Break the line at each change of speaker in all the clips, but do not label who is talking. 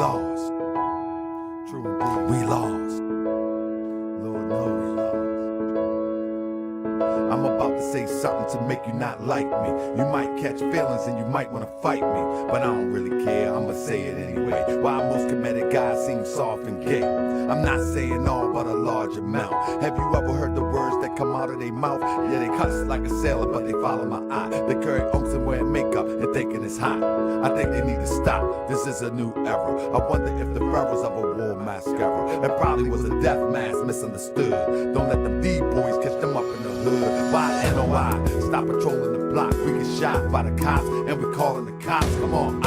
lost. True indeed. We lost. Lord knows we lost. I'm about to say something to make you not like me. You might catch feelings and you might want to fight me, but I don't really care, I'ma say it anyway. Why most committed guys seem soft and gay. I'm not saying all, but a large amount. Have you ever heard the words that come out of their mouth? Yeah, they cuss like a sailor, but they follow my eye. They carry oaks and wear makeup and thinking it's hot. I think they need to stop, this is a new era. I wonder if the pharaohs ever wore mascara. It probably was a death mask misunderstood. Don't let them D-boys catch them up in the hood. Why NOI? Stop patrolling the block. We get shot by the cops and we calling the cops. Come on,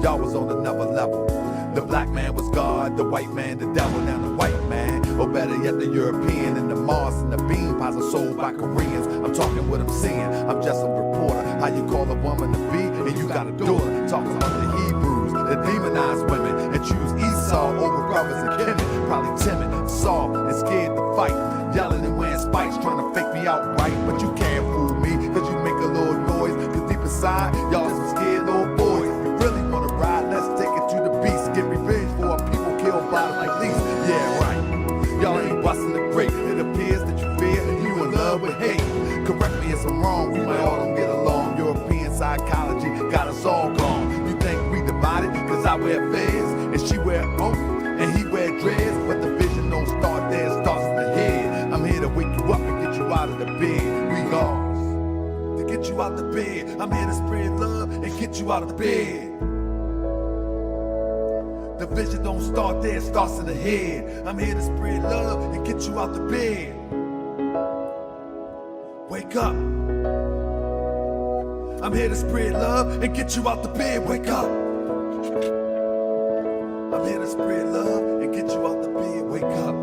y'all was on another level. The black man was God, the white man the devil. Now the white man, or better yet the European, and the Mars and the bean pies are sold by Koreans. I'm talking what I'm seeing, I'm just a reporter. How you call a woman to be and you got a daughter. Talking about the Hebrews, the demonized women, and choose Esau over brothers and Kemet. Probably timid, soft, and scared to fight. Yelling and wearing spikes, trying to fake me out right. But you can't fool me, cause you make a little noise. Cause deep inside, y'all some scared little boys. You really wanna ride, let's take it to the beast. Get revenge for our people killed by the police. Yeah, right. Y'all ain't busting the grape. It appears that you fear you in love with hate. Correct me if I'm wrong, we might all don't get along. European psychology got us all gone. You think we divided? Cause I wear fez and she wear oak and he wear dreads. But the vision don't start there, it starts in the head. I'm here to wake you up and get you out of the bed. We lost to get you out the bed. I'm here to spread love and get you out of the bed. The vision don't start there, it starts in the head. I'm here to spread love and get you out the bed. Wake up. I'm here to spread love and get you out the bed. Wake up. I'm here to spread love and get you out the bed. Wake up.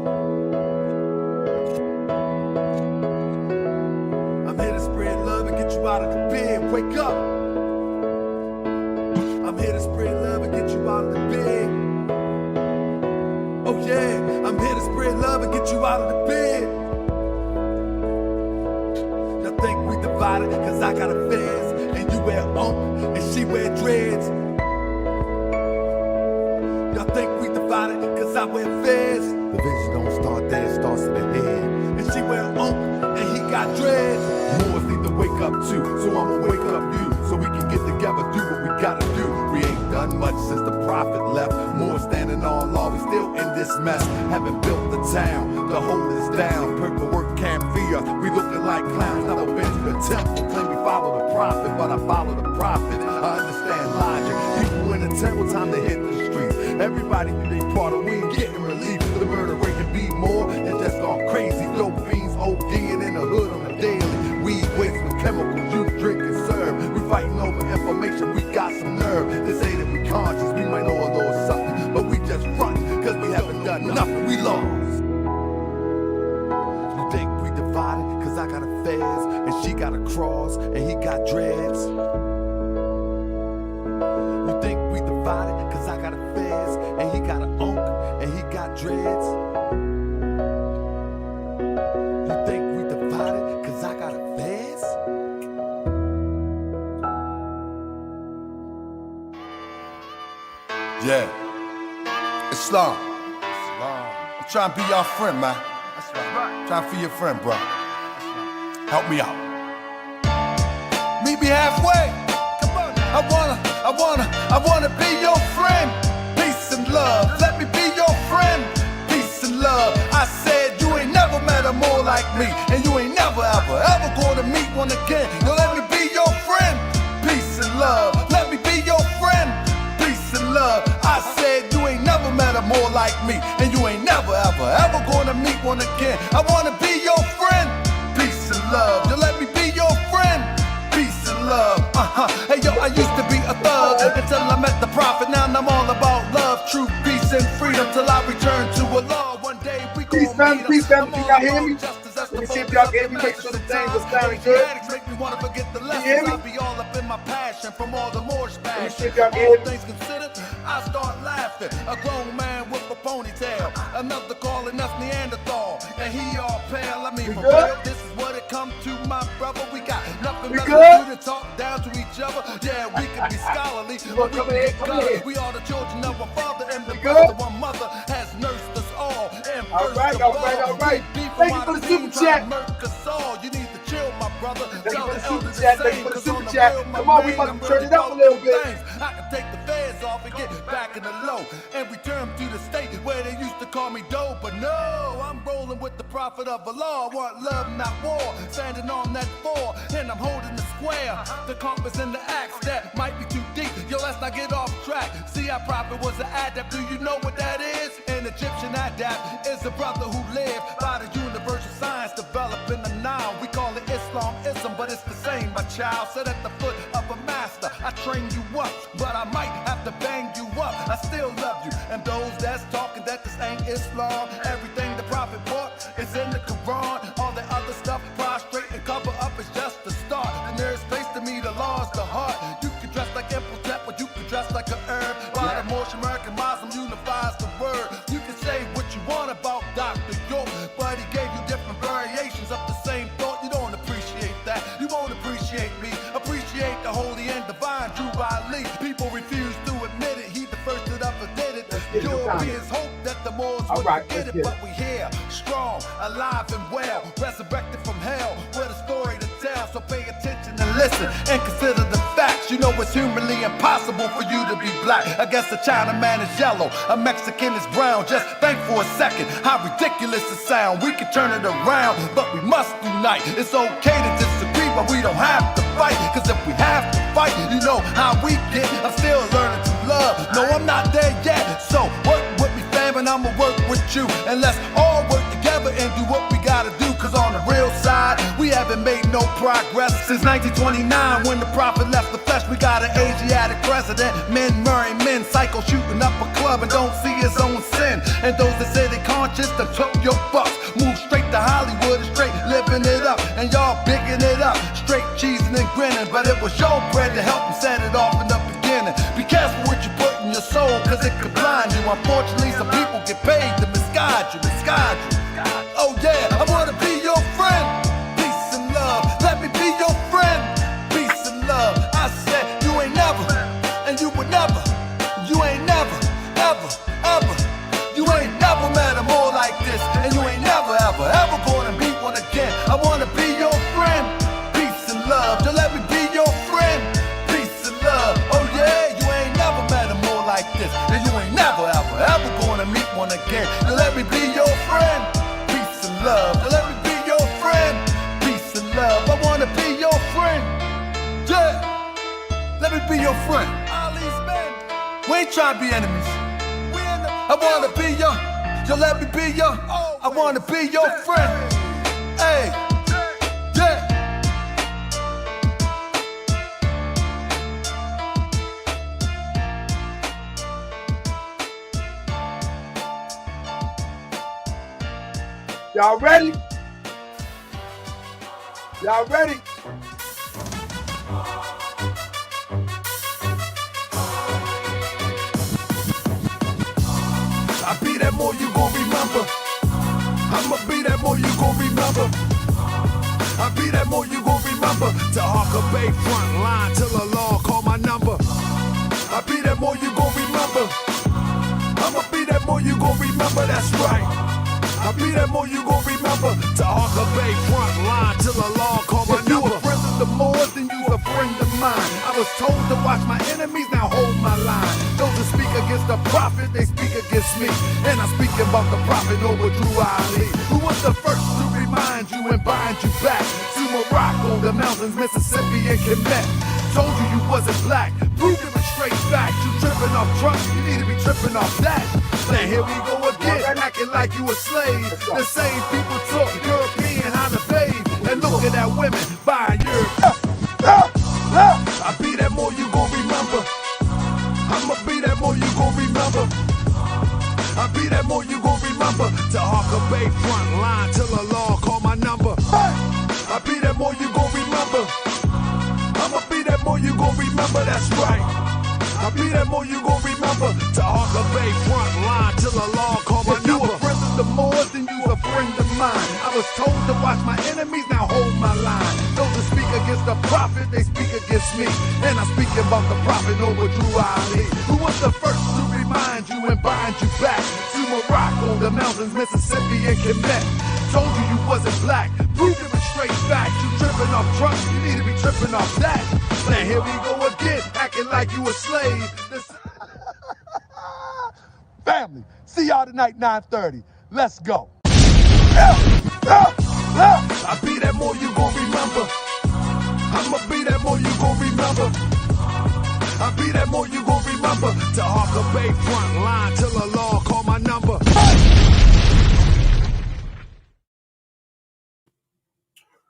I'm here to spread love and get you out of the bed. Wake up. I'm here to spread love and get you out of the bed. Oh yeah, I'm here to spread love and get you out of the bed. Y'all think we divided cause I got a fez and you wear and she wear dreads. Y'all think we divided cause I wear fez. The vision don't start there, it starts in the head. And she wear and he got dreads. Moors need to wake up too, so I'ma wake up you. So we can get together, do what we gotta do. We ain't done much since the prophet left. More standing on law, we still in this mess. Haven't built the town to hold us down. Paperwork can't fear us, we looking like clowns. Never been to the temple, claim we follow the prophet, but I follow the prophet. I understand logic. People in the temple, time to hit the streets. Everybody knew they part of we ain't getting relief. The murder rate can be more and just gone crazy. Dope fiends ODing in the hood on the daily. Weed waste with chemicals, you drink and serve. We fighting over information, we got some nerve. They say that we conscious, we might know a little something, but we just front, cause we haven't done nothing, we lost. You think we divided, cause I got a fez, and she got a cross, and he got dreads. You think we divided, cause I got a fez, and he got an and he got dreads. You think we divided, cause I got a fez?
Yeah, Islam. I'm trying to be your friend, man. That's right. Trying to be your friend, bro. Help me out. Meet me halfway. Come on. I wanna be your friend. Peace and love. Let me be your friend. Peace and love. I said you ain't never met a more like me, and you ain't never ever gonna meet one again. Now let me be your friend. Peace and love. Let me be your friend. Love. I said you ain't never met a more like me, and you ain't never ever gonna meet one again. I wanna be your friend, peace and love. You let me be your friend, peace and love. Hey yo, I used to be a thug until I met the prophet. Now I'm all about love, truth, peace, and freedom till I return to Allah. One day we gon' meet.
Peace, family. Can y'all hear me? Let me see if y'all can hear me. Make sure the things are sounding good.
Make me wanna forget the lessons. I'll be all up in my passion from all the more
Let me see if y'all can hear me.
things considered, I start laughing. A grown man with a ponytail, another calling us Neanderthal, and he all pale. I mean, for real, this is what it come to my brother. We got nothing
We
left
good?
to do to talk down to each other. Yeah, we can be scholarly,
Well,
but we
come
can
here,
get
come
color.
here.
We are the children of a father, and the
We
birth
good?
of one mother has nursed us all. And
All
first
right,
of
all right, all right.
we beef
Thank
on
you for
my
the
team,
super
trying
chat.
to murk us all. You need to chill, my brother.
Thank you
Tell
for the
the
super
elders
chat.
the
Thank
same,
you for the
'cause
super
on the
chat.
real, my
Come on, we
man,
about to
I'm
turn
really
it up a
going
little
through
bit.
things. I can take the feds off and get back in the low and return to the state where they used to call me dope. But no, I'm rolling with the prophet of Allah. I want love, not war. Standing on that floor, and I'm holding the square. The compass and the axe that might be too deep. Yo, let's not get off track. See, our prophet was an adept. Do you know what that is? An Egyptian adept is a brother who lived by the universal science developed in the Nile. We call it Islamism, but it's the same, my child. Sit at the foot of a master. I train you up, but I might have to bang you up. I still love you, and those that's talking that this ain't Islam. Everything the prophet brought is in the Quran. All the other stuff, prostrate and cover up, is just the start. The nearest place to me, the law is the heart. You can dress like Imhotep, or you can dress like a herb. By the Moorish American Muslim unifies the word. You can say what you want about Dr. York, but he gave you different variations of the same thought. You don't appreciate that. You won't appreciate me. Appreciate the holy and divine Drew Ali. People refuse to admit it. He the first that ever did it. Europeans hope that the Moors would forget it, but we here, strong, alive and well, resurrected from hell, with a story to tell. So pay attention and listen and consider the facts. You know it's humanly impossible for you to be black. I guess a Chinaman is yellow, a Mexican is brown. Just think for a second how ridiculous it sounds. We can turn it around, but we must unite. It's okay to disagree, but we don't have to fight. Cause if we have to fight, you know how we get. I'm still learning to love. No, I'm not there yet. So work with me, fam, and I'ma work with you. And let's all work together and do what we gotta do. Cause on the real side, we haven't made no progress since 1929 when the prophet left the flesh. We got an Asiatic president, men murdering men, psycho shooting up a club and don't see his own sin. And those that say they conscious, that took your bucks. Move straight to Hollywood and straight living it up. And y'all bigging it up, straight cheesing and grinning. But it was your bread to help him set it off in the beginning. Be careful what you put in your soul, cause it could blind you. Unfortunately, some people get paid to misguide you, misguide you. Oh yeah, I wanna be your friend. Peace and love, let me be your friend. Peace and love, I said you ain't never, and you would never. You ain't never, ever, ever. You ain't never met a more like this, and you ain't never, ever, ever gonna meet one again. I wanna be your friend. Peace and love, just let me be your friend. Peace and love, oh yeah, you ain't never met a more like this, and you ain't never, ever, ever gonna meet one again. Just let me be your friend. Peace and love, just let me be your friend. Peace and love, I wanna be your friend. Yeah, let me be your friend. Ali's men, we ain't trying to be enemies. I wanna be your, so let me be your, I wanna be your friend. Hey, yeah.
Y'all ready? Y'all ready?
I be that more you gon' remember. I'ma be that more you gon' remember. I be that more you gon' remember. To Harker Bay front line till the law call my number. I be that more you gon' remember. I'ma be that more you gon' remember, that's right. I be that more you gon' remember. To Harker Bay front line till the law call my number. If you a friend of the Moors, then you a friend of mine. I was told to watch my enemies, now hold my line. Those that speak against the prophet, they speak against me. And I'm speaking about the prophet over Drew Ali, who was the first to remind you and bind you back to Morocco, the mountains, Mississippi, and Quebec. Told you you wasn't black, proved it was straight fact. You tripping off trucks, you need to be tripping off that. Now here we go again, acting like you a slave. The same people talk European how to bathe, and look at that women buying Europe. I be that more you gon' remember. I'ma be that more you gon' remember. I be that more you gon' remember. To Harker Bay front line till the law call my number. I be that more you gon' remember. I'ma be that more you gon' remember, that's right. I be that more you gon' remember. To Harker Bay front line till the law call my number. If you a friend of the Moors, then you a friend of
mine. I was told to watch my enemies, now hold my line. Those that speak against the prophet, they speak against me. And I'm speaking about the prophet over Drew Ali, who was the first to remind you and bind you back to Morocco, the mountains, Mississippi, and Quebec. Told you you wasn't black, proved it with straight facts. You tripping off trucks, you need to be tripping off that. Now here we go again, acting like you a slave. Family, see y'all tonight, 9:30. Let's go. I be that more you gon' remember. I'ma be that more you gon' remember. I be that more you gon' remember. To Harker Bay front line till the law call my number.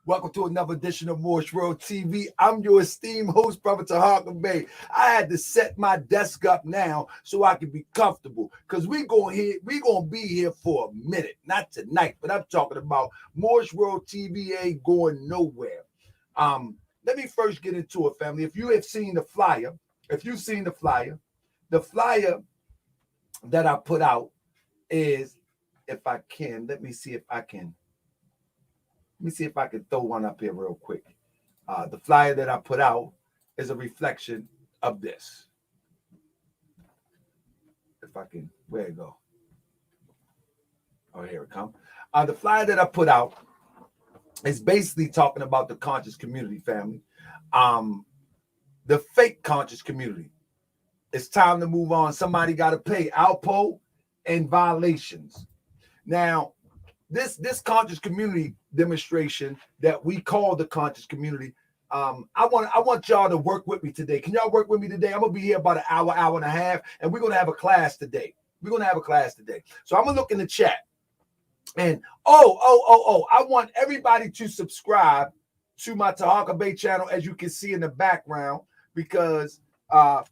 Welcome to another edition of Moorish World TV. I'm your esteemed host, Brother Tahaka Bay. I had to set my desk up now so I can be comfortable, because we gonna be here for a minute. Not tonight, but I'm talking about Moorish World TV ain't going nowhere. Let me first get into it, family. If you have seen the flyer, the flyer that I put out is, if I can, let me see if I can throw one up here real quick. The flyer that I put out is a reflection of this. If I can, where it go? Oh, here it comes. The flyer that I put out is basically talking about the conscious community, family. The fake conscious community. It's time to move on. Somebody got to pay Alpo and violations. Now, this conscious community demonstration that we call the conscious community, I want y'all to work with me today. Can y'all work with me today? I'm gonna be here about an hour and a half, and we're gonna have a class today. So I'm gonna look in the chat, and I want everybody to subscribe to my Tahaka Bay channel, as you can see in the background, because we'll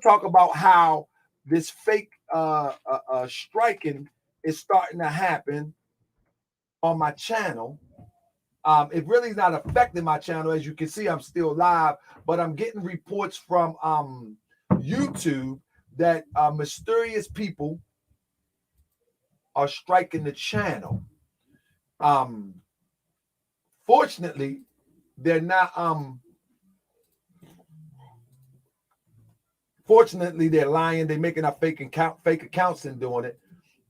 talk about how this fake striking is starting to happen on my channel. It really is not affecting my channel. As you can see, I'm still live, but I'm getting reports from YouTube that mysterious people are striking the channel. Fortunately, they're not. Fortunately, they're lying. They're making up fake accounts and doing it.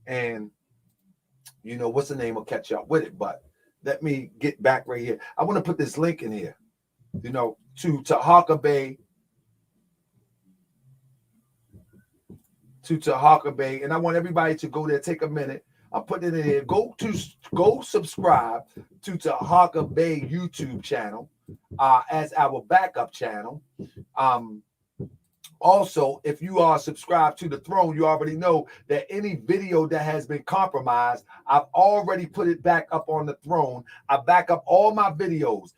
And you know, what's the name will catch up with it. But let me get back right here. I want to put this link in here, you know, to Tahaka Bay. And I want everybody to go there, take a minute. I'll put it in here. Go subscribe to Tahaka Bay YouTube channel as our backup channel. Also, if you are subscribed to the throne, you already know that any video that has been compromised, I've already put it back up on the throne. I back up all my videos.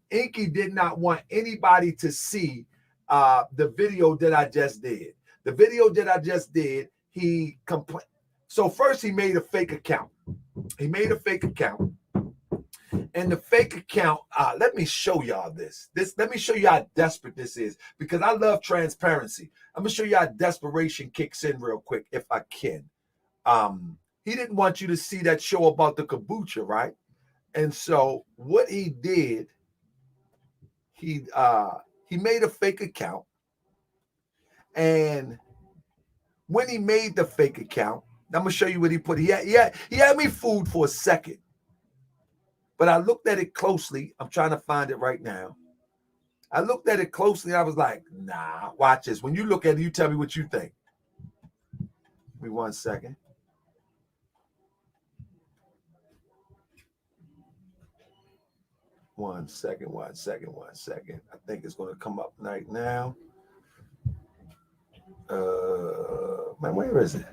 Inky did not want anybody to see the video that I just did. The video that I just did, he complained. So first he made a fake account. And the fake account, let me show y'all this. Let me show you how desperate this is, because I love transparency. I'm gonna show you how desperation kicks in real quick, if I can. He didn't want you to see that show about the kombucha, right? And so what he did, he made a fake account. And when he made the fake account, I'm gonna show you what he put. He had me fooled for a second. But I looked at it closely. I'm trying to find it right now. I looked at it closely. I was like, nah, watch this. When you look at it, you tell me what you think. Give me 1 second. One second. I think it's going to come up right now. Man, where is it?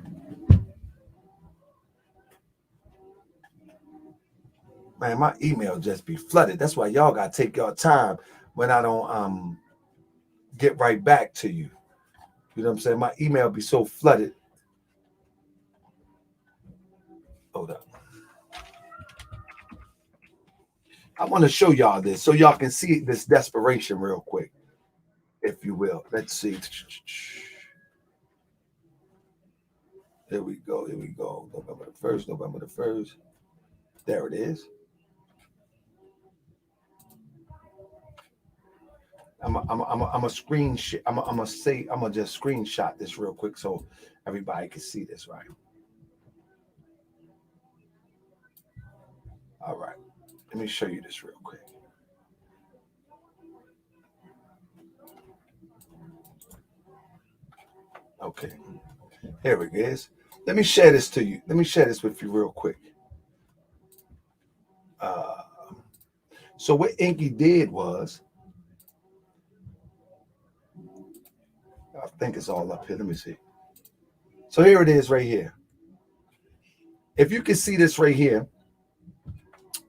Man, my email just be flooded. That's why y'all got to take your time when I don't get right back to you. You know what I'm saying? My email be so flooded. Hold up. I want to show y'all this so y'all can see this desperation real quick, if you will. Let's see.
Here we go. Here we go. November the 1st. November the 1st. There it is. I'm a screenshot. I'm gonna just screenshot this real quick so everybody can see this, right? All right. Let me show you this real quick. Okay. Here it is. Let me share this to you. Let me share this with you real quick. So what Inky did was, I think it's all up here. Let me see. So here it is right here. If you can see this right here,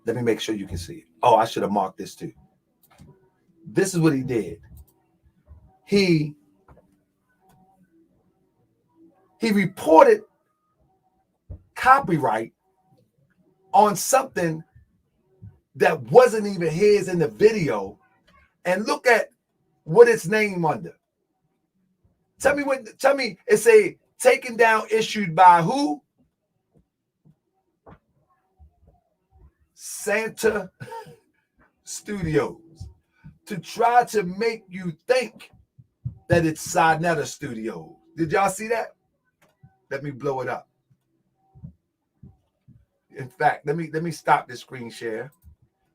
let me make sure you can see it. Oh, I should have marked this too. This is what he did. He reported copyright on something that wasn't even his in the video, and look at what it's named under. Tell me it's a taken down, issued by who? Santa Studios, to try to make you think that it's Sinetta Studios. Did y'all see that? Let me blow it up. In fact, let me stop this screen share,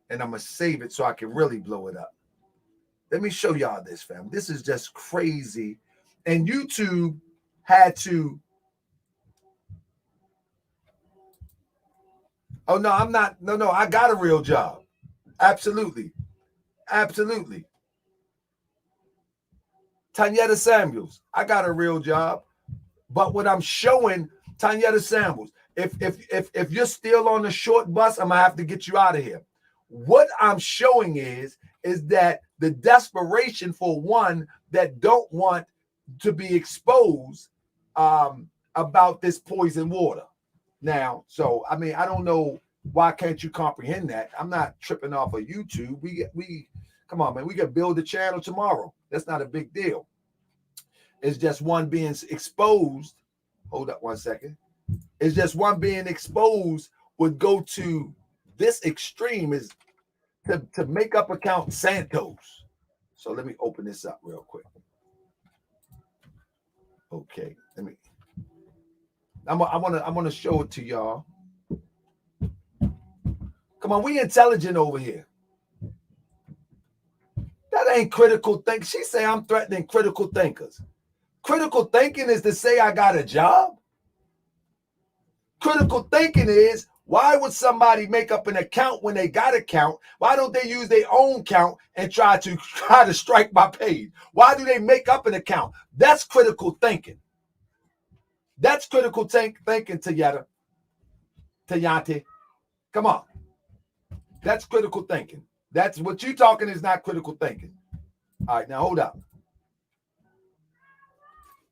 and I'm gonna save it so I can really blow it up. Let me show y'all this, fam. This is just crazy. And YouTube had to. Oh no, I'm not. No, I got a real job. Absolutely. Tanyetta Samuels, I got a real job. But what I'm showing, Tanyetta Samuels, if you're still on the short bus, I'm gonna have to get you out of here. What I'm showing is that the desperation for one that don't want to be exposed about this poison water. Now, so I mean, I don't know why can't you comprehend that. I'm not tripping off of YouTube. We come on, man. We can build a channel tomorrow. That's not a big deal. It's just one being exposed. Hold up one second. It's just one being exposed would go to this extreme is to make up account Santos. So let me open this up real quick. Okay, let me. I want to show it to y'all. Come on, we intelligent over here. That ain't critical think. She say I'm threatening critical thinkers. Critical thinking is to say I got a job. Critical thinking is, why would somebody make up an account when they got an account? Why don't they use their own account and try to strike my page? Why do they make up an account? That's critical thinking. That's critical thinking, Tayante. Come on. That's critical thinking. That's what you talking is not critical thinking. All right, now hold up.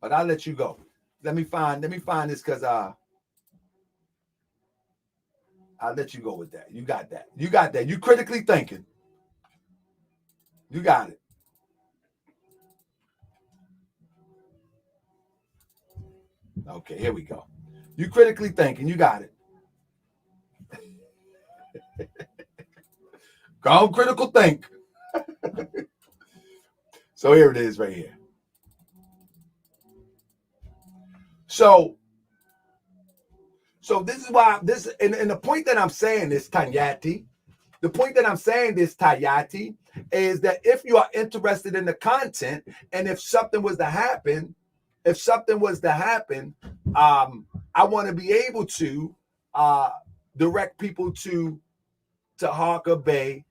But I'll let you go. Let me find this because I'll let you go with that. You got that. You critically thinking. You got it. Okay, here we go. You critically thinking. You got it. Go on, critical think. So here it is right here. So this is why this, and the point that I'm saying is, Tanyati, the point that I'm saying this, Tayati, is that if you are interested in the content, and if something was to happen, I want to be able to direct people to Harker Bay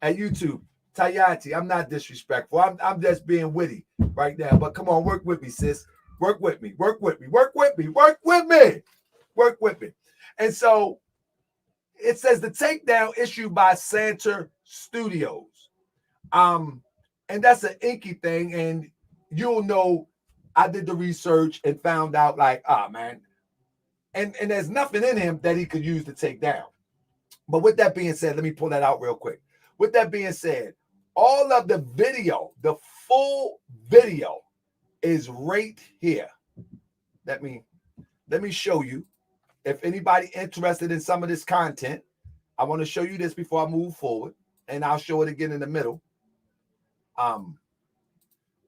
at YouTube. Tayati, I'm not disrespectful. I'm just being witty right now. But come on, work with me, sis. Work with me. And so it says the takedown issued by Santa Studios. And that's an inky thing. And you'll know I did the research and found out like, man. And there's nothing in him that he could use to take down. But with that being said, let me pull that out real quick. With that being said, all of the video, the full video is right here. Let me
let me show you. If anybody interested in some of this content, I want to show you this before I move forward, and I'll show it again in the middle.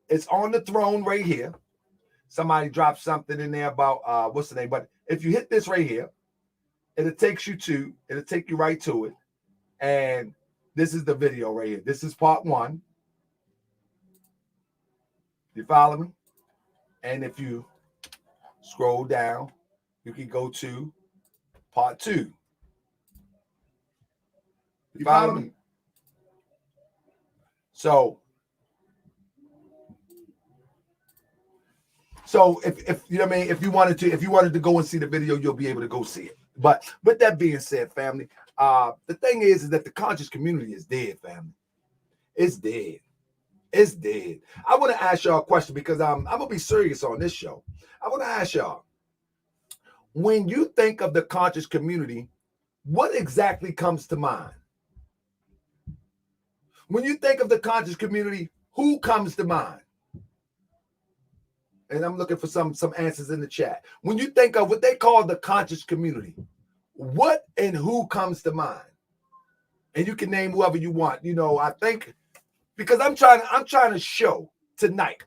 It's on the throne right here. Somebody dropped something in there about what's the name? But if you hit this right here, it'll take you right to it. And this is the video right here. This is part 1. You follow me? And if you scroll down, you can go to part 2. You follow me? So if you know what I mean, if you wanted to go and see the video, you'll be able to go see it. But with that being said, family, the thing is that the conscious community is dead, family. It's dead. It's dead. I want to ask y'all a question because I'm gonna be serious on this show. I want to ask y'all, when you think of the conscious community, what exactly comes to mind? When you think of the conscious community, who comes to mind? And I'm looking for some answers in the chat. When you think of what they call the conscious community, what and who comes to mind? And you can name whoever you want. You know, I think because I'm trying to show tonight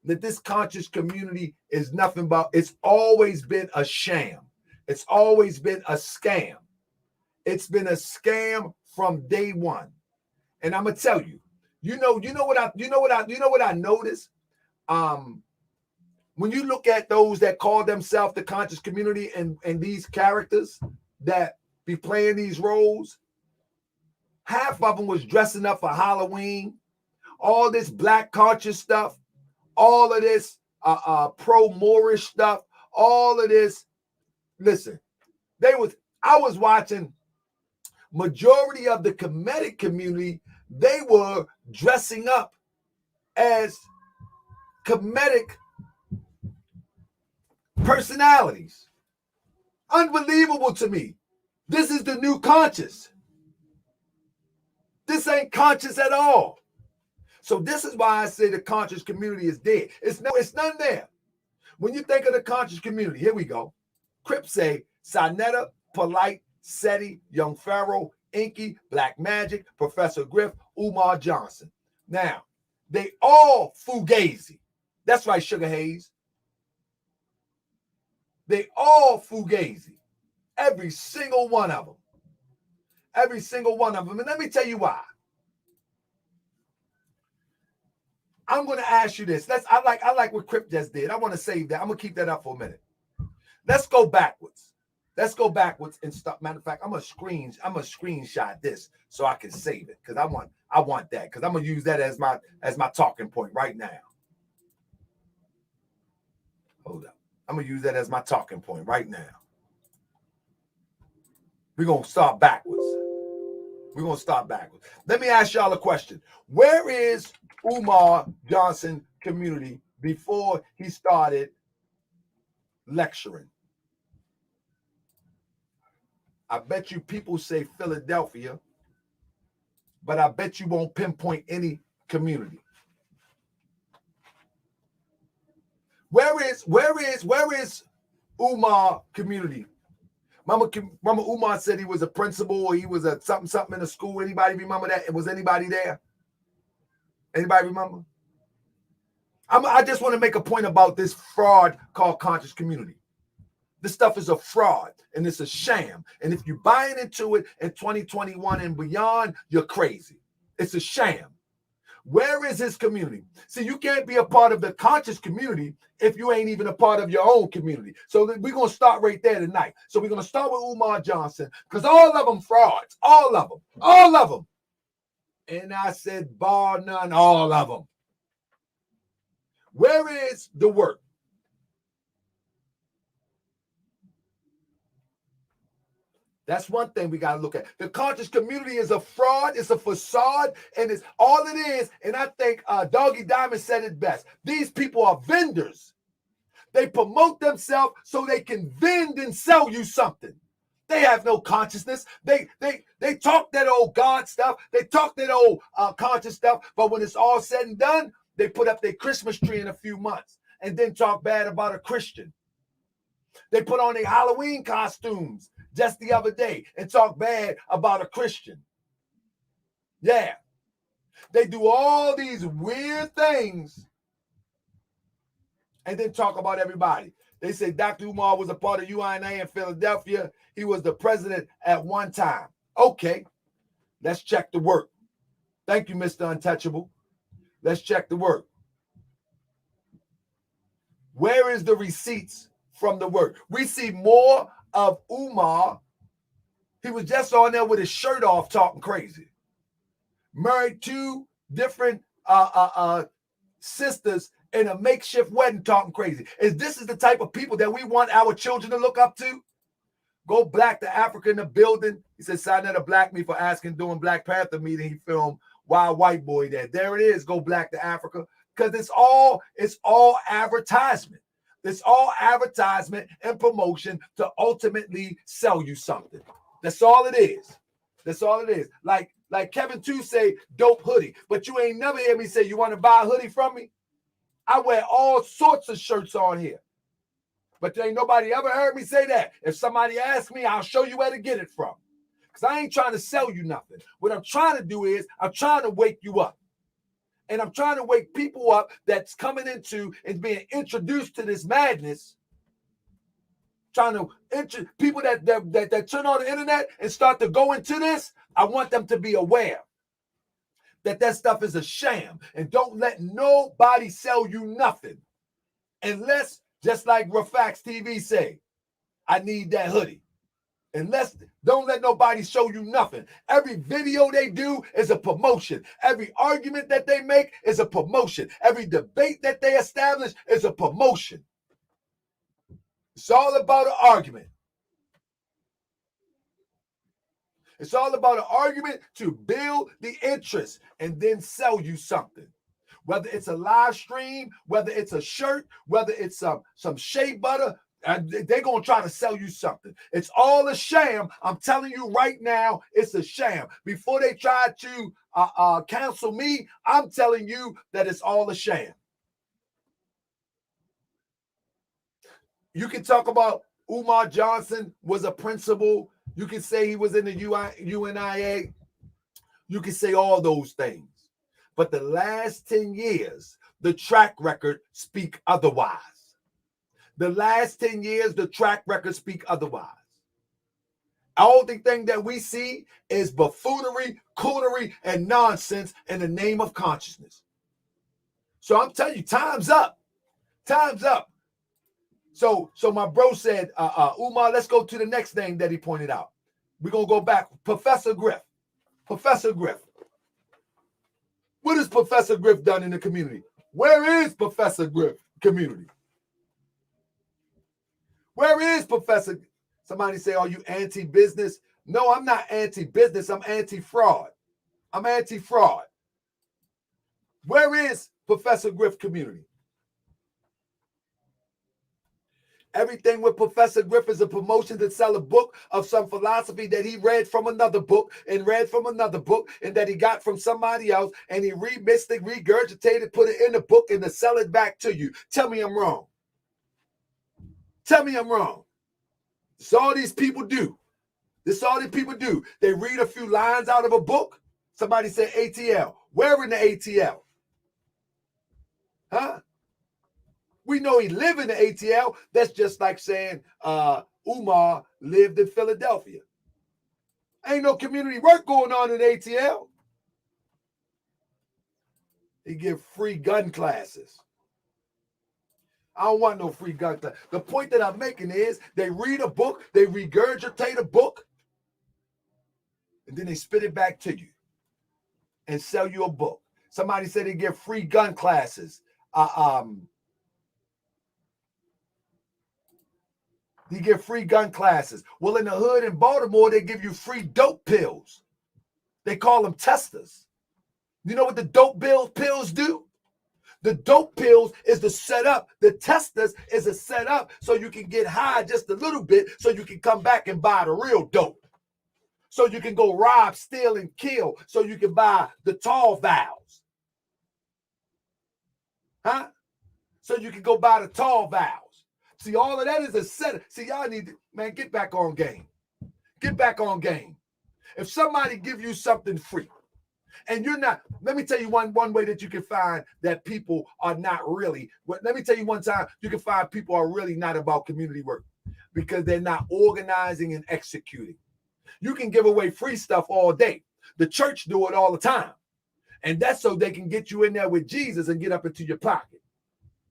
that this conscious community is nothing but, it's always been a sham. It's always been a scam. It's been a scam from day one. And I'm gonna tell you, you know what I noticed? When you look at those that call themselves the conscious community and these characters that be playing these roles, half of them was dressing up for Halloween, all this black conscious stuff, all of this pro-Moorish stuff, all of this. Listen, I was watching majority of the Kemetic community, they were dressing up as Kemetic personalities. Unbelievable to me. This is the new conscious. This ain't conscious at all. So this is why I say the conscious community is dead. It's none there. When you think of the conscious community, here we go. Crips say Sinetta, Polite, Seti, Young Pharaoh, Inky, Black Magic, Professor Griff, Umar Johnson. Now, they all fugazi. That's right, Sugar Haze. They all fugazi. Every single one of them. Every single one of them. And let me tell you why. I'm going to ask you this. I like what Crip just did. I want to save that. I'm going to keep that up for a minute. Let's go backwards. Let's go backwards and stop. Matter of fact, I'm gonna screenshot this so I can save it because I want that because I'm gonna use that as my talking point right now. Hold up. I'm gonna use that as my talking point right now. We're gonna start backwards. Let me ask y'all a question. Where is Umar Johnson community before he started lecturing? I bet you people say Philadelphia, but I bet you won't pinpoint any community. Where is Umar community? Mama Umar said he was a principal or he was a something in a school. Anybody remember that? Was anybody there? Anybody remember? I just want to make a point about this fraud called conscious community. This stuff is a fraud and it's a sham. And if you're buying into it in 2021 and beyond, you're crazy. It's a sham. Where is his community? See, you can't be a part of the conscious community if you ain't even a part of your own community. So we're going to start right there tonight. So we're going to start with Umar Johnson because all of them frauds. All of them. And I said, bar none, all of them. Where is the work? That's one thing we got to look at. The conscious community is a fraud. It's a facade. And it's all it is. And I think Doggy Diamond said it best. These people are vendors. They promote themselves so they can vend and sell you something. They have no consciousness. They talk that old God stuff. They talk that old conscious stuff. But when it's all said and done, they put up their Christmas tree in a few months and then talk bad about a Christian. They put on their Halloween costumes just the other day and talk bad about a Christian. Yeah. They do all these weird things and then talk about everybody. They say Dr. Umar was a part of UINA in Philadelphia. He was the president at one time. Okay, let's check the work. Thank you, Mr. Untouchable. Let's check the work. Where is the receipts from the work? We see more of Umar. He was just on there with his shirt off talking crazy. Married 2 different sisters in a makeshift wedding talking crazy. This is the type of people that we want our children to look up to? Go Black to Africa in the building. He said, Sinetta blacked me for asking during Black Panther meeting. He filmed Wild White Boy there. There it is. Go Black to Africa. Because it's all advertisement. It's all advertisement and promotion to ultimately sell you something. That's all it is. That's all it is. Like Kevin too say, dope hoodie. But you ain't never hear me say, you want to buy a hoodie from me? I wear all sorts of shirts on here. But there ain't nobody ever heard me say that. If somebody asks me, I'll show you where to get it from. Because I ain't trying to sell you nothing. What I'm trying to do is I'm trying to wake you up. And I'm trying to wake people up that's coming into and being introduced to this madness. Trying to people that turn on the internet and start to go into this. I want them to be aware that stuff is a sham. And don't let nobody sell you nothing. Unless, just like Rafax TV say, I need that hoodie. Don't let nobody show you nothing. Every video they do is a promotion. Every argument that they make is a promotion. Every debate that they establish is a promotion. It's all about an argument. It's all about an argument to build the interest and then sell you something. Whether it's a live stream, whether it's a shirt, whether it's some shea butter, they're going to try to sell you something. It's all a sham. I'm telling you right now, it's a sham. Before they try to cancel me, I'm telling you that it's all a sham. You can talk about Umar Johnson was a principal. You can say he was in the UNIA. You can say all those things. But the last 10 years, the track record speak otherwise. The last 10 years, the track record speak otherwise. All the thing that we see is buffoonery, coonery, and nonsense in the name of consciousness. So I'm telling you, time's up. Time's up. So my bro said, Umar, let's go to the next thing that he pointed out. We're going to go back. Professor Griff. Professor Griff. What has Professor Griff done in the community? Where is Professor Griff community? Where is Professor? Somebody say, are you anti-business? No, I'm not anti-business. I'm anti-fraud. I'm anti-fraud. Where is Professor Griff community? Everything with Professor Griff is a promotion to sell a book of some philosophy that he read from another book and read from another book and that he got from somebody else, and he remixed it, regurgitated, put it in the book and to sell it back to you. Tell me I'm wrong. Tell me I'm wrong. That's all these people do. That's all these people do. They read a few lines out of a book. Somebody said ATL. Where in the ATL? Huh? We know he lived in the ATL. That's just like saying Umar lived in Philadelphia. Ain't no community work going on in ATL. He give free gun classes. I don't want no free gun class. The point that I'm making is they read a book, they regurgitate a book, and then they spit it back to you and sell you a book. Somebody said they give free gun classes. You get free gun classes. Well, in the hood in Baltimore, they give you free dope pills. They call them testers. You know what the dope pills do? The dope pills is the setup. The testers is a setup so you can get high just a little bit so you can come back and buy the real dope. So you can go rob, steal, and kill so you can buy the tall vials. Huh? So you can go buy the tall vials. See, all of that is a set. See, y'all need to, man, get back on game. Get back on game. If somebody give you something free, and you're not, let me tell you one way that you can find that people are not really, let me tell you one time, you can find people are really not about community work because they're not organizing and executing. You can give away free stuff all day. The church do it all the time. And that's so they can get you in there with Jesus and get up into your pocket.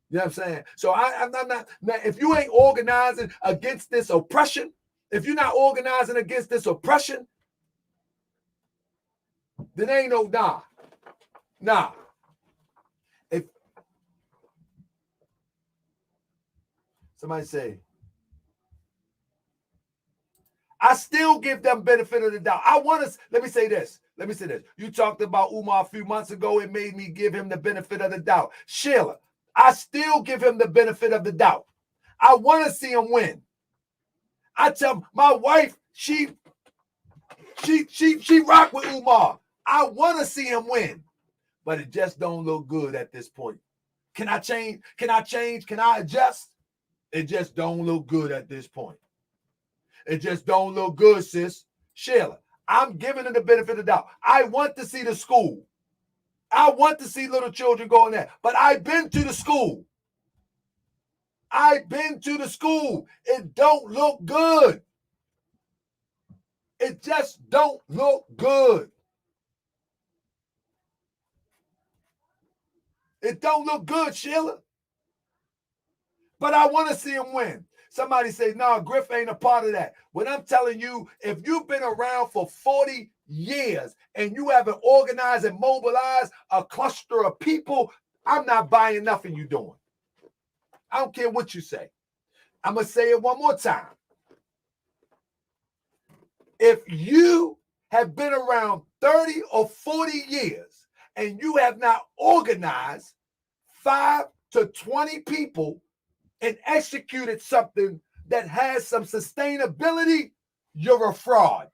You know what I'm saying? So I'm not, now, if you ain't organizing against this oppression, if you're not organizing against this oppression, then ain't no nah. If somebody say, I still give them benefit of the doubt. Let me say this. You talked about Umar a few months ago. It made me give him the benefit of the doubt. Sheila, I still give him the benefit of the doubt. I want to see him win. I tell my wife, she rock with Umar. I want to see him win, but it just don't look good at this point. Can I change? Can I adjust? It just don't look good at this point. It just don't look good, sis. Sheila, I'm giving her the benefit of the doubt. I want to see the school. I want to see little children going there, but I've been to the school. It don't look good. It just don't look good. It don't look good, Sheila. But I want to see him win. Somebody say, no, Griff ain't a part of that. When I'm telling you, if you've been around for 40 years and you haven't organized and mobilized a cluster of people, I'm not buying nothing you're doing. I don't care what you say. I'm going to say it one more time. If you have been around 30 or 40 years and you have not organized 5 to 20 people and executed something that has some sustainability, you're a fraud.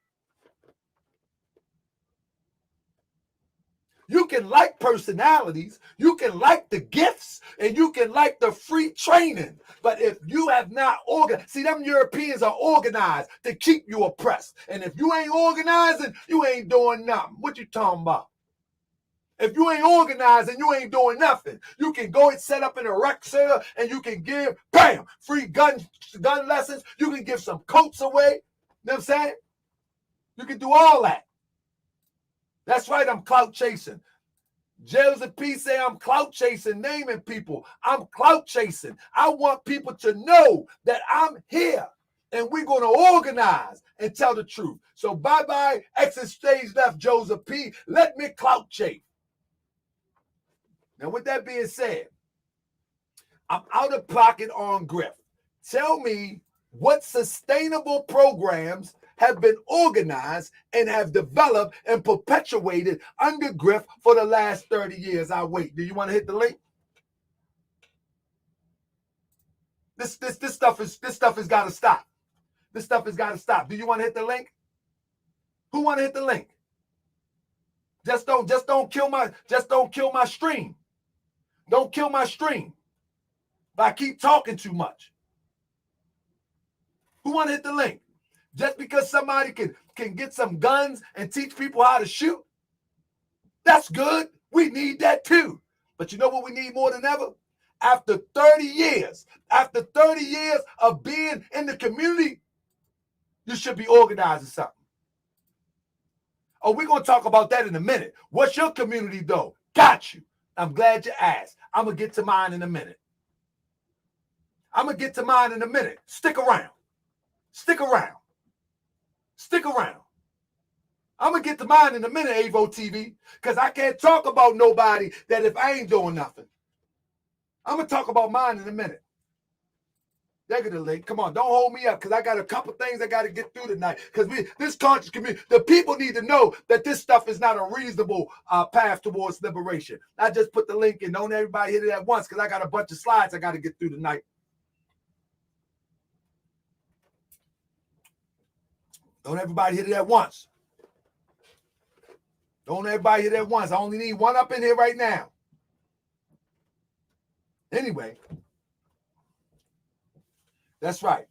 You can like personalities, you can like the gifts, and you can like the free training. But if you have not organized, see, them Europeans are organized to keep you oppressed. And if you ain't organizing, you ain't doing nothing. What you talking about? If you ain't organizing, you ain't doing nothing. You can go and set up in a rec center and you can give, bam, free gun lessons. You can give some coats away. You know what I'm saying? You can do all that. That's right, I'm clout chasing. Joseph P. say I'm clout chasing, naming people. I'm clout chasing. I want people to know that I'm here and we're going to organize and tell the truth. So bye-bye, exit stage left, Joseph P. Let me clout chase. Now, with that being said, I'm out of pocket on Griff. Tell me what sustainable programs have been organized and have developed and perpetuated under Griff for the last 30 years. I'll wait. Do you want to hit the link? This stuff has got to stop. This stuff has got to stop. Do you want to hit the link? Who want to hit the link? Just don't kill my stream. Don't kill my stream. But I keep talking too much. Who want to hit the link? Just because somebody can get some guns and teach people how to shoot, that's good. We need that too. But you know what we need more than ever? After 30 years of being in the community, you should be organizing something. Oh, we're going to talk about that in a minute. What's your community though? Got you. I'm glad you asked. I'm going to get to mine in a minute. Stick around. I'm going to get to mine in a minute, Avo TV, because I can't talk about nobody that if I ain't doing nothing. I'm going to talk about mine in a minute. There get the link. Come on, don't hold me up because I got a couple things I got to get through tonight. Because this conscious community, the people need to know that this stuff is not a reasonable path towards liberation. I just put the link in. Don't everybody hit it at once because I got a bunch of slides I got to get through tonight. Don't everybody hit it at once. I only need one up in here right now. Anyway. That's right.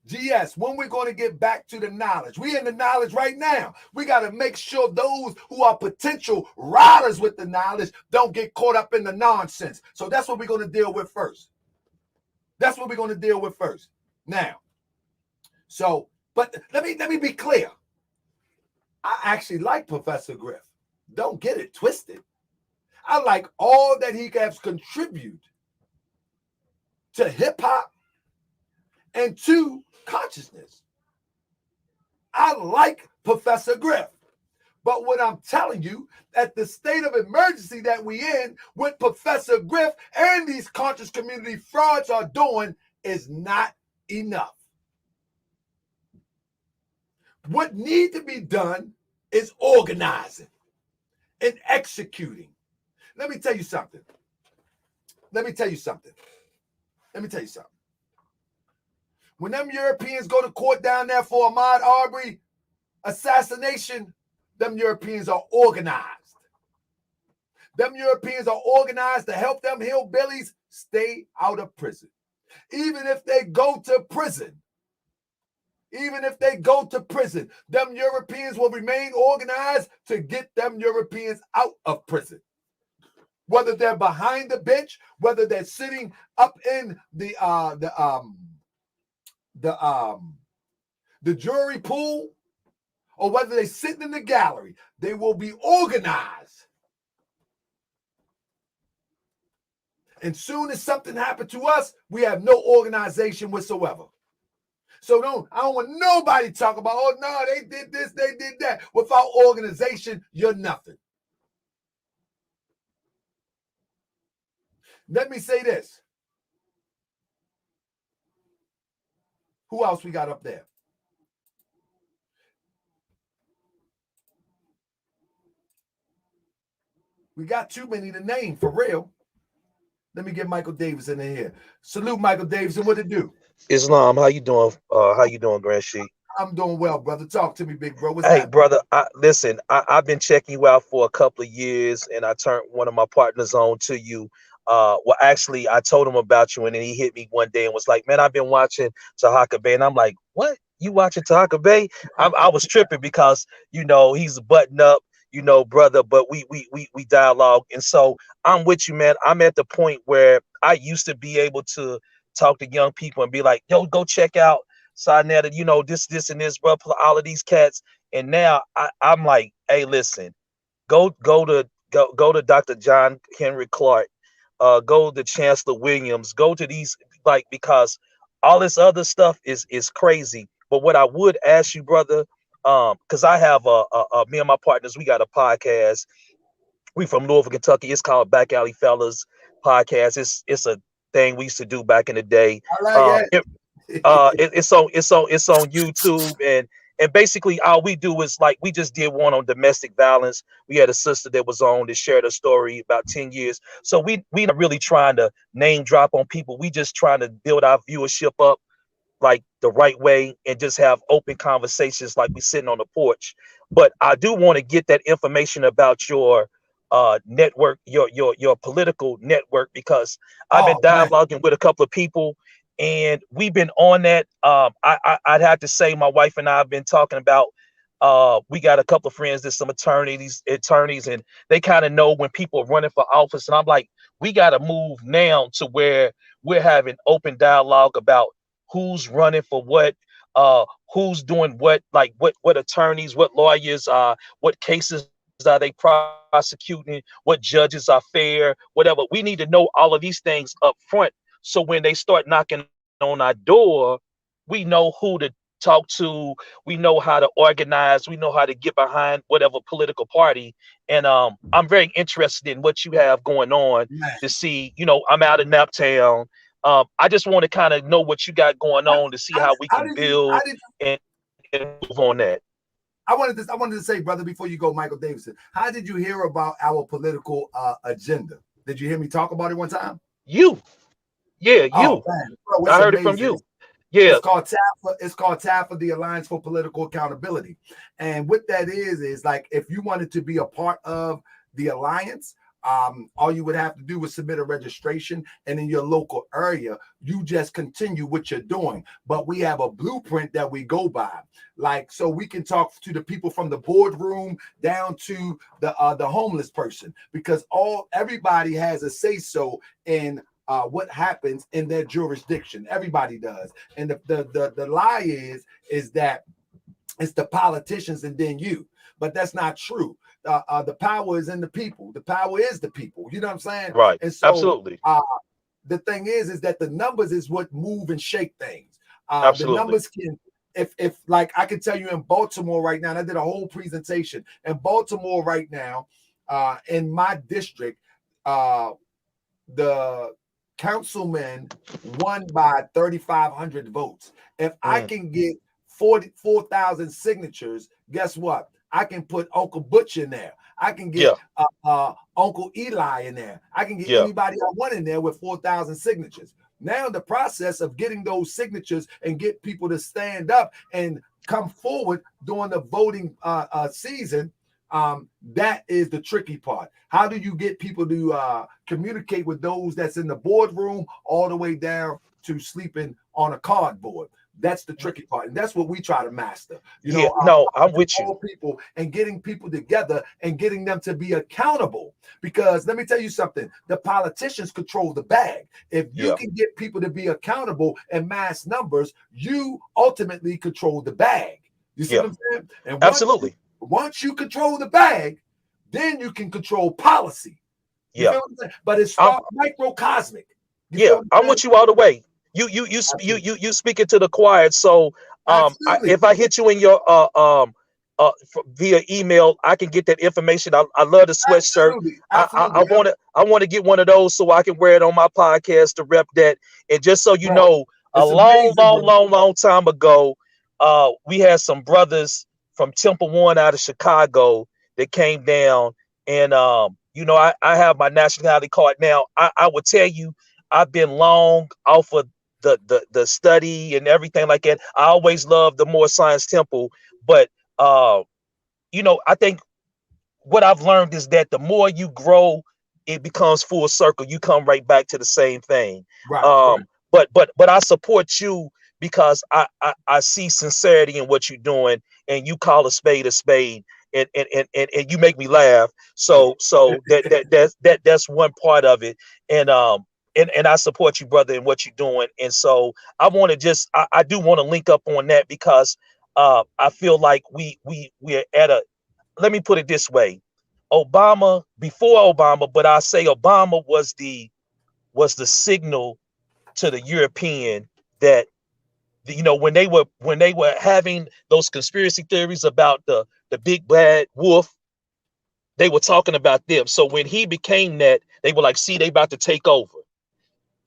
GS, when we're going to get back to the knowledge? We in the knowledge right now. We got to make sure those who are potential riders with the knowledge don't get caught up in the nonsense. So that's what we're going to deal with first. That's what we're going to deal with first. Now, so, but let me be clear. I actually like Professor Griff. Don't get it twisted. I like all that he has contributed to hip hop and to consciousness. I like Professor Griff. But what I'm telling you, at the state of emergency that we in, what Professor Griff and these conscious community frauds are doing is not enough. What needs to be done is organizing and executing. Let me tell you something. When them Europeans go to court down there for Ahmaud Arbery assassination, them Europeans are organized. Them Europeans are organized to help them hillbillies stay out of prison. Even if they go to prison, them Europeans will remain organized to get them Europeans out of prison. Whether they're behind the bench, whether they're sitting up in the jury pool, or whether they're sitting in the gallery, they will be organized. And soon as something happened to us, we have no organization whatsoever. So I don't want nobody talk about, oh no, they did this, they did that. Without organization, you're nothing. Let me say this. Who else we got up there? We got too many to name for real. Let me get Michael Davidson in here. Salute, Michael Davidson. What it do?
Islam, how you doing? How you doing, Grand Sheik?
I'm doing well, brother. Talk to me, big bro. What's
Hey,
happening?
brother. Listen, I've been checking you out for a couple of years, and I turned one of my partners on to you. Well, actually, I told him about you, and then he hit me one day and was like, "Man, I've been watching Tahaka Bay," and I'm like, "What? You watching Tahaka Bay?" I was tripping because he's a button up, brother. But we dialogue, and so I'm with you, man. I'm at the point where I used to be able to talk to young people and be like, "Yo, go check out Sinetta, this and this, bro, all of these cats." And now I'm like, "Hey, listen, go to Dr. John Henry Clark, go to Chancellor Williams, go to these, like, because all this other stuff is crazy." But what I would ask you, brother, because I have me and my partners, we got a podcast. We from Louisville, Kentucky. It's called Back Alley Fellas Podcast. It's a thing we used to do back in the day.
I like
It, it's on YouTube, and basically all we do is, like, we just did one on domestic violence. We had a sister that was on that shared a story about 10 years. So we not really trying to name drop on people. We just trying to build our viewership up like the right way and just have open conversations like we sitting on the porch. But I do want to get that information about your network, your political network, because I've been dialoguing with a couple of people, and we've been on that. I'd have to say my wife and I have been talking about, we got a couple of friends that's some attorneys, and they kind of know when people are running for office. And I'm like, we got to move now to where we're having open dialogue about who's running for what, who's doing what, like what attorneys, what lawyers, what cases are they prosecuting, what judges are fair, whatever. We need to know all of these things up front, so when they start knocking on our door, we know who to talk to, we know how to organize, we know how to get behind whatever political party. And I'm very interested in what you have going on to see. I'm out in Naptown. I just want to kind of know what you got going on to see how we can build and move on that.
I wanted to say, brother, before you go, Michael Davidson, how did you hear about our political agenda? Did you hear me talk about it one time?
You.
Oh, man. Bro,
I heard
amazing.
it from you. Yeah.
It's called TAFA, the Alliance for Political Accountability. And what that is like, if you wanted to be a part of the alliance, All you would have to do is submit a registration, and in your local area, you just continue what you're doing. But we have a blueprint that we go by, like, so we can talk to the people from the boardroom down to the homeless person, because everybody has a say so in what happens in their jurisdiction. Everybody does, and the lie is that it's the politicians and then you, but that's not true. The power is in the people. The power is the people. You know what I'm saying?
Right.
And so,
Absolutely.
the thing is that the numbers is what move and shake things. The
Absolutely.
numbers can, if like I can tell you in Baltimore right now, and I did a whole presentation in Baltimore right now, in my district, the councilman won by 3,500 votes. If I can get 44,000 signatures, guess what? I can put Uncle Butch in there. I can get Uncle Eli in there. I can get anybody I want in there with 4,000 signatures. Now the process of getting those signatures and get people to stand up and come forward during the voting season, that is the tricky part. How do you get people to communicate with those that's in the boardroom all the way down to sleeping on a cardboard? That's the tricky part, and that's what we try to master.
I'm with you.
People and getting people together and getting them to be accountable. Because let me tell you something: the politicians control the bag. If you can get people to be accountable in mass numbers, you ultimately control the bag. You see what I'm saying? And
absolutely.
Once you control the bag, then you can control policy. You feel what I'm saying? But it's microcosmic.
I'm with you all the way. You speaking to the choir. So if I hit you in your via email, I can get that information. I love the sweatshirt. I want to get one of those so I can wear it on my podcast to rep that. And just so you know, a long time ago, we had some brothers from Temple One out of Chicago that came down, and I have my nationality card now. I would tell you, I've been long off of the study and everything like that. I always loved the Moore Science Temple, but I think what I've learned is that the more you grow, it becomes full circle. You come right back to the same thing.
Right.
But I support you because I see sincerity in what you're doing, and you call a spade, and you make me laugh. So that's one part of it, and I support you, brother, in what you're doing. And so I want to I do want to link up on that, because I feel like we're at let me put it this way. Before Obama, but I say Obama was the signal to the European that, when they were having those conspiracy theories about the big bad wolf, they were talking about them. So when he became that, they were like, see, they about to take over.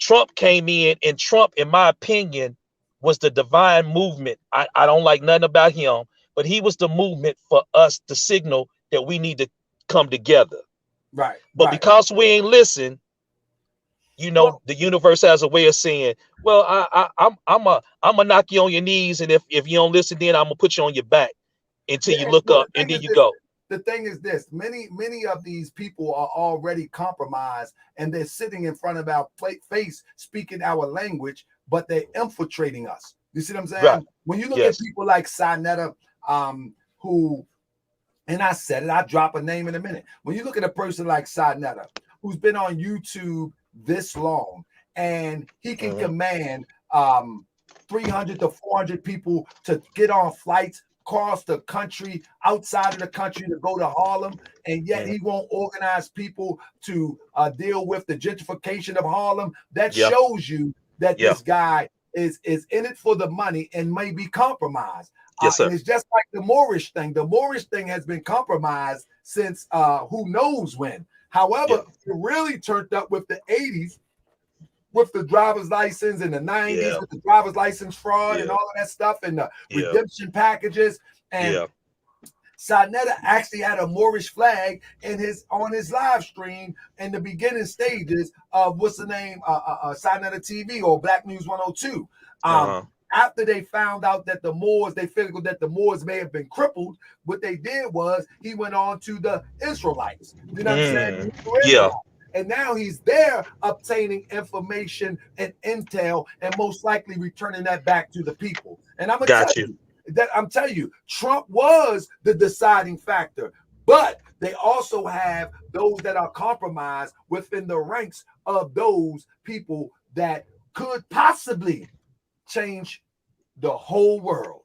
Trump came in, and Trump, in my opinion, was the divine movement. I don't like nothing about him, but he was the movement for us to signal that we need to come together.
Right.
But because we ain't listen, the universe has a way of saying, well, I'm gonna knock you on your knees, and if you don't listen, then I'm gonna put you on your back until you look up, and then you go.
The thing is this: many of these people are already compromised, and they're sitting in front of our face, speaking our language, but they're infiltrating us. You see what I'm saying?
Right.
When you look at people like Sinetta, who, and I said it, I'll drop a name in a minute. When you look at a person like Sinetta, who's been on YouTube this long, and he can command 300 to 400 people to get on flights across the country, outside of the country, to go to Harlem, and yet he won't organize people to deal with the gentrification of Harlem. That shows you that this guy is in it for the money and may be compromised.
Yes, sir.
And it's just like the Moorish thing. The Moorish thing has been compromised since who knows when. However, it really turned up with the 80s, with the driver's license, in the 90s, with the driver's license fraud and all of that stuff, and the redemption packages. And Sinetta actually had a Moorish flag on his live stream in the beginning stages of what's the name, Sinetta TV or Black News 102. after they found out that the Moors, they figured that the Moors may have been crippled, what they did was he went on to the Israelites. You know what I'm saying?
Yeah.
And now he's there obtaining information and intel and most likely returning that back to the people. And I'm going to tell you that Trump was the deciding factor, but they also have those that are compromised within the ranks of those people that could possibly change the whole world.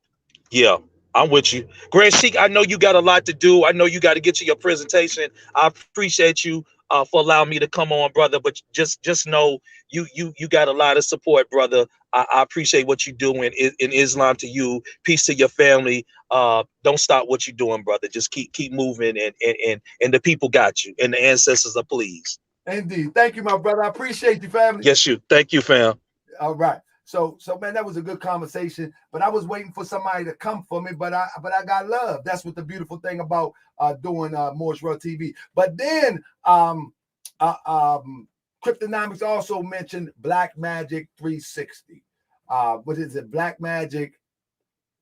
Yeah, I'm with you. Grand Sheik, I know you got a lot to do. I know you got to get to your presentation. I appreciate you for allowing me to come on, brother. But just know you got a lot of support, brother. I appreciate what you do in Islam to you. Peace to your family. Don't stop what you're doing, brother. Just keep moving, and the people got you, and the ancestors are pleased.
Indeed. Thank you, my brother. I appreciate you, family.
Yes, you. Thank you, fam.
All right. So man, that was a good conversation. But I was waiting for somebody to come for me. But I got love. That's what the beautiful thing about doing Moorish World TV. But then Cryptonomics also mentioned Black Magic 360. What is it? Black Magic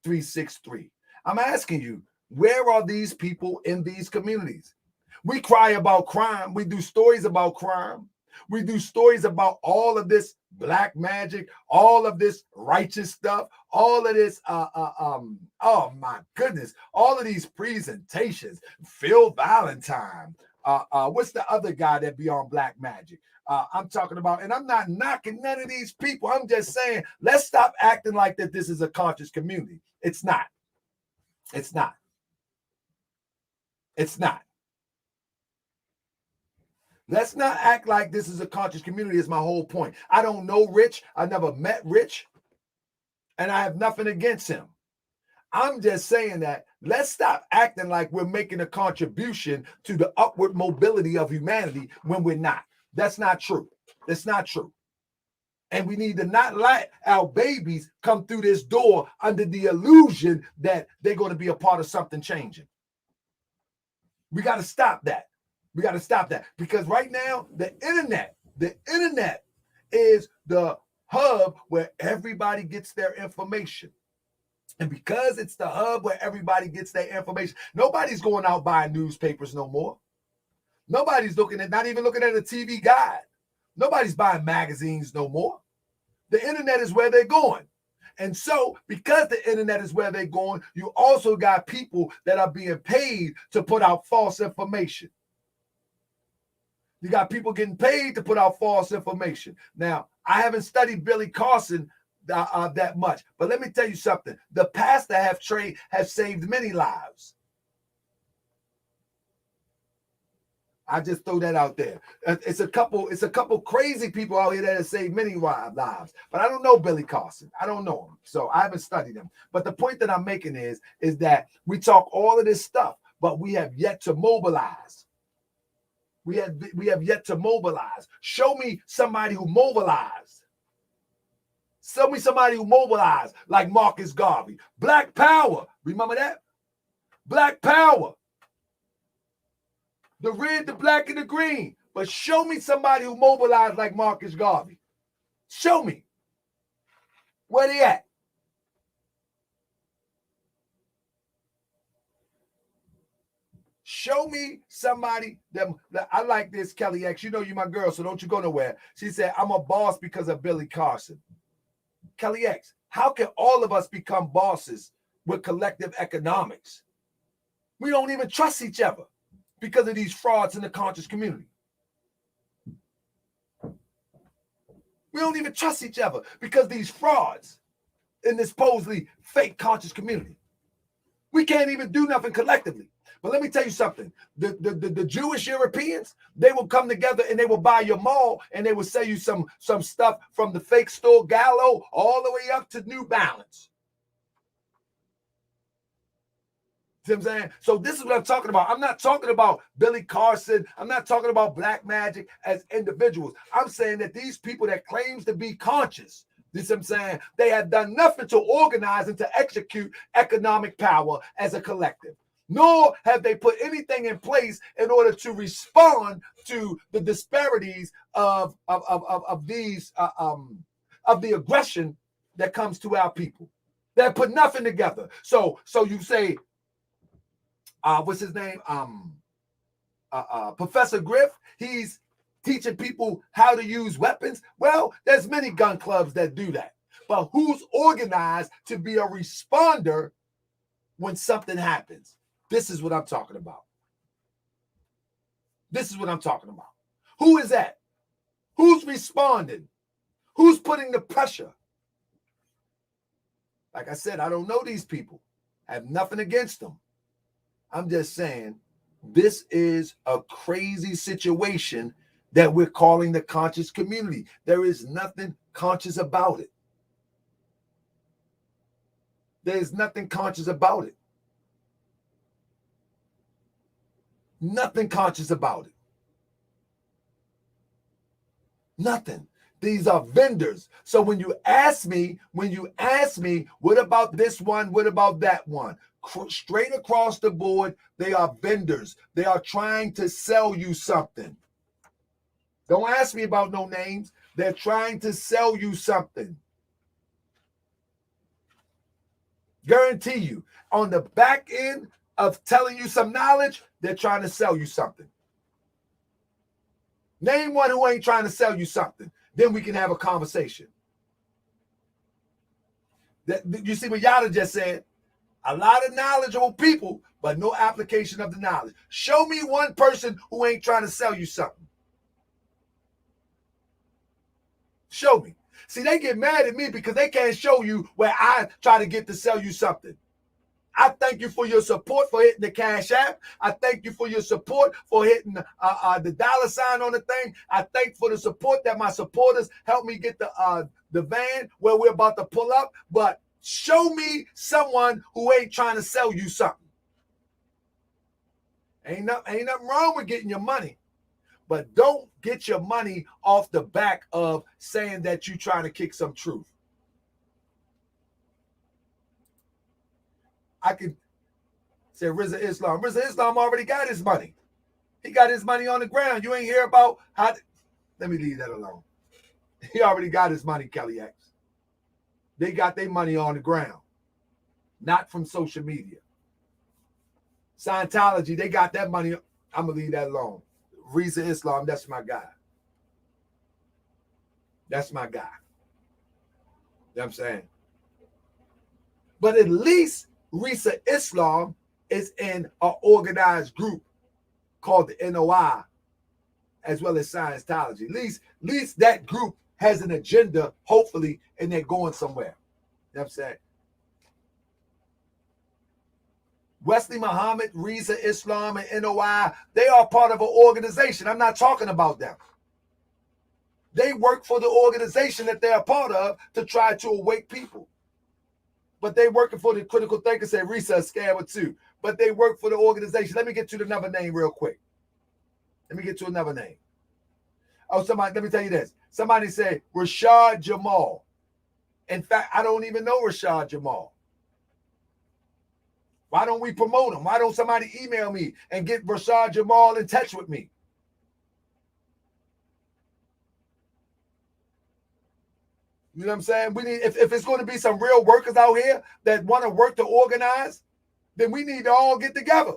363. I'm asking you, where are these people in these communities? We cry about crime. We do stories about crime. We do stories about all of this black magic, all of this righteous stuff, all of this, oh my goodness, all of these presentations. Phil Valentine, what's the other guy that be on Black Magic? I'm talking about, and I'm not knocking none of these people. I'm just saying, let's stop acting like that this is a conscious community. It's not. It's not. It's not. Let's not act like this is a conscious community is my whole point. I don't know Rich. I never met Rich. And I have nothing against him. I'm just saying that let's stop acting like we're making a contribution to the upward mobility of humanity when we're not. That's not true. That's not true. And we need to not let our babies come through this door under the illusion that they're going to be a part of something changing. We got to stop that. We got to stop that because right now, the internet is the hub where everybody gets their information. And because it's the hub where everybody gets their information, nobody's going out buying newspapers no more. Nobody's not even looking at a TV guide. Nobody's buying magazines no more. The internet is where they're going. And so because the internet is where they're going, you also got people that are being paid to put out false information. You got people getting paid to put out false information. Now, I haven't studied Billy Carson that much, but let me tell you something. The pastor have saved many lives. I just throw that out there. It's a couple crazy people out here that have saved many lives, but I don't know Billy Carson. I don't know him, so I haven't studied him. But the point that I'm making is that we talk all of this stuff, but we have yet to mobilize. We have yet to mobilize. Show me somebody who mobilized. Show me somebody who mobilized like Marcus Garvey. Black Power. Remember that? Black Power. The red, the black, and the green. But show me somebody who mobilized like Marcus Garvey. Show me. Where they at? Show me somebody that I like this, Kelly X. You know you're my girl, so don't you go nowhere. She said, I'm a boss because of Billy Carson. Kelly X, how can all of us become bosses with collective economics? We don't even trust each other because of these frauds in the conscious community. We don't even trust each other because these frauds in this supposedly fake conscious community. We can't even do nothing collectively. But let me tell you something. The Jewish Europeans, they will come together and they will buy your mall and they will sell you some stuff from the fake store Gallo all the way up to New Balance. See what I'm saying? So this is what I'm talking about. I'm not talking about Billy Carson. I'm not talking about Black Magic as individuals. I'm saying that these people that claims to be conscious, you see what I'm saying? They have done nothing to organize and to execute economic power as a collective. Nor have they put anything in place in order to respond to the disparities of the aggression that comes to our people that put nothing together. So you say, what's his name? Professor Griff, he's teaching people how to use weapons. Well, there's many gun clubs that do that. But who's organized to be a responder when something happens? This is what I'm talking about. This is what I'm talking about. Who is that? Who's responding? Who's putting the pressure? Like I said, I don't know these people. I have nothing against them. I'm just saying this is a crazy situation that we're calling the conscious community. There is nothing conscious about it. There's nothing conscious about it. Nothing conscious about it. Nothing. These are vendors. So when you ask me, what about this one? What about that one? Straight across the board, they are vendors. They are trying to sell you something. Don't ask me about no names. They're trying to sell you something. Guarantee you, on the back end of telling you some knowledge, they're trying to sell you something. Name one who ain't trying to sell you something. Then we can have a conversation. You see what Yada just said? A lot of knowledgeable people, but no application of the knowledge. Show me one person who ain't trying to sell you something. Show me. See, they get mad at me because they can't show you where I try to get to sell you something. I thank you for your support for hitting the Cash App. I thank you for your support for hitting the dollar sign on the thing. I thank for the support that my supporters helped me get the van where we're about to pull up. But show me someone who ain't trying to sell you something. Ain't nothing wrong with getting your money. But don't get your money off the back of saying that you're trying to kick some truth. I could say Rizza Islam. Rizza Islam already got his money. He got his money on the ground. You ain't hear about how. Let me leave that alone. He already got his money, Kelly X. They got their money on the ground, not from social media. Scientology, they got that money. I'm going to leave that alone. Rizza Islam, that's my guy. That's my guy. You know what I'm saying? But at least Rizza Islam is in an organized group called the NOI, as well as Scientology. At least that group has an agenda, hopefully, and they're going somewhere. You know what I'm saying? Wesley Muhammad, Rizza Islam, and NOI, they are part of an organization. I'm not talking about them. They work for the organization that they're a part of to try to awake people. But they working for the critical thinker, say Rizza is scammer too. But they work for the organization. Let me get to another name real quick. Let me get to another name. Oh, let me tell you this. Somebody said Rashad Jamal. In fact, I don't even know Rashad Jamal. Why don't we promote him? Why don't somebody email me and get Rashad Jamal in touch with me? You know what I'm saying? We need, if it's going to be some real workers out here that want to work to organize, then we need to all get together.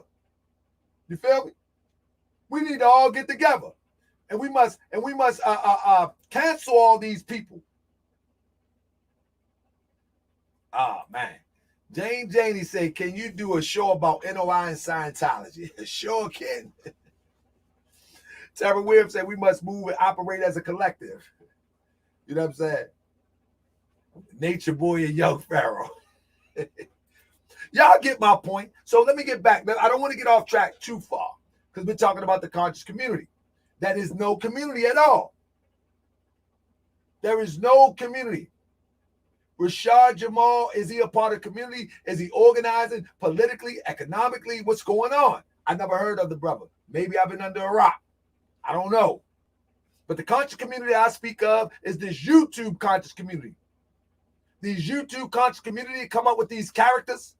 You feel me? We need to all get together. And we must cancel all these people. Oh, man. Jane Janey said, can you do a show about NOI and Scientology? Sure can. Tara Williams said, we must move and operate as a collective. You know what I'm saying? Nature Boy and Young Pharaoh. Y'all get my point. So let me get back. I don't want to get off track too far because we're talking about the conscious community. That is no community at all. There is no community. Rashad Jamal, is he a part of the community? Is he organizing politically, economically? What's going on? I never heard of the brother. Maybe I've been under a rock. I don't know. But the conscious community I speak of is this YouTube conscious community. These YouTube conscious community come up with these characters.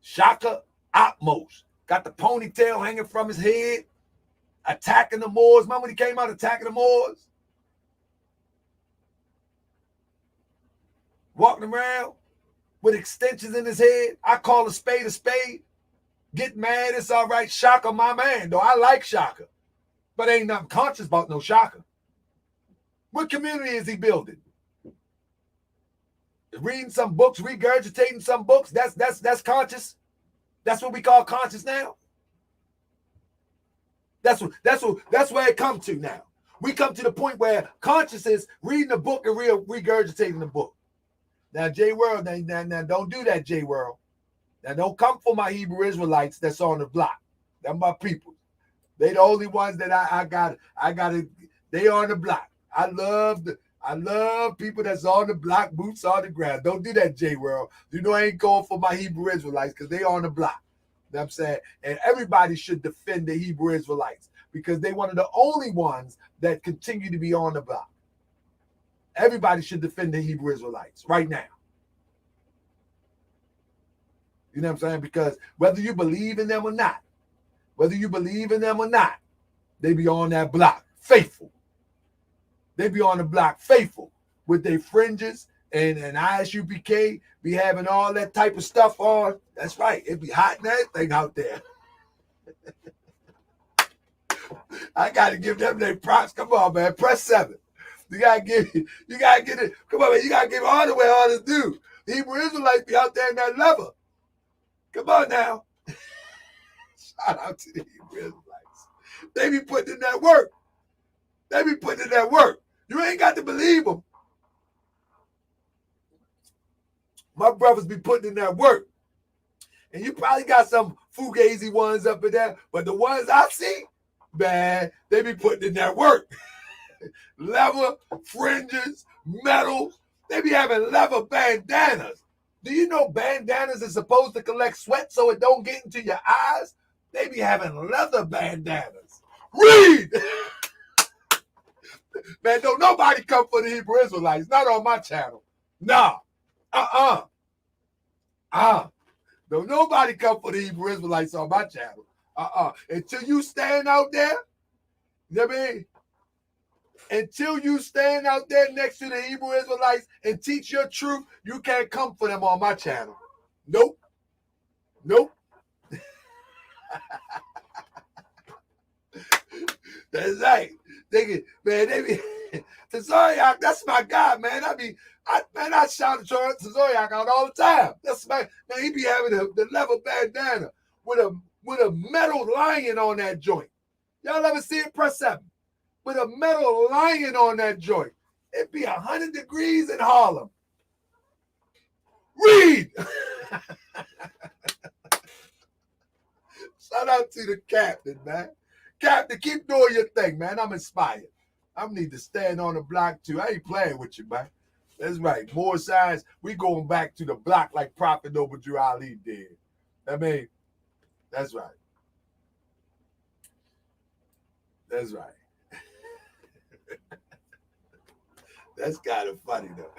Shaka Atmos. Got the ponytail hanging from his head. Attacking the Moors. Remember when he came out attacking the Moors? walking around with extensions in his head. I call a spade a spade. Get mad, it's all right. Shaka, my man, though. I like Shaka. But ain't nothing conscious about no Shaka. What community is he building? Reading some books, regurgitating some books. That's conscious. That's what we call conscious now. That's where it comes to now. We come to the point where conscious is reading the book and regurgitating the book. Now, J World, now don't do that, J World. Now don't come for my Hebrew Israelites that's on the block. They're my people. They the only ones that I got they on the block. I love people that's on the block, boots on the ground. Don't do that, J World. You know I ain't going for my Hebrew Israelites because they on the block. You know what I'm saying? And everybody should defend the Hebrew Israelites because they one of the only ones that continue to be on the block. Everybody should defend the Hebrew Israelites right now. You know what I'm saying? Because whether you believe in them or not, they be on that block, faithful. They be on the block, faithful, with their fringes and ISUPK, be having all that type of stuff on. That's right. It be hot and everything out there. I got to give them their props. Come on, man. Press 7. You gotta get it. Come on, man. You gotta give all the way all this due. The Hebrew Israelites be out there in that leather. Come on now. Shout out to the Hebrew Israelites. They be putting in that work. You ain't got to believe them. My brothers be putting in that work. And you probably got some fugazi ones up in there, but the ones I see, man, they be putting in that work. Leather, fringes, metal. They be having leather bandanas. Do you know bandanas is supposed to collect sweat so it don't get into your eyes? They be having leather bandanas. Read! Man, don't nobody come for the Hebrew Israelites. Not on my channel. Nah. Don't nobody come for the Hebrew Israelites on my channel. Until you stand out there, you know what I mean? Until you stand out there next to the Hebrew Israelites and teach your truth, you can't come for them on my channel. Nope. That's right. They be Tazoriak, that's my guy, man. I shout Tazoriak out all the time. That's man, he be having the leather bandana with a metal lion on that joint. Y'all ever see it? Press 7. With a metal lion on that joint. It'd be 100 degrees in Harlem. Read! Shout out to the captain, man. Captain, keep doing your thing, man. I'm inspired. I need to stand on the block, too. I ain't playing with you, man. That's right. More signs. We going back to the block like Prophet Noble Drew Ali did. I mean, that's right. That's right. That's kind of funny, though.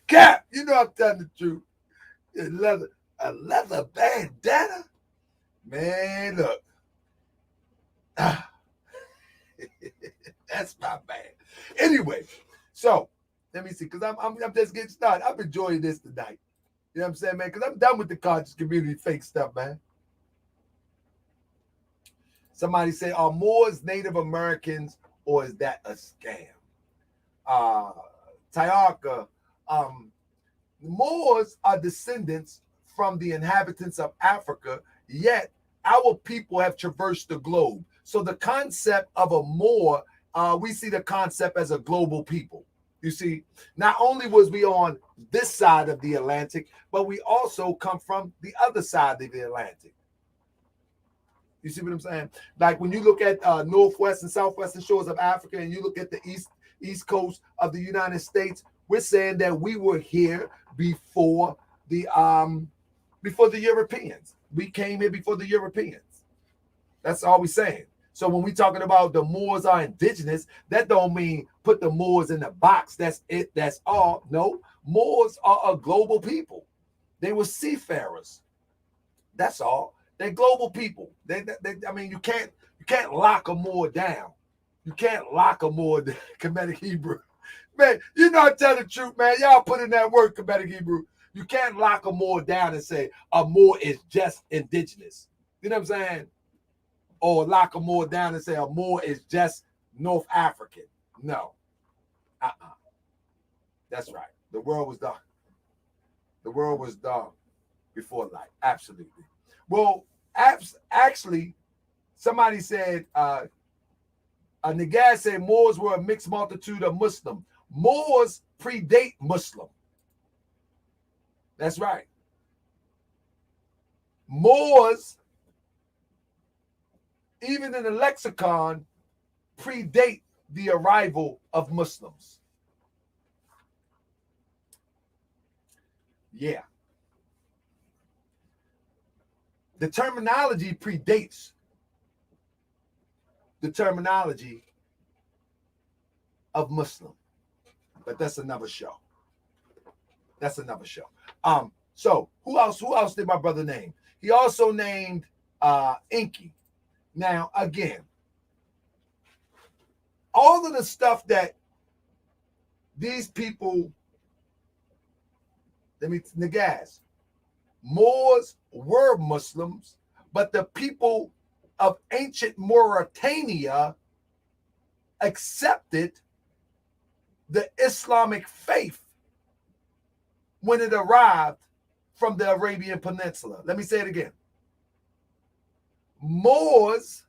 Cap, you know I'm telling the truth. A leather bandana? Man, look. That's my bad. Anyway, so let me see, because I'm just getting started. I'm enjoying this tonight. You know what I'm saying, man? Because I'm done with the conscious community fake stuff, man. Somebody say, are Moors Native Americans or is that a scam? Tayaka, Moors are descendants from the inhabitants of Africa, yet our people have traversed the globe. So the concept of a Moor, we see the concept as a global people. You see, not only was we on this side of the Atlantic, but we also come from the other side of the Atlantic. You see what I'm saying? Like when you look at northwest and southwestern shores of Africa, and you look at the east coast of the United States, we're saying that we were here before the Europeans. We came here before the Europeans. That's all we're saying. So when we're talking about the Moors are indigenous, that don't mean put the Moors in the box. That's it. That's all. No, Moors are a global people. They were seafarers. That's all. They're global people. I mean, you can't lock a Moor down. You can't lock a Moor, Kemetic Hebrew. Man, you know, tell the truth, man. Y'all put in that work, Kemetic Hebrew. You can't lock a Moor down and say a Moor is just indigenous. You know what I'm saying? Or lock a Moor down and say a Moor is just North African. No. That's right. The world was dark. The world was dark before light. Absolutely. Well, actually, somebody said, Nagas said Moors were a mixed multitude of Muslim. Moors predate Muslim. That's right. Moors, even in the lexicon, predate the arrival of Muslims. Yeah. The terminology predates the terminology of Muslim. But that's another show. That's another show. So who else did my brother name? He also named Inky. Now, again, all of the stuff that these people, Nagas, Moors were Muslims, but the people of ancient Mauritania accepted the Islamic faith when it arrived from the Arabian Peninsula. Let me say it again. Moors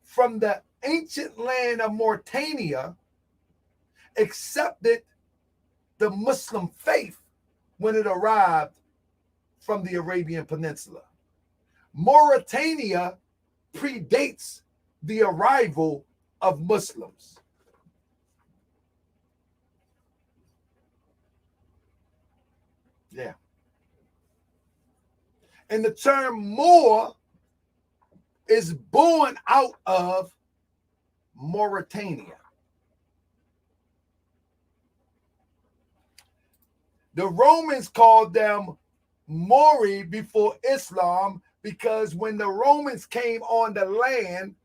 from the ancient land of Mauritania accepted the Muslim faith when it arrived from the Arabian Peninsula. Mauritania predates the arrival of Muslims. Yeah. And the term Moor is born out of Mauritania. The Romans called them Mori before Islam because when the Romans came on the land,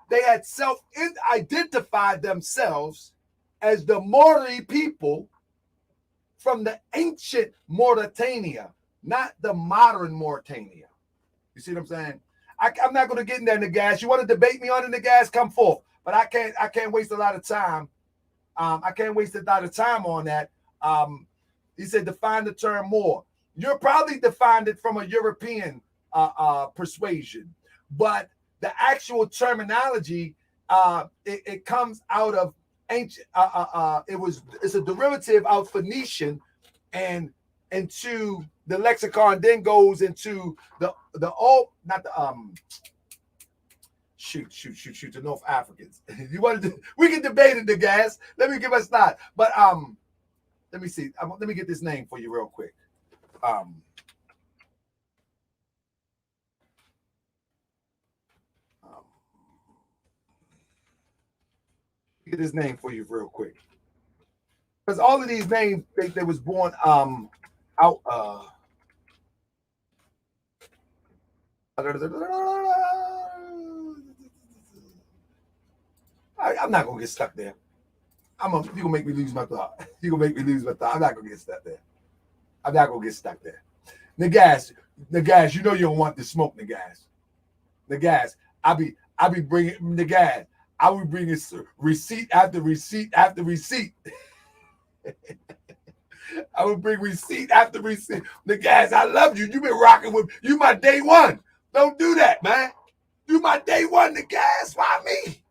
they had self-identified themselves as the Mori people from the ancient Mauritania, not the modern Mauritania. You see what I'm saying? I'm not going to get in there, Nagas. You want to debate me on the Nagas? Come forth. But I can't waste a lot of time. I can't waste a lot of time on that. He said, define the term Moor. You're probably defined it from a European persuasion, but the actual terminology, it comes out of ancient. It's a derivative of Phoenician, and into the lexicon, then goes into the North Africans. You want to? We can debate it, the gas. Let me give us that. But let me see. Let me get this name for you real quick. Get his name for you real quick, because all of these names they was born out. I'm not gonna get stuck there. You're gonna make me lose my thought. I'm not gonna get stuck there. Nagas, you know you don't want the smoke, Nagas. I be bringing Nagas. I would bring receipt after receipt after receipt. I would bring receipt after receipt. Nagas, I love you. You've been rocking with you my day one. Don't do that, man. You my day one, Nagas. Why me?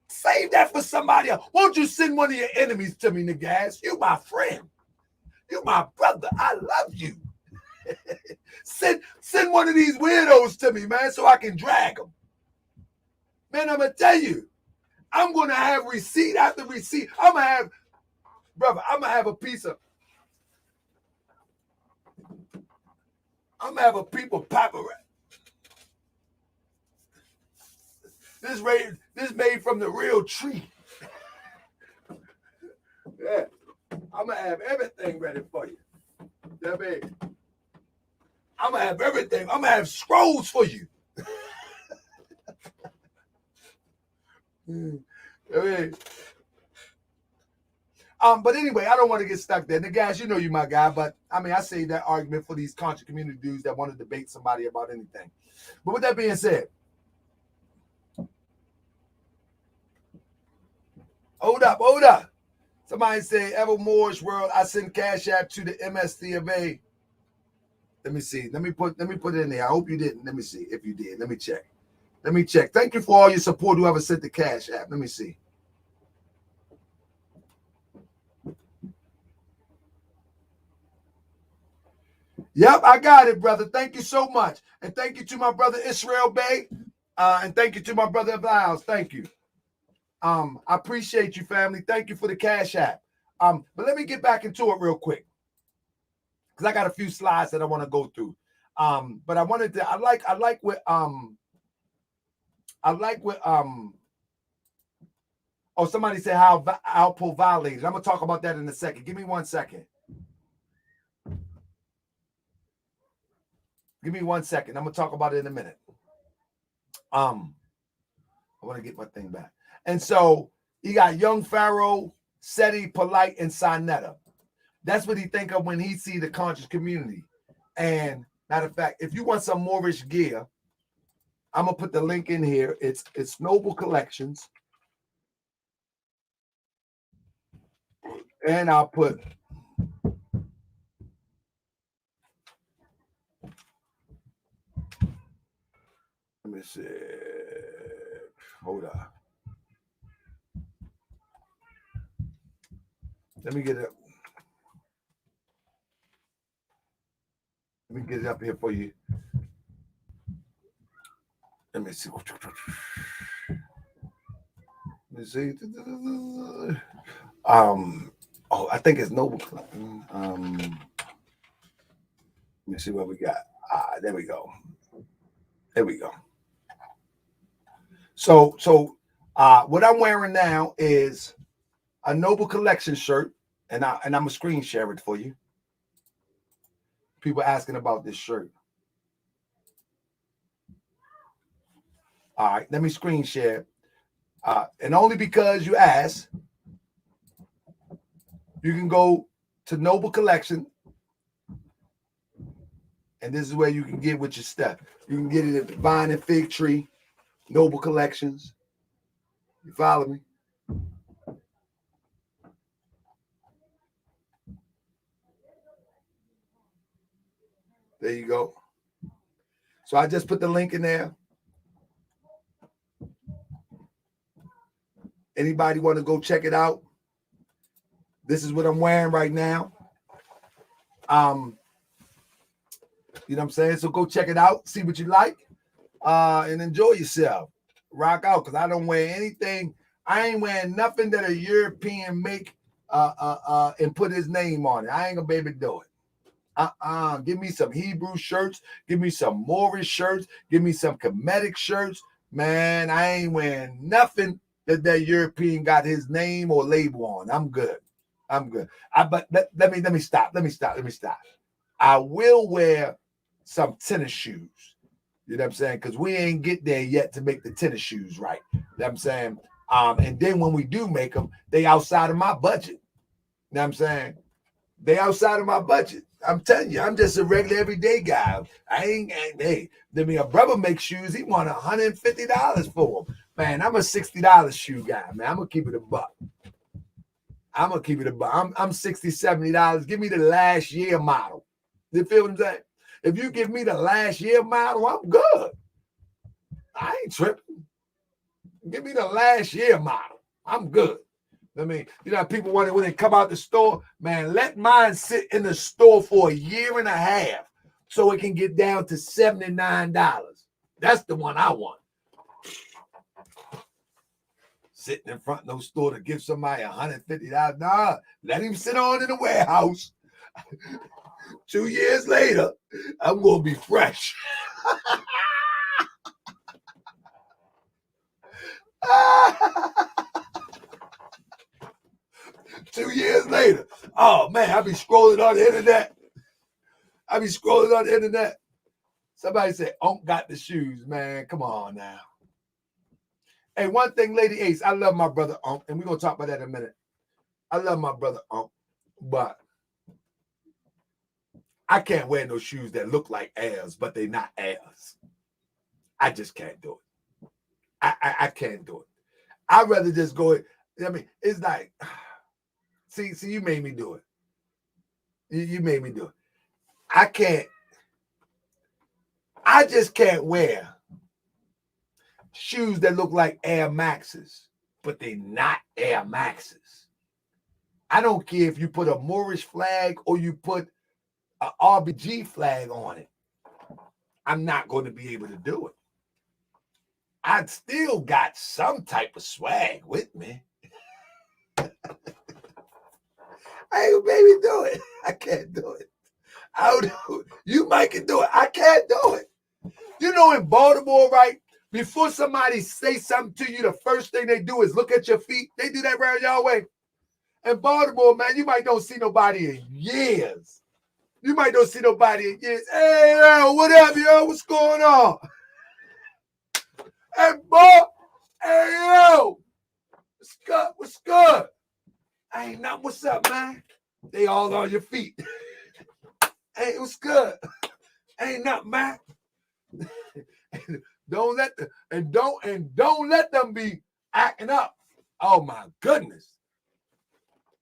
Save that for somebody else. Won't you send one of your enemies to me, Nagas? You my friend. You my brother. I love you. Send one of these weirdos to me, man, so I can drag them. Man, I'm going to tell you, I'm going to have receipt after receipt. I'm going to have a piece of, I'm going to have a people paparazzi. This made from the real tree. Yeah, I'm going to have everything ready for you. That means I'm going to have everything. I'm going to have scrolls for you. But anyway, I don't want to get stuck there. Nagash, you know you my guy, but I mean, I say that argument for these conscious community dudes that want to debate somebody about anything. But with that being said, hold up. Somebody say, Evermore's World, I send Cash App to the MSC of A. Let me see. Let me put it in there. I hope you didn't. Let me see if you did. Let me check. Thank you for all your support, whoever sent the Cash App. Let me see. Yep, I got it, brother. Thank you so much. And thank you to my brother Israel Bay. And thank you to my brother Viles. Thank you. I appreciate you, family. Thank you for the Cash App. But let me get back into it real quick, because I got a few slides that I want to go through. But I wanted to. I like what. Oh, somebody said how Alpo violated. I'm gonna talk about that in a second. Give me 1 second. Give me 1 second. I'm gonna talk about it in a minute. I want to get my thing back. And so he got Young Pharaoh, Seti, Polite, and Sinetta. That's what he think of when he see the conscious community. And matter of fact, if you want some Moorish gear, I'm gonna put the link in here. It's Noble Collections, and I'll put. Let me see. Hold on. Let me get it. Let me get it up here for you. Let me see. Let me see. Oh, I think it's Noble. Let me see what we got. There we go. So what I'm wearing now is a Noble Collection shirt, and I'm gonna screen share it for you. People asking about this shirt. All right, let me screen share. And only because you asked, you can go to Noble Collection, and this is where you can get with your stuff. You can get it at Vine and Fig Tree, Noble Collections. You follow me? There you go. So I just put the link in there. Anybody want to go check it out? This is what I'm wearing right now. You know what I'm saying? So go check it out, see what you like, and enjoy yourself. Rock out, because I don't wear anything. I ain't wearing nothing that a European make and put his name on it. I ain't gonna be able to do it. Give me some Hebrew shirts, give me some Moorish shirts, give me some Kemetic shirts. Man, I ain't wearing nothing that European got his name or label on. I'm good. But let me stop. I will wear some tennis shoes. You know what I'm saying? Because we ain't get there yet to make the tennis shoes right. You know what I'm saying? And then when we do make them, they outside of my budget. You know what I'm saying? They outside of my budget. I'm telling you, I'm just a regular everyday guy. Hey, a brother makes shoes, he want $150 for them. Man, I'm a $60 shoe guy, man. I'm gonna keep it a buck. I'm $60, $70. Give me the last year model. You feel what I'm saying? If you give me the last year model, I'm good. I ain't tripping. Give me the last year model. I'm good. I mean, you know, people want it when they come out the store, man, let mine sit in the store for a year and a half so it can get down to $79. That's the one I want. Sitting in front of no store to give somebody $150. Nah, let him sit on in the warehouse. 2 years later, I'm going to be fresh. 2 years later. Oh, man, I be scrolling on the internet. Somebody said, Unc got the shoes, man. Come on now. Hey, one thing, Lady Ace, I love my brother Unc, and we're gonna talk about that in a minute. I love my brother Unc, but I can't wear no shoes that look like Airs, but they not Airs. I just can't do it. I can't do it. I'd rather just go. I mean, it's like, see, you made me do it. You made me do it. I can't. I just can't wear shoes that look like Air Maxes, but they not Air Maxes. I don't care if you put a Moorish flag or you put an RBG flag on it. I'm not going to be able to do it. I still got some type of swag with me. I ain't baby do it. I can't do it. I'll do it. You might can do it. I can't do it. You know, in Baltimore, right? Before somebody say something to you, the first thing they do is look at your feet. They do that around y'all way. In Baltimore, man, you might don't see nobody in years. You might don't see nobody in years. Hey, yo, what up, yo? What's going on? Hey, Bob. Hey, yo. What's good? What's good? I ain't nothing. What's up, man? They all on your feet. Hey, what's good? Ain't nothing, man. Don't let them be acting up. Oh my goodness.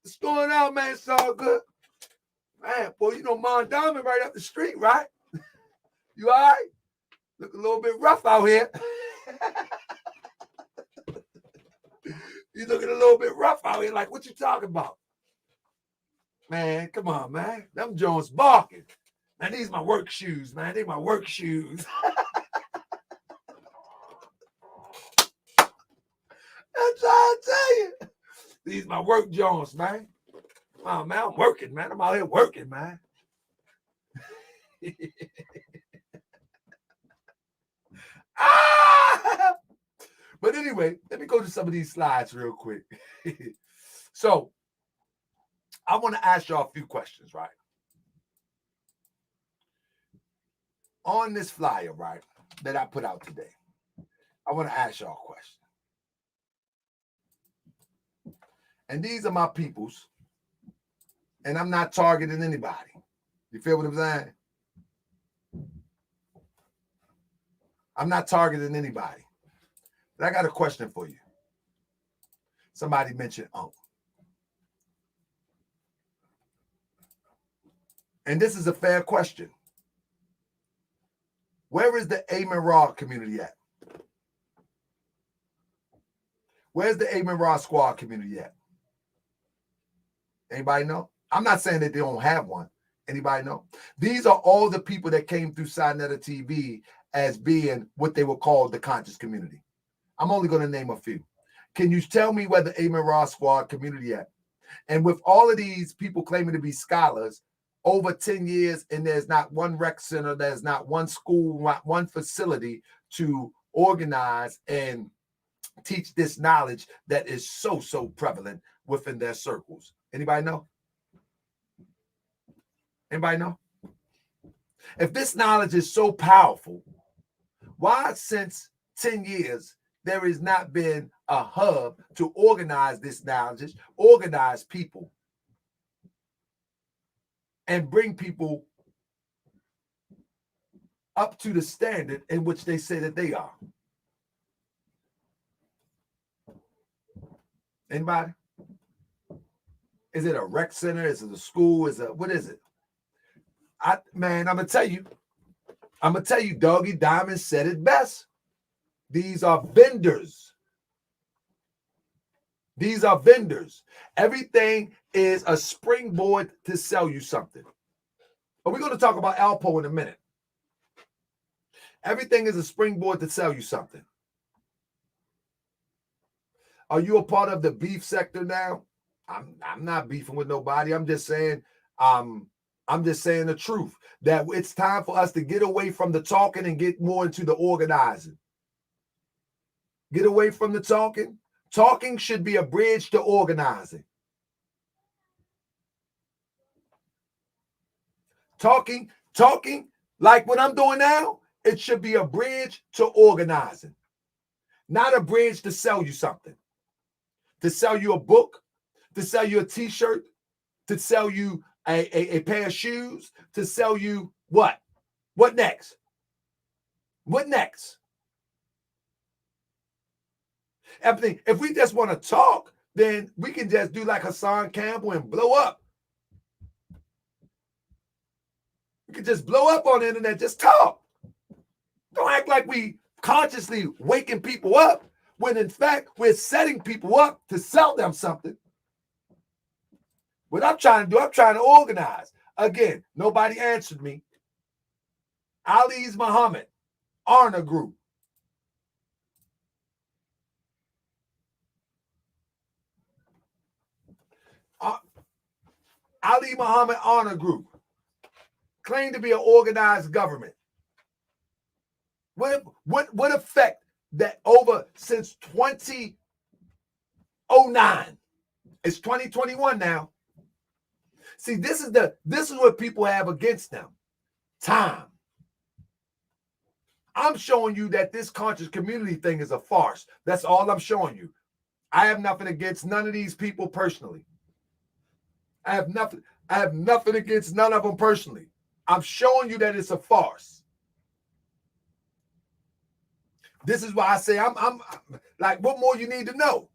What's going on, man? It's all good. Man, boy, you know Mon Diamond right up the street, right? You all right? Look a little bit rough out here. You looking a little bit rough out here. Like, what you talking about? Man, come on, man. Them Jones barking. Man, these my work shoes, man. They my work shoes. I'm trying to tell you. These my work Jones, man. Oh, man, I'm working, man. I'm out here working, man. Ah! But anyway, let me go to some of these slides real quick. So, I want to ask y'all a few questions, right? On this flyer, right, that I put out today, I want to ask y'all a question. And these are my peoples, and I'm not targeting anybody. You feel what I'm saying? I'm not targeting anybody. But I got a question for you. Somebody mentioned Unc. And this is a fair question. Where is the Amen Ra community at? Where's the Amen Ra squad community at? Anybody know? I'm not saying that they don't have one. Anybody know? These are all the people that came through Sinetta TV as being what they were called the conscious community. I'm only going to name a few. Can you tell me where the Amen Ra squad community at? And with all of these people claiming to be scholars, over 10 years, and there's not one rec center, there's not one school, not one facility to organize and teach this knowledge that is so prevalent within their circles. Anybody know? Anybody know? If this knowledge is so powerful, why since 10 years there has not been a hub to organize this knowledge, organize people, and bring people up to the standard in which they say that they are? Anybody? Is it a rec center? Is it a school? What is it? Man, I'm gonna tell you, Doggy Diamond said it best. These are vendors. These are vendors. Everything is a springboard to sell you something. But we're going to talk about Alpo in a minute. Everything is a springboard to sell you something. Are you a part of the beef sector now? I'm not beefing with nobody. I'm just saying the truth, that it's time for us to get away from the talking and get more into the organizing. Get away from the talking. Talking should be a bridge to organizing. Talking like what I'm doing now, it should be a bridge to organizing. Not a bridge to sell you something, to sell you a book, to sell you a t-shirt, to sell you a pair of shoes, to sell you what? What next? What next? Everything. If we just want to talk, then we can just do like Hassan Campbell and blow up. We can just blow up on the internet, just talk. Don't act like we consciously waking people up when in fact we're setting people up to sell them something. What I'm trying to do, I'm trying to organize. Again, nobody answered me. Ali's Muhammad, Arna Group. Ali Muhammad Arna Group claim to be an organized government. What effect that over since 2009? It's 2021 now. See, this is what people have against them. Time. I'm showing you that this conscious community thing is a farce. That's all I'm showing you. I have nothing against none of these people personally. I have nothing against none of them personally. I'm showing you that it's a farce. This is why I say I'm like, what more you need to know?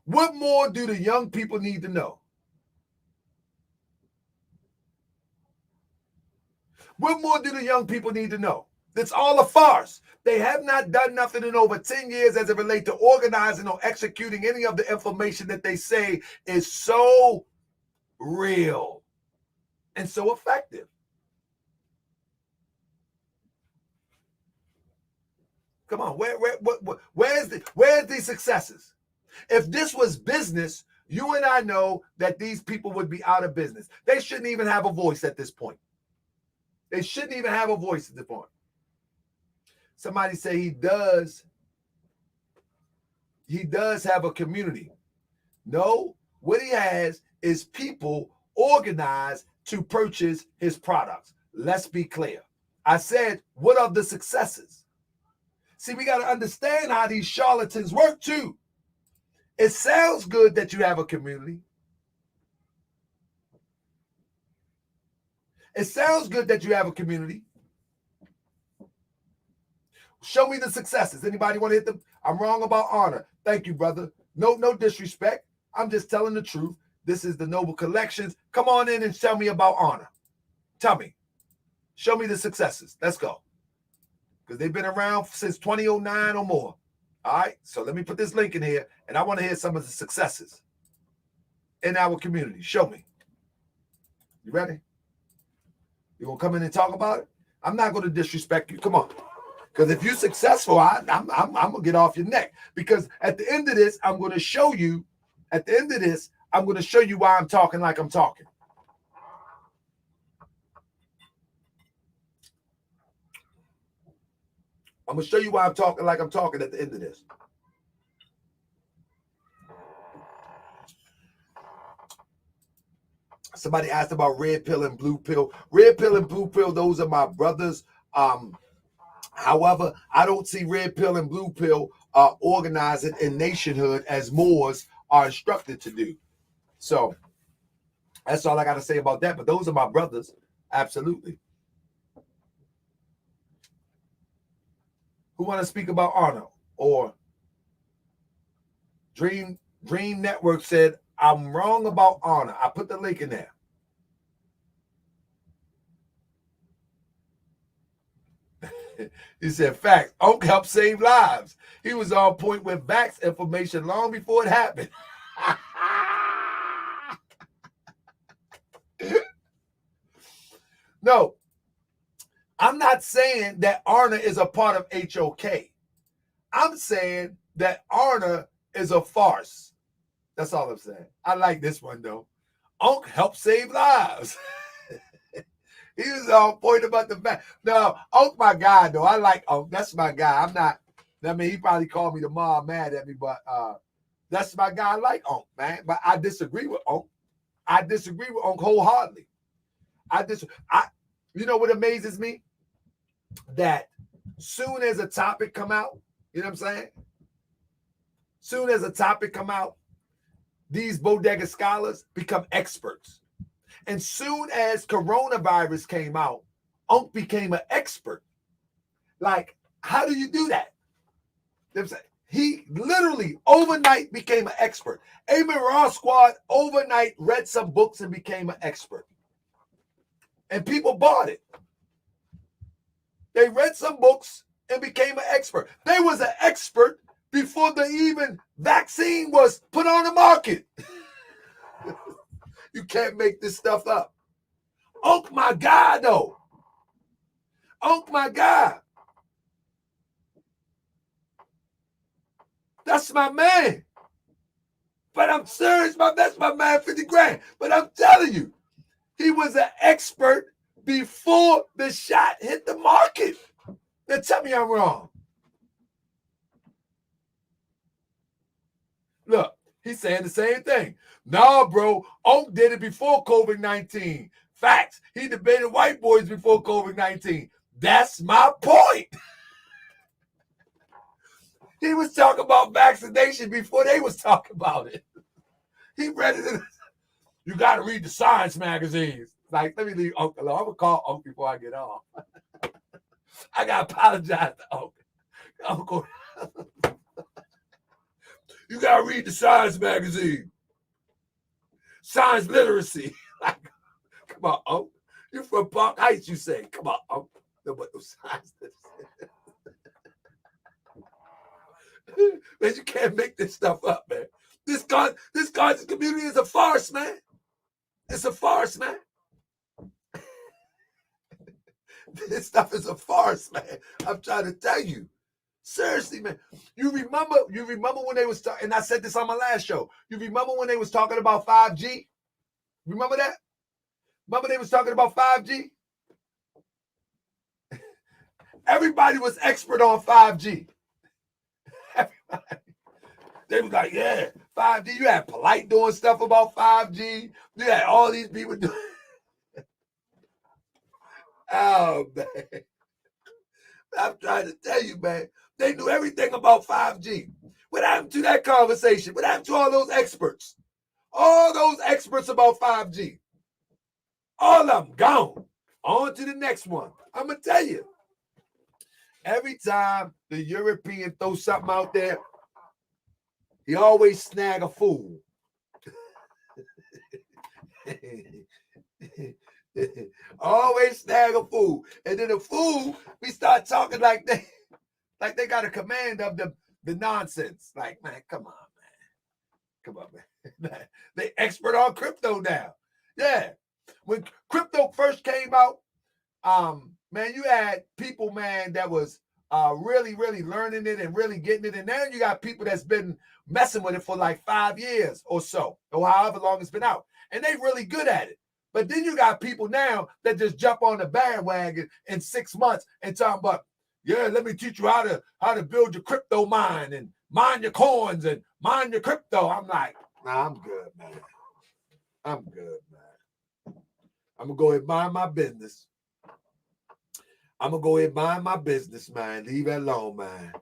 What more do the young people need to know? What more do the young people need to know? It's all a farce. They have not done nothing in over 10 years as it relates to organizing or executing any of the information that they say is so real and so effective. Come on, where's the successes? If this was business, you and I know that these people would be out of business. They shouldn't even have a voice at this point. They shouldn't even have a voice at this point. Somebody say he does have a community. No, what he has is people organized to purchase his products. Let's be clear. I said, what are the successes? See, we got to understand how these charlatans work too. It sounds good that you have a community. It sounds good that you have a community. Show me the successes. Anybody want to hit them? I'm wrong about honor. Thank you, brother. No disrespect. I'm just telling the truth. This is the Noble Collections. Come on in and tell me about honor. Tell me. Show me the successes. Let's go. Because they've been around since 2009 or more. All right. So let me put this link in here, and I want to hear some of the successes in our community. Show me. You ready? You gonna come in and talk about it? I'm not gonna disrespect you. Come on. Because if you're successful, I'm gonna get off your neck. Because at the end of this, I'm gonna show you. At the end of this, I'm gonna show you why I'm talking like I'm talking. I'm gonna show you why I'm talking like I'm talking at the end of this. Somebody asked about red pill and blue pill. Red pill and blue pill, those are my brothers. However, I don't see red pill and blue pill organizing in nationhood as Moors are instructed to do. So that's all I got to say about that. But those are my brothers. Absolutely. Who want to speak about honor? Or Dream Network said, I'm wrong about honor. I put the link in there. He said, facts. Oak helped save lives. He was on point with Vax information long before it happened. No, I'm not saying that Arna is a part of HOK. I'm saying that Arna is a farce. That's all I'm saying. I like this one, though. Unc helped save lives. He was on point about the fact. No, Unc my guy, though. I like Unc. That's my guy. I'm not, I mean, he probably called me tomorrow mad at me, but that's my guy. I like Unc, man. But I disagree with Unc. I disagree with Unc wholeheartedly. You know what amazes me? That soon as a topic come out, you know what I'm saying? Soon as a topic come out, these bodega scholars become experts. And soon as coronavirus came out, Unc became an expert. Like, how do you do that? He literally overnight became an expert. Amen Ra Squad overnight read some books and became an expert. And people bought it. They read some books and became an expert. They was an expert before the even vaccine was put on the market. You can't make this stuff up. Unc, my God, though. Unc, my God. That's my man. But I'm serious, that's my man, 50 grand. But I'm telling you, he was an expert before the shot hit the market. Now tell me I'm wrong. Look, he's saying the same thing. Nah, bro, Unc did it before COVID-19. Facts. He debated white boys before COVID-19. That's my point. He was talking about vaccination before they was talking about it. He read it. You got to read the science magazines. Like, let me leave Unc alone. I'm going to call Unc before I get off. I got to apologize to Unc. Uncle, you got to read the science magazine. Science literacy. Like, come on, Unc. You're from Park Heights, you say. Come on, Unc. No, but no science literacy. Man, you can't make this stuff up, man. This conscious community is a farce, man. It's a farce, man. This stuff is a farce, man. I'm trying to tell you. Seriously, man. You remember when they was talking, and I said this on my last show. You remember when they was talking about 5G? Remember that? Remember they was talking about 5G? Everybody was expert on 5G. Everybody. They was like, yeah, 5G. You had Polite doing stuff about 5G. You had all these people doing. Oh, man. I'm trying to tell you, man. They knew everything about 5G. What happened to that conversation? What happened to all those experts? All those experts about 5G. All of them gone. On to the next one. I'm going to tell you. Every time the European throws something out there, he always snag a fool. Always snag a fool. And then the fool, we start talking like they got a command of the nonsense. Like, man, come on, man. Come on, man. They expert on crypto now. Yeah. When crypto first came out, man, you had people, man, that was really, really learning it and really getting it. And now you got people that's been messing with it for like 5 years or so, or however long it's been out. And they really good at it. But then you got people now that just jump on the bandwagon in 6 months and talk about, yeah, let me teach you how to build your crypto mine and mine your coins and mine your crypto. I'm like, nah, I'm good, man. I'm good, man. I'm going to go ahead and mind my business. I'm going to go ahead and mind my business, man. Leave it alone, man.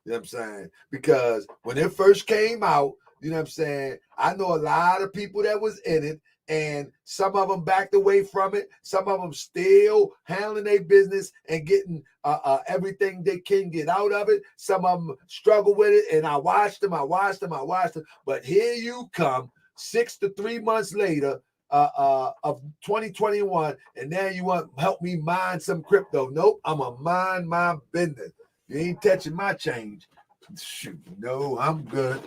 You know what I'm saying? Because when it first came out, you know what I'm saying, I know a lot of people that was in it, and some of them backed away from it. Some of them still handling their business and getting everything they can get out of it. Some of them struggle with it, and I watched them. But here you come 6 to 3 months later of 2021, and now you want to help me mine some crypto. Nope, I'm going to mind my business. You ain't touching my change. Shoot, no, I'm good.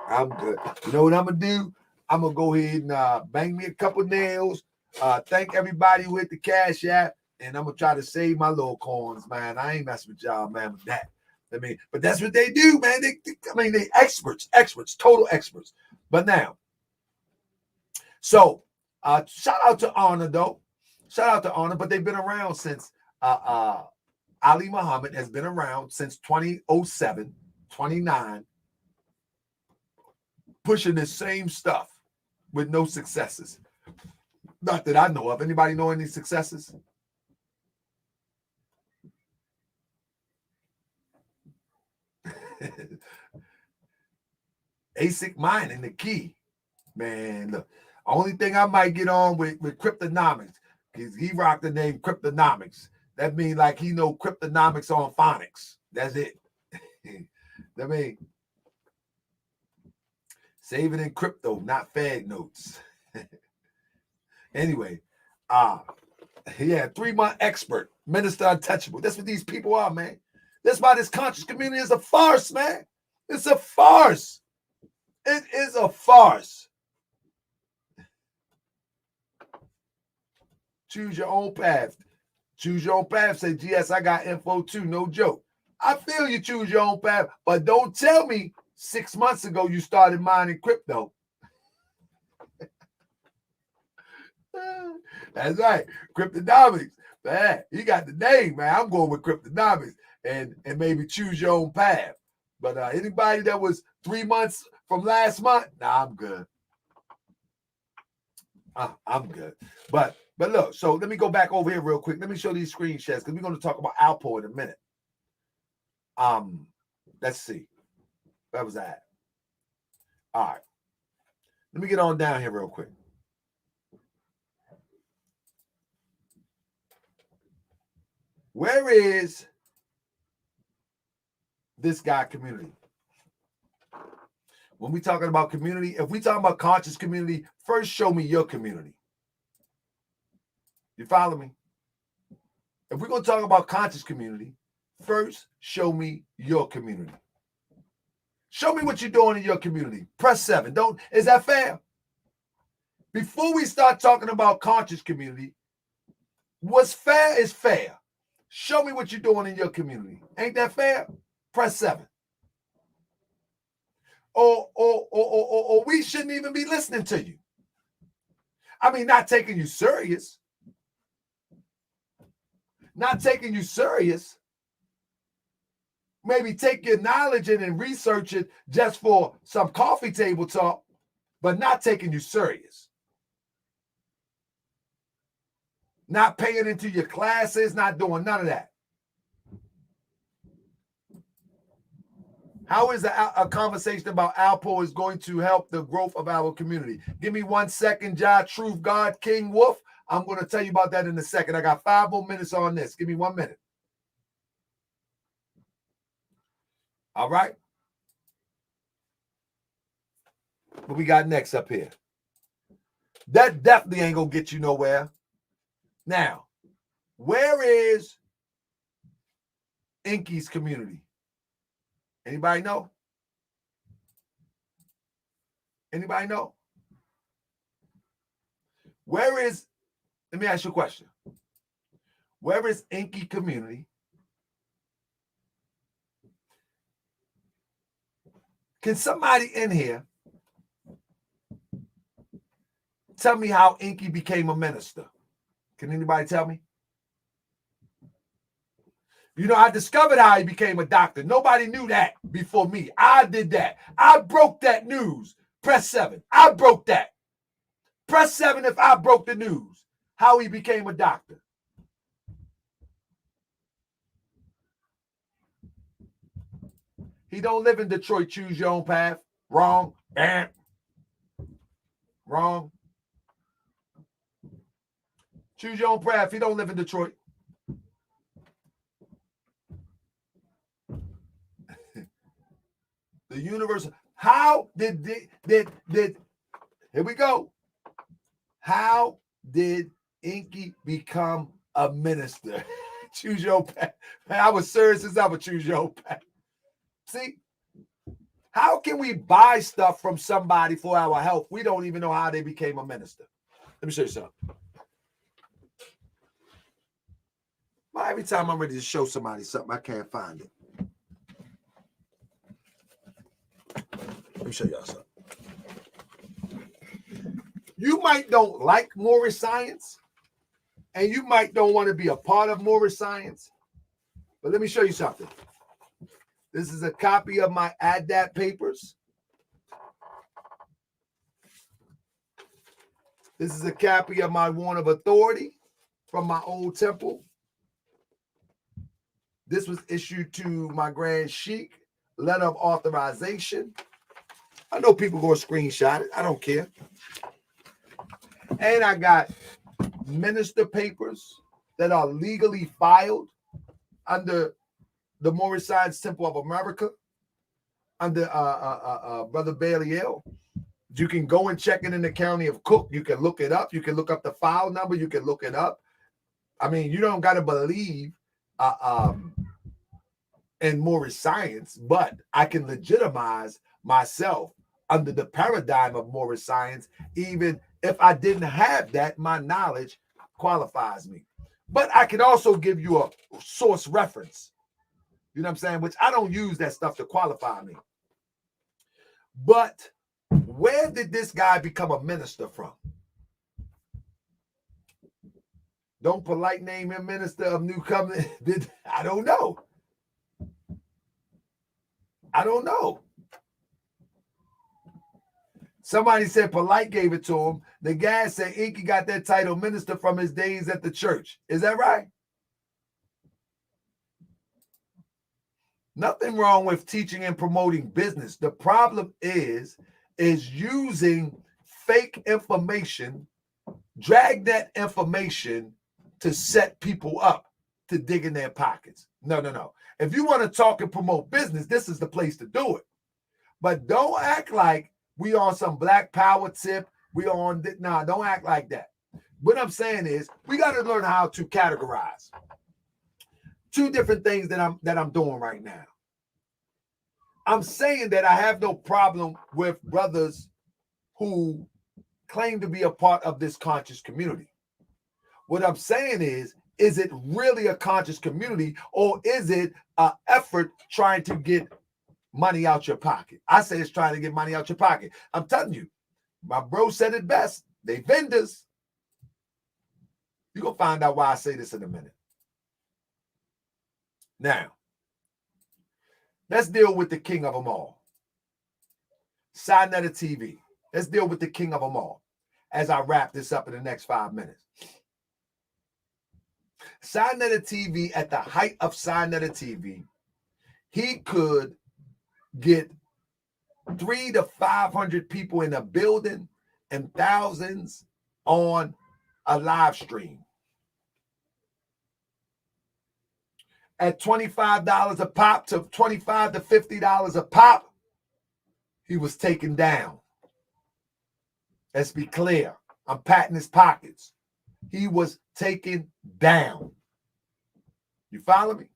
I'm good. You know what I'm going to do? I'm going to go ahead and bang me a couple nails. Thank everybody who hit the Cash App. And I'm going to try to save my little coins, man. I ain't messing with y'all, man, with that. I mean, but that's what they do, man. They experts, total experts. But now, so shout out to Honor, though. Shout out to Honor, but they've been around since Ali Muhammad has been around since 2007, 29, pushing the same stuff with no successes. Not that I know of. Anybody know any successes? ASIC mining, the key. Man, look, only thing I might get on with Cryptonomics is he rocked the name Cryptonomics. That means like he know Cryptonomics on phonics. That's it. I mean, save it in crypto, not Fed notes. Anyway, yeah, 3-month expert, Minister Untouchable. That's what these people are, man. That's why this conscious community is a farce, man. It's a farce. It is a farce. Choose your own path. Choose your own path. Say, GS, I got info too. No joke. I feel you choose your own path, but don't tell me 6 months ago you started mining crypto. That's right. Cryptonomics. Man, he got the name, man. I'm going with Cryptonomics and maybe choose your own path. But anybody that was 3 months from last month, nah, I'm good. I'm good. But look, so let me go back over here real quick. Let me show these screen shares because we're going to talk about Alpo in a minute. Let's see. Where was that? All right. Let me get on down here real quick. Where is this guy community? When we talking about community, if we talking about conscious community, first show me your community. You follow me? If we're going to talk about conscious community, first show me your community. Show me what you're doing in your community. Press 7. Is that fair? Before we start talking about conscious community, what's fair is fair. Show me what you're doing in your community. Ain't that fair? Press 7. Or we shouldn't even be listening to you. I mean, not taking you serious. Not taking you serious. Maybe take your knowledge in and research it just for some coffee table talk, but not taking you serious. Not paying into your classes, not doing none of that. How is a conversation about Alpo is going to help the growth of our community? Give me 1 second, Jah, Truth, God, King, Wolf. I'm going to tell you about that in a second. I got 5 more minutes on this. Give me 1 minute. All right. What we got next up here? That definitely ain't going to get you nowhere. Now, where is Inky's community? Anybody know? Anybody know? Where is, let me ask you a question. Where is Inky community? Can somebody in here tell me how Inky became a minister? Can anybody tell me? You know, I discovered how he became a doctor. Nobody knew that before me. I did that. I broke that news. Press 7. I broke that. Press 7 if I broke the news. How he became a doctor. He don't live in Detroit. Choose your own path. Wrong. Wrong. Choose your own path. He don't live in Detroit. The universe. How did here we go. How did Inky become a minister? Choose your path. I was serious as I would choose your path. See, how can we buy stuff from somebody for our health? We don't even know how they became a minister. Let me show you something. Well, every time I'm ready to show somebody something, I can't find it. Let me show y'all something. You might don't like Moorish science, and you might don't want to be a part of Moorish science, but let me show you something. This is a copy of my ADAP papers. This is a copy of my warrant of authority from my old temple. This was issued to my Grand Sheikh, letter of authorization. I know people going to screenshot it. I don't care. And I got minister papers that are legally filed under the Morris Science Temple of America, under Brother Bailey L. You can go and check it in the county of Cook. You can look it up. You can look up the file number. You can look it up. I mean, you don't got to believe in Morris Science, but I can legitimize myself under the paradigm of Morris Science. Even if I didn't have that, my knowledge qualifies me. But I can also give you a source reference. You know what I'm saying? Which I don't use that stuff to qualify me. But where did this guy become a minister from? Don't polite name him minister of New Covenant. I don't know. I don't know. Somebody said polite gave it to him. The guy said Inky got that title minister from his days at the church. Is that right? Nothing wrong with teaching and promoting business. The problem is using fake information, drag that information to set people up to dig in their pockets. No. If you want to talk and promote business, this is the place to do it. But don't act like we on some black power tip. We on don't act like that. What I'm saying is we got to learn how to categorize. Two different things that I'm doing right now. I'm saying that I have no problem with brothers who claim to be a part of this conscious community. What I'm saying is it really a conscious community, or is it an effort trying to get money out your pocket? I say it's trying to get money out your pocket. I'm telling you, my bro said it best. They vendors. You're going to find out why I say this in a minute. Now, let's deal with the king of them all. Sinetta TV. Let's deal with the king of them all as I wrap this up in the next 5 minutes. Sinetta TV, at the height of Sinetta TV, he could get 300 to 500 people in a building and thousands on a live stream. At $25 a pop to $25 to $50 a pop, he was taken down. Let's be clear. I'm patting his pockets. He was taken down. You follow me?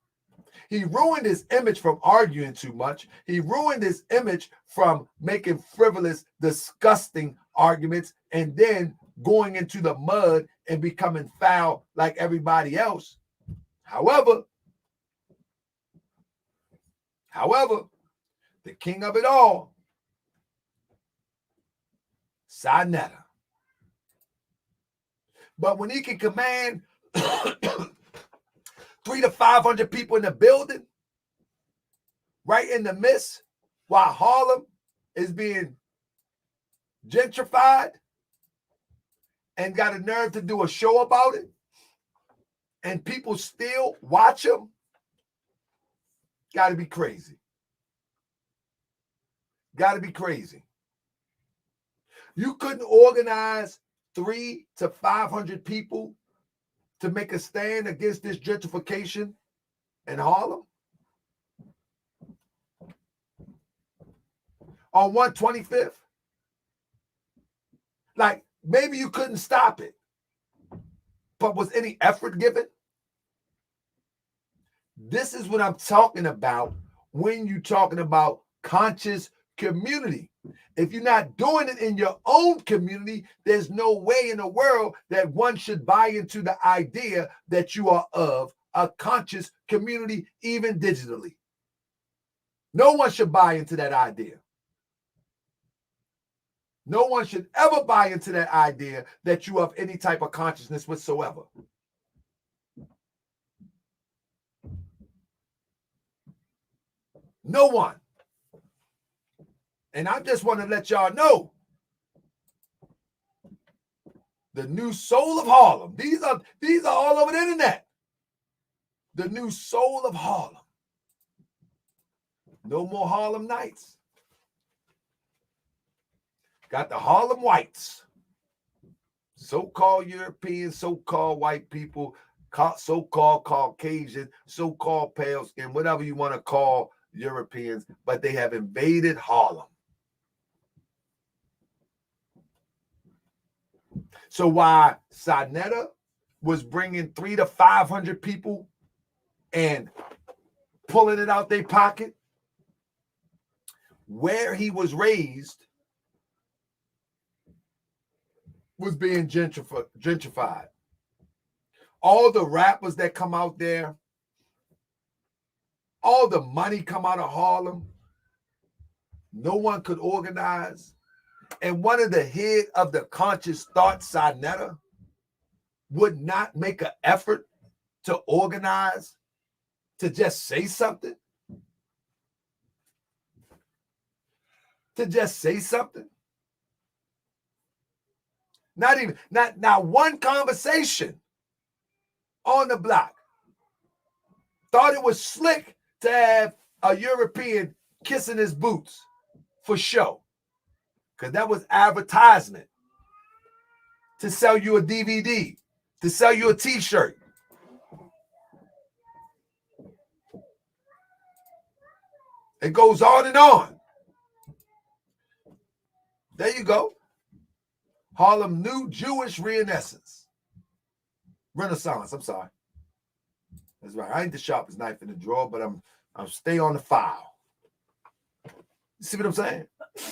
He ruined his image from arguing too much. He ruined his image from making frivolous, disgusting arguments and then going into the mud and becoming foul like everybody else. However, the king of it all, Sinetta. But when he can command 300 to 500 people in the building, right in the midst, while Harlem is being gentrified and got a nerve to do a show about it, and people still watch him, got to be crazy. Got to be crazy. You couldn't organize 300 to 500 people to make a stand against this gentrification in Harlem? On 125th? Like, maybe you couldn't stop it, but was any effort given? This is what I'm talking about when you're talking about conscious community. If you're not doing it in your own community, there's no way in the world that one should buy into the idea that you are of a conscious community, even digitally. No one should buy into that idea. No one should ever buy into that idea that you have any type of consciousness whatsoever. No one. And I just want to let y'all know, the new soul of Harlem. These are all over the internet. The new soul of Harlem. No more Harlem Nights. Got the Harlem Whites, so-called European, so-called white people, so-called Caucasian, so-called pale skin, whatever you want to call Europeans, but they have invaded Harlem. So while Sinetta was bringing 300 to 500 people and pulling it out their pocket, where he was raised was being gentrified. All the rappers that come out there, all the money come out of Harlem. No one could organize. And one of the head of the conscious thought, Sinetta, would not make an effort to organize, to just say something. To just say something. Not one conversation on the block. Thought it was slick to have a European kissing his boots for show. Because that was advertisement to sell you a DVD, to sell you a t-shirt. It goes on and on. There you go. Harlem New Jewish Renaissance. Renaissance, I'm sorry. That's right. I ain't the sharpest knife in the drawer, but I'm stay on the file. You see what I'm saying?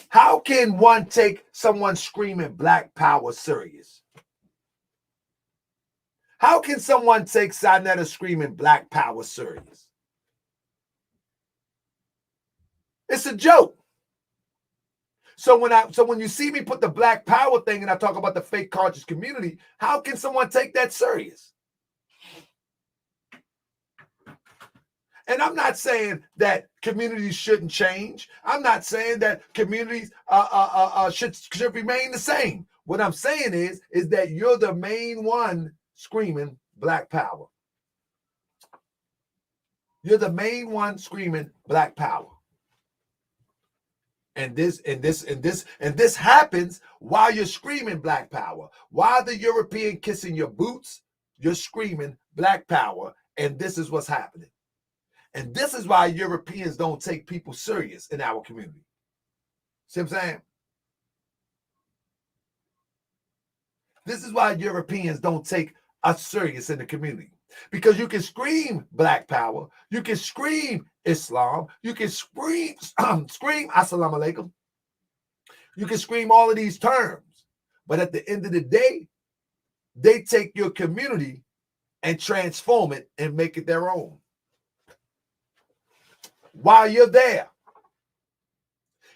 How can one take someone screaming Black Power serious? How can someone take Sinetta screaming Black Power serious? It's a joke. So when you see me put the Black Power thing and I talk about the fake conscious community, how can someone take that serious? And I'm not saying that communities shouldn't change. I'm not saying that communities should remain the same. What I'm saying is that you're the main one screaming Black Power. You're the main one screaming Black Power. And this happens while you're screaming Black Power. While the European kissing your boots, you're screaming Black Power, and this is what's happening. And this is why Europeans don't take people serious in our community. See what I'm saying? This is why Europeans don't take us serious in the community. Because you can scream Black Power, you can scream Islam, you can scream Assalamu alaikum, you can scream all of these terms. But at the end of the day, they take your community and transform it and make it their own. While you're there.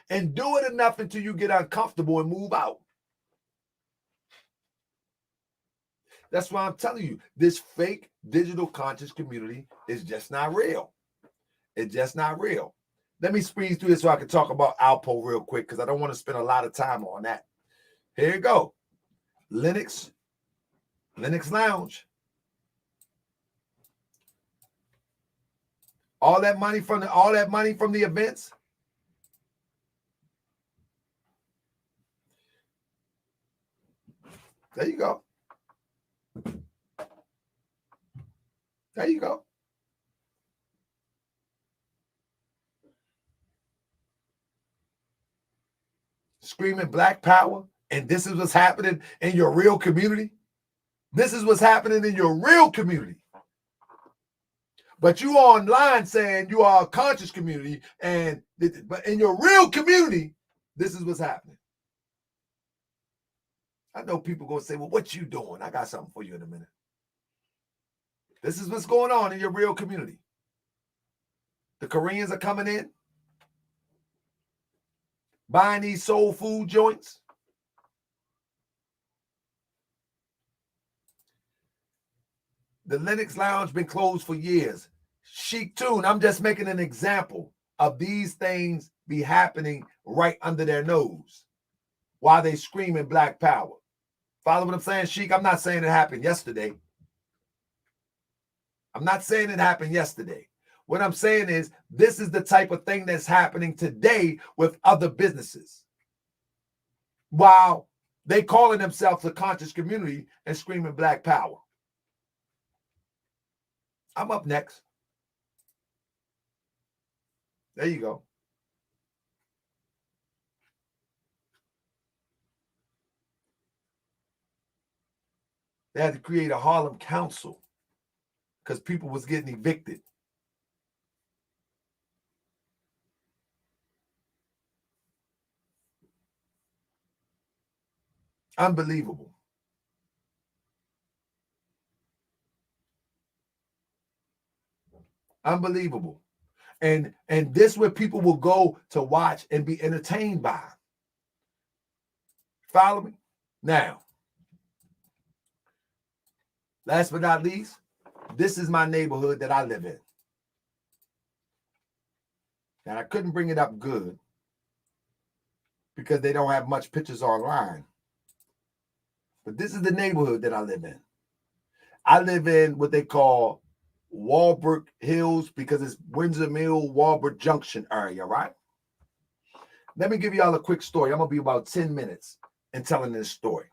And do it enough until you get uncomfortable and move out. That's why I'm telling you, this fake digital conscious community is just not real. It's just not real. Let me squeeze through this so I can talk about Alpo real quick because I don't want to spend a lot of time on that. Here you go. Linux Lounge. All that money from the events. There you go. There you go. Screaming Black Power, and this is what's happening in your real community. This is what's happening in your real community. But you online saying you are a conscious community, but in your real community, this is what's happening. I know people going to say, well, what you doing? I got something for you in a minute. This is what's going on in your real community. The Koreans are coming in, buying these soul food joints. The Linux Lounge been closed for years. Chic Tune, I'm just making an example of these things be happening right under their nose while they screaming Black Power. Follow what I'm saying, Chic? I'm not saying it happened yesterday. I'm not saying it happened yesterday. What I'm saying is this is the type of thing that's happening today with other businesses. while they calling themselves a conscious community and screaming Black Power. I'm up next. There you go. They had to create a Harlem Council because people was getting evicted. Unbelievable. Unbelievable. And this where people will go to watch and be entertained by. Follow me? Now, last but not least, this is my neighborhood that I live in. And I couldn't bring it up good because they don't have much pictures online. But this is the neighborhood that I live in. I live in what they call Walbrook Hills because it's Windsor Mill, Walbrook Junction area, right? Let me give y'all a quick story. I'm going to be about 10 minutes in telling this story.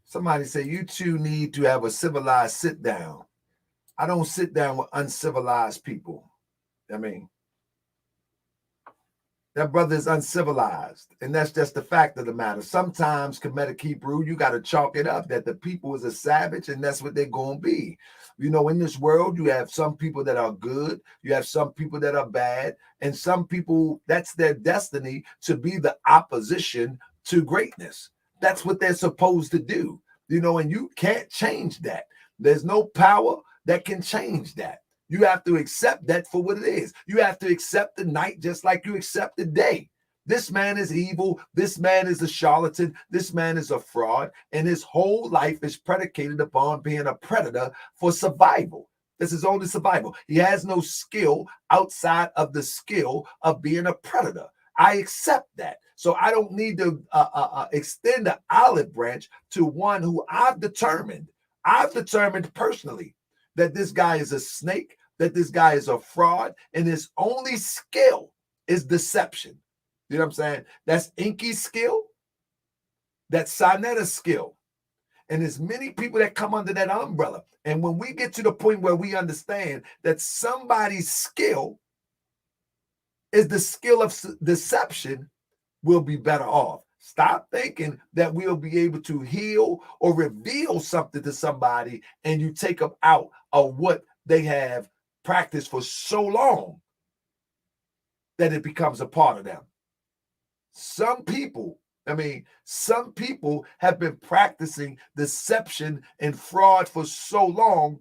Somebody say, you two need to have a civilized sit down. I don't sit down with uncivilized people. I mean, that brother is uncivilized. And that's just the fact of the matter. Sometimes, Kemetic Hebrew, you got to chalk it up that the people is a savage and that's what they're going to be. You know, in this world, you have some people that are good. You have some people that are bad. And some people, that's their destiny to be the opposition to greatness. That's what they're supposed to do. You know, and you can't change that. There's no power that can change that. You have to accept that for what it is. You have to accept the night just like you accept the day. This man is evil. This man is a charlatan. This man is a fraud. And his whole life is predicated upon being a predator for survival. This is only survival. He has no skill outside of the skill of being a predator. I accept that. So I don't need to extend the olive branch to one who I've determined personally that this guy is a snake, that this guy is a fraud, and his only skill is deception. You know what I'm saying? That's Inky's skill. That's Sinetta's skill. And there's many people that come under that umbrella. And when we get to the point where we understand that somebody's skill is the skill of deception, we'll be better off. Stop thinking that we'll be able to heal or reveal something to somebody and you take them out of what they have practiced for so long that it becomes a part of them. Some people have been practicing deception and fraud for so long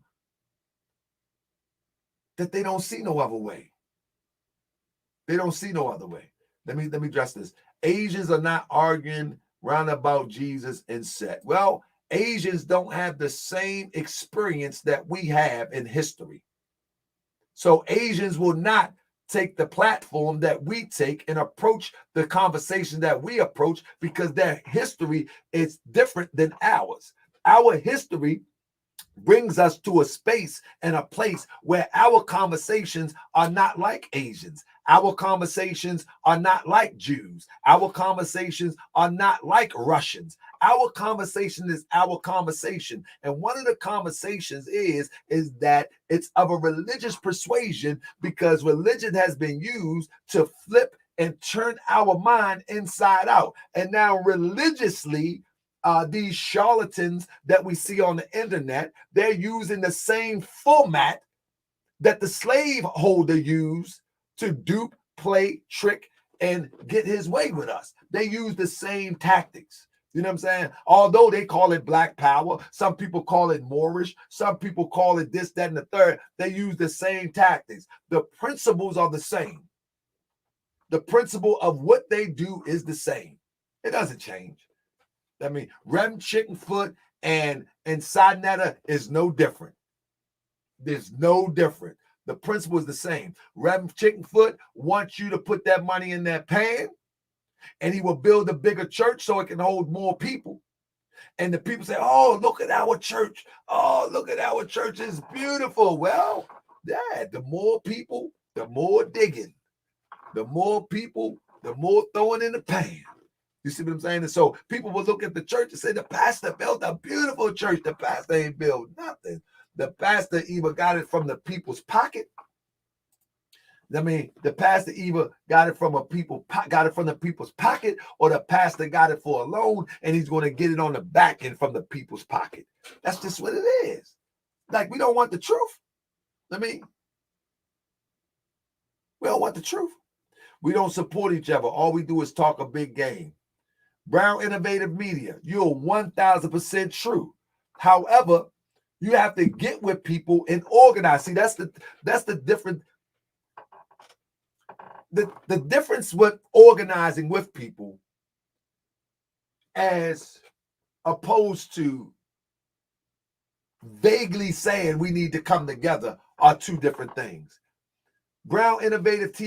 that they don't see no other way. They don't see no other way. Let me address this. Asians are not arguing round about Jesus and Set. Well, Asians don't have the same experience that we have in history. So Asians will not take the platform that we take and approach the conversation that we approach because their history is different than ours. Our history brings us to a space and a place where our conversations are not like Asians. Our conversations are not like Jews. Our conversations are not like Russians. Our conversation is our conversation. And one of the conversations is that it's of a religious persuasion because religion has been used to flip and turn our mind inside out. And now religiously, these charlatans that we see on the internet, they're using the same format that the slaveholder used to dupe, play, trick, and get his way with us. They use the same tactics. You know what I'm saying? Although they call it Black Power, some people call it Moorish, some people call it this, that, and the third. They use the same tactics. The principles are the same. The principle of what they do is the same. It doesn't change. I mean, Rem Chickenfoot and Sinetta is no different. There's no different. The principle is the same. Rem Chickenfoot wants you to put that money in that pan, and he will build a bigger church so it can hold more people. And the people say, oh, look at our church. Oh, look at our church. It's beautiful. Well, yeah, the more people, the more digging. The more people, the more throwing in the pan. You see what I'm saying? And so people will look at the church and say, the pastor built a beautiful church. The pastor ain't built nothing. The pastor either got it from the people's pocket. I mean, the pastor either got it from the people's pocket, or the pastor got it for a loan, and he's going to get it on the back end from the people's pocket. That's just what it is. Like, we don't want the truth. I mean, we don't want the truth. We don't support each other. All we do is talk a big game. Brown Innovative Media, you're 1,000% true. However, you have to get with people and organize. See, that's the difference. The difference with organizing with people as opposed to vaguely saying we need to come together are two different things. Brown Innovative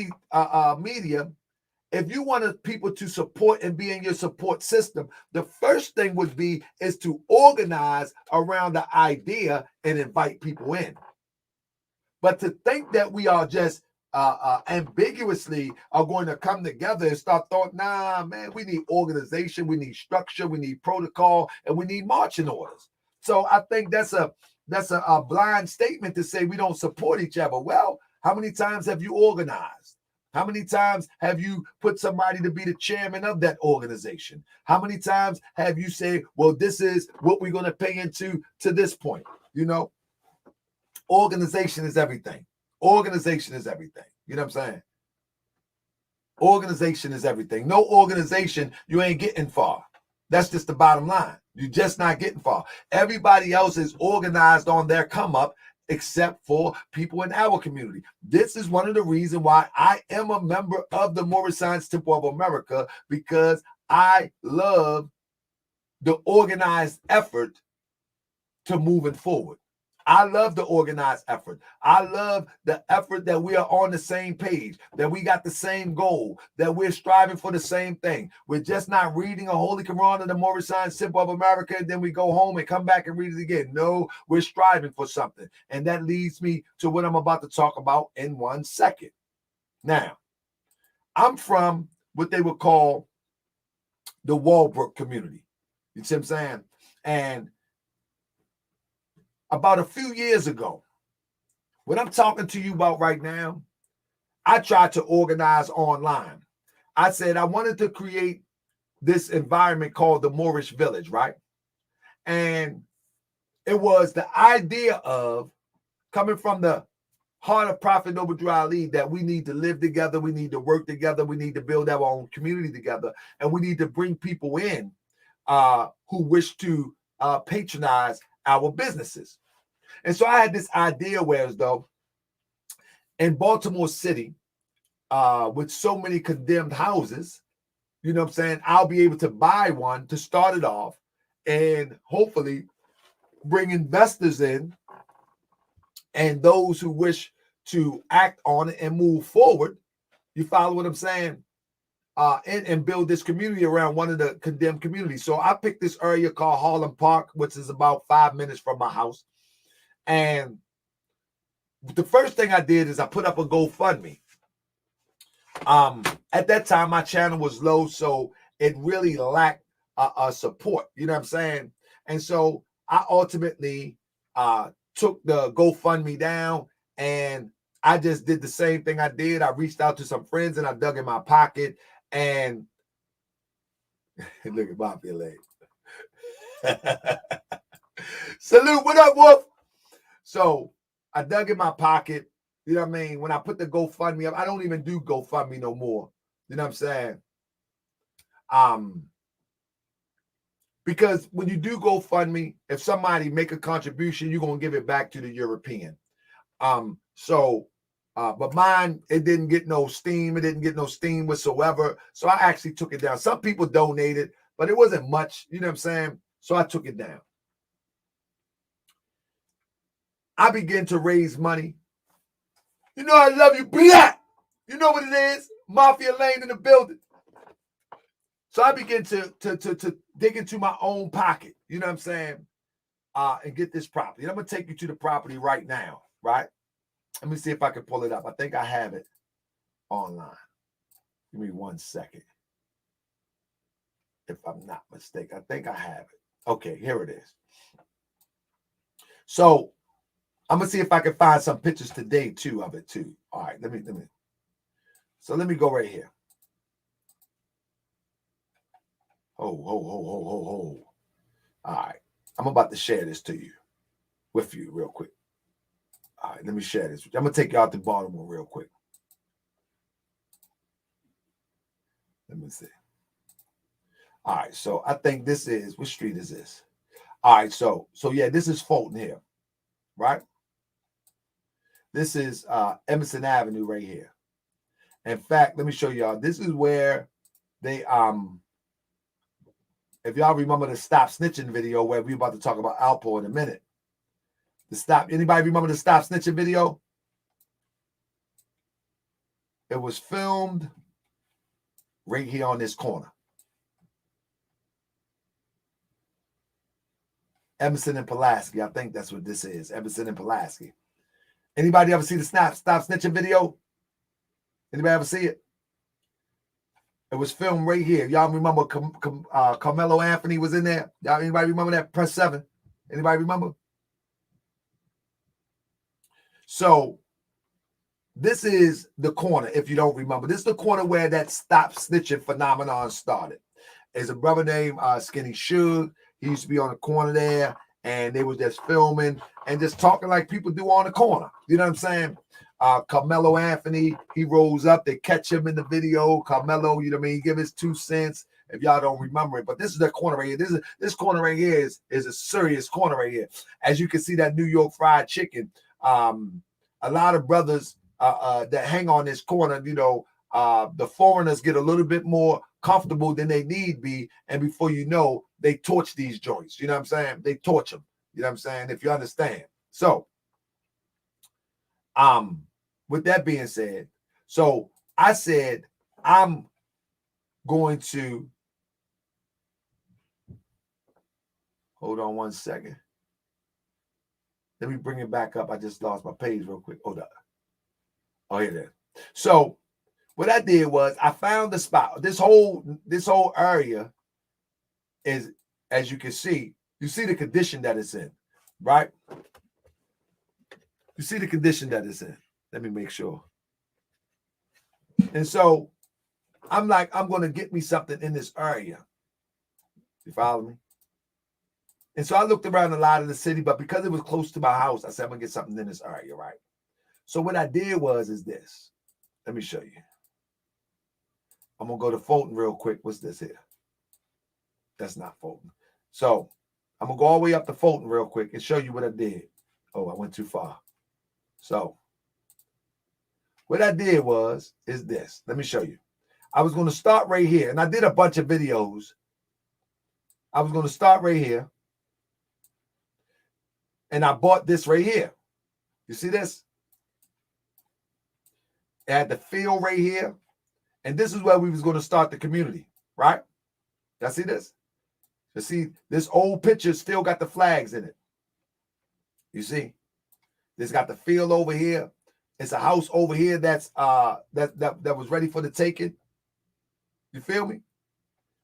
Media, if you want people to support and be in your support system, the first thing would be is to organize around the idea and invite people in. But to think that we are just ambiguously are going to come together and start thought, nah, man, we need organization, we need structure, we need protocol, and we need marching orders. So I think that's a blind statement to say we don't support each other. Well, how many times have you organized? How many times have you put somebody to be the chairman of that organization? How many times have you said, well, this is what we're going to pay into to this point? You know, organization is everything. Organization is everything. You know what I'm saying? Organization is everything. No organization, you ain't getting far. That's just the bottom line. You're just not getting far. Everybody else is organized on their come up, except for people in our community. This is one of the reasons why I am a member of the Moorish Science Temple of America, because I love the organized effort to moving forward. I love the organized effort. I love the effort that we are on the same page, that we got the same goal, that we're striving for the same thing. We're just not reading a Holy Quran in the Moorish Science Temple of America, and then we go home and come back and read it again. No, we're striving for something. And that leads me to what I'm about to talk about in 1 second. Now, I'm from what they would call the Walbrook community. You see what I'm saying? And about a few years ago, what I'm talking to you about right now, I tried to organize online. I said I wanted to create this environment called the Moorish Village, right? And it was the idea of coming from the heart of Prophet Noble Drew Ali that we need to live together, we need to work together, we need to build our own community together, and we need to bring people in who wish to patronize our businesses. And so I had this idea where, as though in Baltimore City, with so many condemned houses, you know what I'm saying, I'll be able to buy one to start it off and hopefully bring investors in and those who wish to act on it and move forward. You follow what I'm saying? And build this community around one of the condemned communities. So I picked this area called Harlem Park, which is about 5 minutes from my house. And the first thing I did is I put up a GoFundMe. At that time, my channel was low, so it really lacked support. You know what I'm saying? And so I ultimately took the GoFundMe down, and I just did the same thing I did. I reached out to some friends, and I dug in my pocket, and look at Mafia Leg. Salute, what up, Wolf? So I dug in my pocket, you know what I mean? When I put the GoFundMe up, I don't even do GoFundMe no more. You know what I'm saying? Because when you do GoFundMe, if somebody make a contribution, you're going to give it back to the European. But mine, it didn't get no steam. It didn't get no steam whatsoever. So I actually took it down. Some people donated, but it wasn't much, you know what I'm saying? So I took it down. I began to raise money. You know I love you, Black. You know what it is? Mafia Lane in the building. So I begin to dig into my own pocket, you know what I'm saying, and get this property. And I'm going to take you to the property right now, right? Let me see if I can pull it up. I think I have it online. Give me 1 second. If I'm not mistaken, I think I have it. Okay, here it is. So I'm going to see if I can find some pictures today, too, of it, too. All right, let me. So let me go right here. Ho. All right. I'm about to share this to you, with you real quick. All right, let me share this. I'm going to take you out to Baltimore real quick. Let me see. All right, so I think this is, what street is this? All right, so yeah, this is Fulton here, right? This is Emerson Avenue right here. In fact, let me show y'all. This is where they, if y'all remember the Stop Snitching video where we about to talk about Alpo in a minute. Anybody remember the Stop Snitching video? It was filmed right here on this corner. Emerson and Pulaski. I think that's what this is. Emerson and Pulaski. Anybody ever see the Stop Snitching video? Anybody ever see it? It was filmed right here. Y'all remember Carmelo Anthony was in there? Y'all, anybody remember that? Press 7. Anybody remember? So this is the corner, if you don't remember. This is the corner where that Stop Snitching phenomenon started. There's a brother named Skinny Suge. He used to be on the corner there, and they was just filming and just talking like people do on the corner. You know what I'm saying? Carmelo Anthony, he rolls up. They catch him in the video. Carmelo, you know what I mean? He give his 2 cents if y'all don't remember it. But this is the corner right here. This corner right here is a serious corner right here. As you can see, that New York fried chicken. A lot of brothers that hang on this corner, you know, the foreigners get a little bit more comfortable than they need be. And before you know, they torch these joints. You know what I'm saying? They torch them. You know what I'm saying? If you understand. So, with that being said, so I said, I'm going to, hold on 1 second. Let me bring it back up. I just lost my page real quick. Hold up. Oh, here it is. So what I did was I found the spot. This whole area is, as you can see, you see the condition that it's in, right? You see the condition that it's in. Let me make sure. And so I'm like, I'm going to get me something in this area. You follow me? And so I looked around a lot of the city, but because it was close to my house, I said, I'm going to get something in this area, right? So what I did is this. Let me show you. I'm going to go to Fulton real quick. What's this here? That's not Fulton. So I'm going to go all the way up to Fulton real quick and show you what I did. Oh, I went too far. So what I did is this. Let me show you. I was going to start right here, and I did a bunch of videos. I was going to start right here, and I bought this right here. You see this? It had the field right here, and this is where we was going to start the community, right? Y'all see this? You see, this old picture still got the flags in it. You see? This got the field over here. It's a house over here that's that was ready for the taking. You feel me?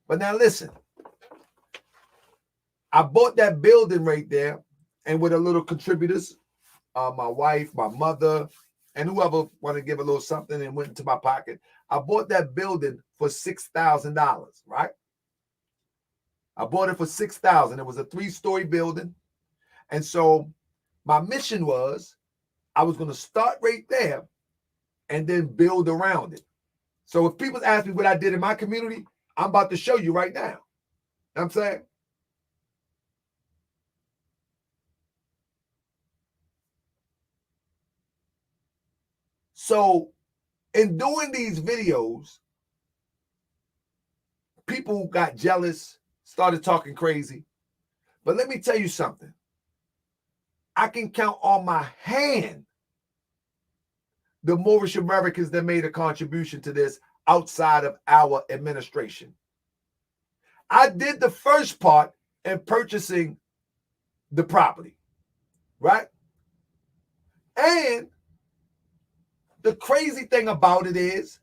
But now listen. I bought that building right there, and with a little contributors, my wife, my mother, and whoever want to give a little something and went into my pocket. I bought that building for $6,000, right? I bought it for $6,000. It was a 3-story building. And so my mission was I was going to start right there and then build around it. So if people ask me what I did in my community, I'm about to show you right now. You know what I'm saying? So in doing these videos, people got jealous, started talking crazy. But let me tell you something. I can count on my hand the Moorish Americans that made a contribution to this outside of our administration. I did the first part in purchasing the property, right? And the crazy thing about it is,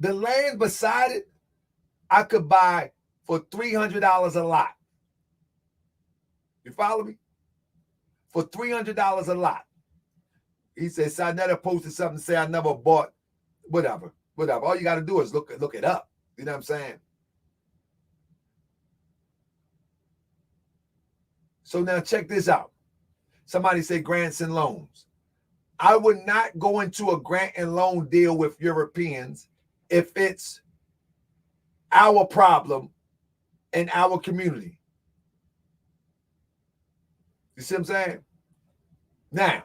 the land beside it, I could buy for $300 a lot. You follow me? For $300 a lot. He said, so I never posted something, say I never bought, whatever. All you got to do is look it up. You know what I'm saying? So now check this out. Somebody say grants and loans. I would not go into a grant and loan deal with Europeans if it's our problem in our community. You see what I'm saying? Now,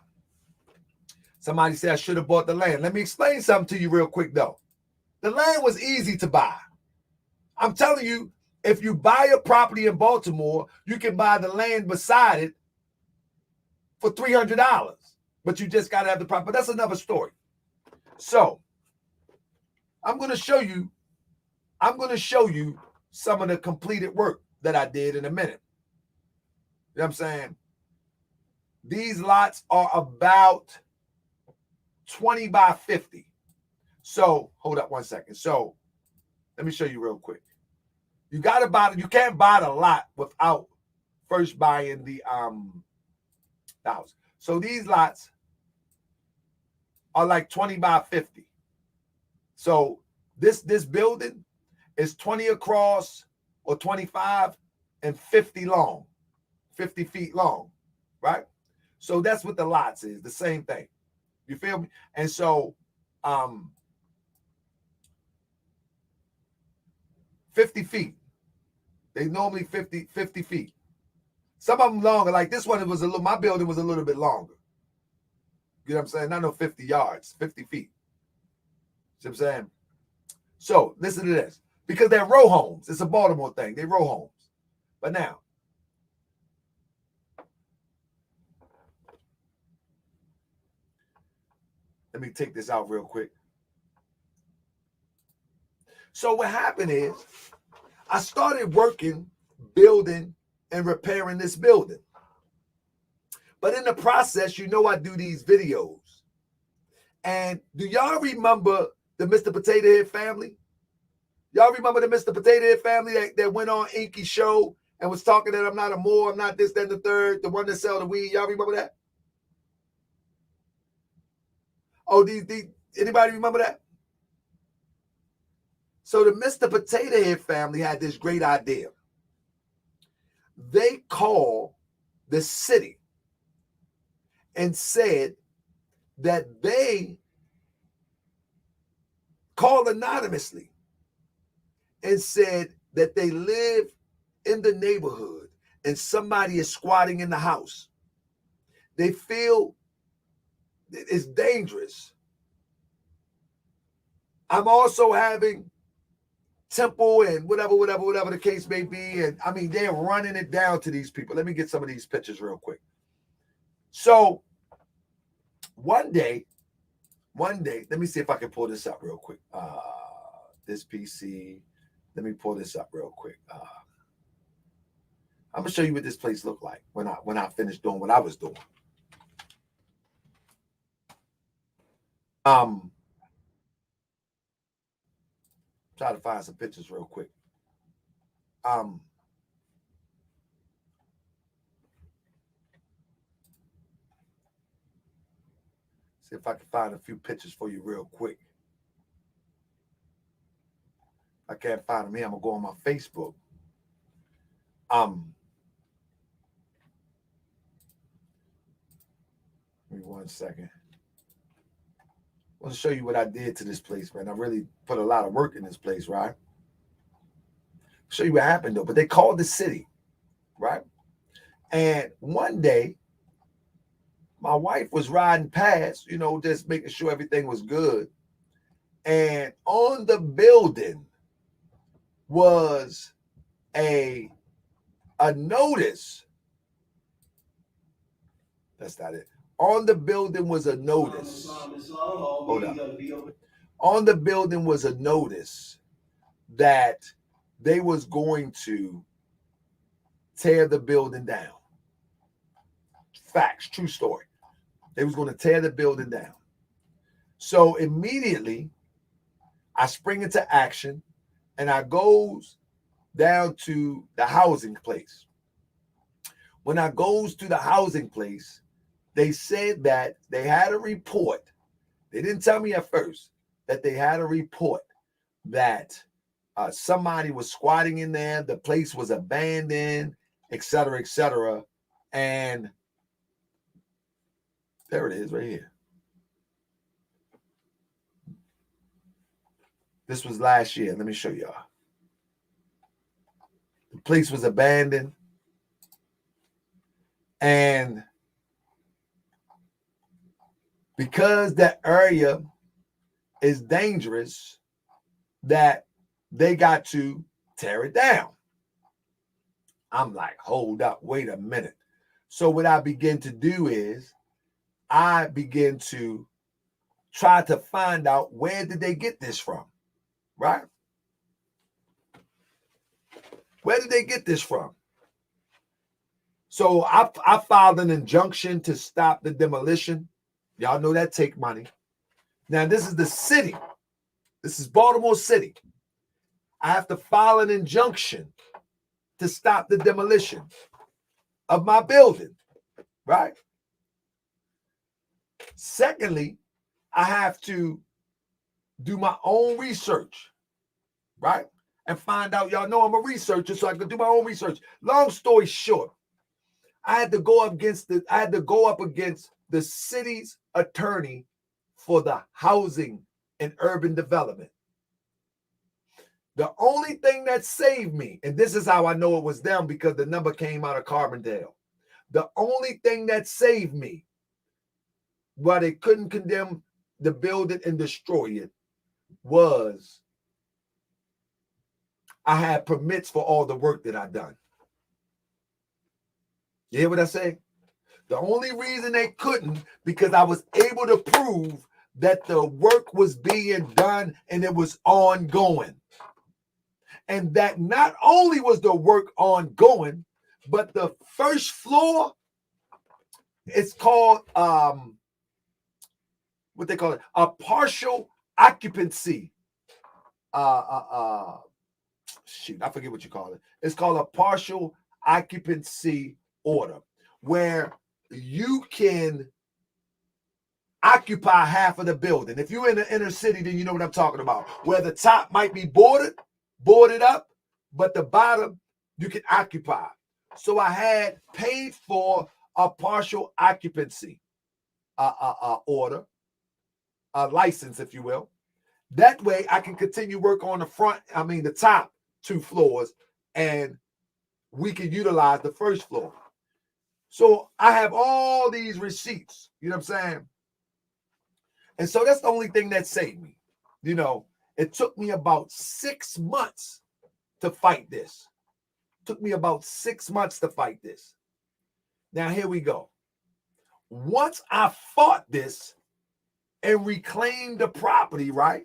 somebody said I should have bought the land. Let me explain something to you real quick, though. The land was easy to buy. I'm telling you, if you buy a property in Baltimore, you can buy the land beside it for $300. But you just got to have the property. But that's another story. So, I'm going to show you some of the completed work that I did in a minute. You know what I'm saying? These lots are about 20 by 50. So, hold up one second. So, let me show you real quick. You can't buy the lot without first buying the house. So these lots are like 20 by 50. So this building is 20 across or 25 and 50 long, 50 feet long, right? So that's what the lots is, the same thing. You feel me? And so 50 feet. They normally 50 feet. Some of them longer. Like this one, my building was a little bit longer. You know what I'm saying? Not no 50 yards, 50 feet. See what I'm saying? So listen to this. Because they're row homes. It's a Baltimore thing. They row homes. But now, let me take this out real quick. So what happened is, I started working, building, and repairing this building. But in the process, I do these videos. And do y'all remember the Mr. Potato Head family? Y'all remember the Mr. Potato Head family that went on Inky show and was talking that I'm not a Moor, I'm not this, that, and the third, the one that sell the weed? Y'all remember that? Oh, anybody remember that? So the Mr. Potato Head family had this great idea. They called the city and said that they called anonymously and said that they live in the neighborhood and somebody is squatting in the house. They feel it's dangerous. I'm also having temple and whatever the case may be. And I mean, they're running it down to these people. Let me get some of these pictures real quick. So one day, let me see if I can pull this up real quick. This PC, let me pull this up real quick. I'm gonna show you what this place looked like when I finished doing what I was doing. Try to find some pictures real quick. See if I can find a few pictures for you real quick. I can't find them here. I'm gonna go on my Facebook. Give me 1 second. I want to show you what I did to this place, man. I really put a lot of work in this place, right? Show you what happened though. But they called the city, right? And one day, my wife was riding past, just making sure everything was good. And on the building was a notice. That's not it. On the building was a notice. Hold up. On the building was a notice that they was going to tear the building down. Facts, true story. They was going to tear the building down. So immediately, I spring into action, and I goes down to the housing place. When I goes to the housing place, they said that they had a report. They didn't tell me at first that they had a report that somebody was squatting in there, the place was abandoned, etc., etc. And there it is right here. This was last year. Let me show y'all. The place was abandoned. And because that area is dangerous, that they got to tear it down. I'm like, hold up, wait a minute. So what I begin to do is I begin to try to find out where did they get this from, right? Where did they get this from? So I filed an injunction to stop the demolition. Y'all know that take money. Now, this is the city. This is Baltimore City. I have to file an injunction to stop the demolition of my building, right? Secondly, I have to do my own research, right? And find out, y'all know I'm a researcher, so I can do my own research. Long story short, I had to go up against the city's attorney for the housing and urban development. The only thing that saved me, and this is how I know it was them because the number came out of Carbondale. The only thing that saved me, while they couldn't condemn the building and destroy it, was I had permits for all the work that I done. You hear what I say? The only reason they couldn't, because I was able to prove that the work was being done and it was ongoing. And that not only was the work ongoing, but the first floor, it's called what they call it, a partial occupancy. Shoot, I forget what you call it. It's called a partial occupancy order, where you can occupy half of the building. If you're in the inner city, then you know what I'm talking about, where the top might be boarded up, but the bottom you can occupy. So I had paid for a partial occupancy order, a license, if you will. That way I can continue work on the top 2 floors, and we can utilize the first floor. So I have all these receipts, you know what I'm saying? And so that's the only thing that saved me. You know, it took me about 6 months to fight this. Took me about 6 months to fight this. Now, here we go. Once I fought this and reclaimed the property, right?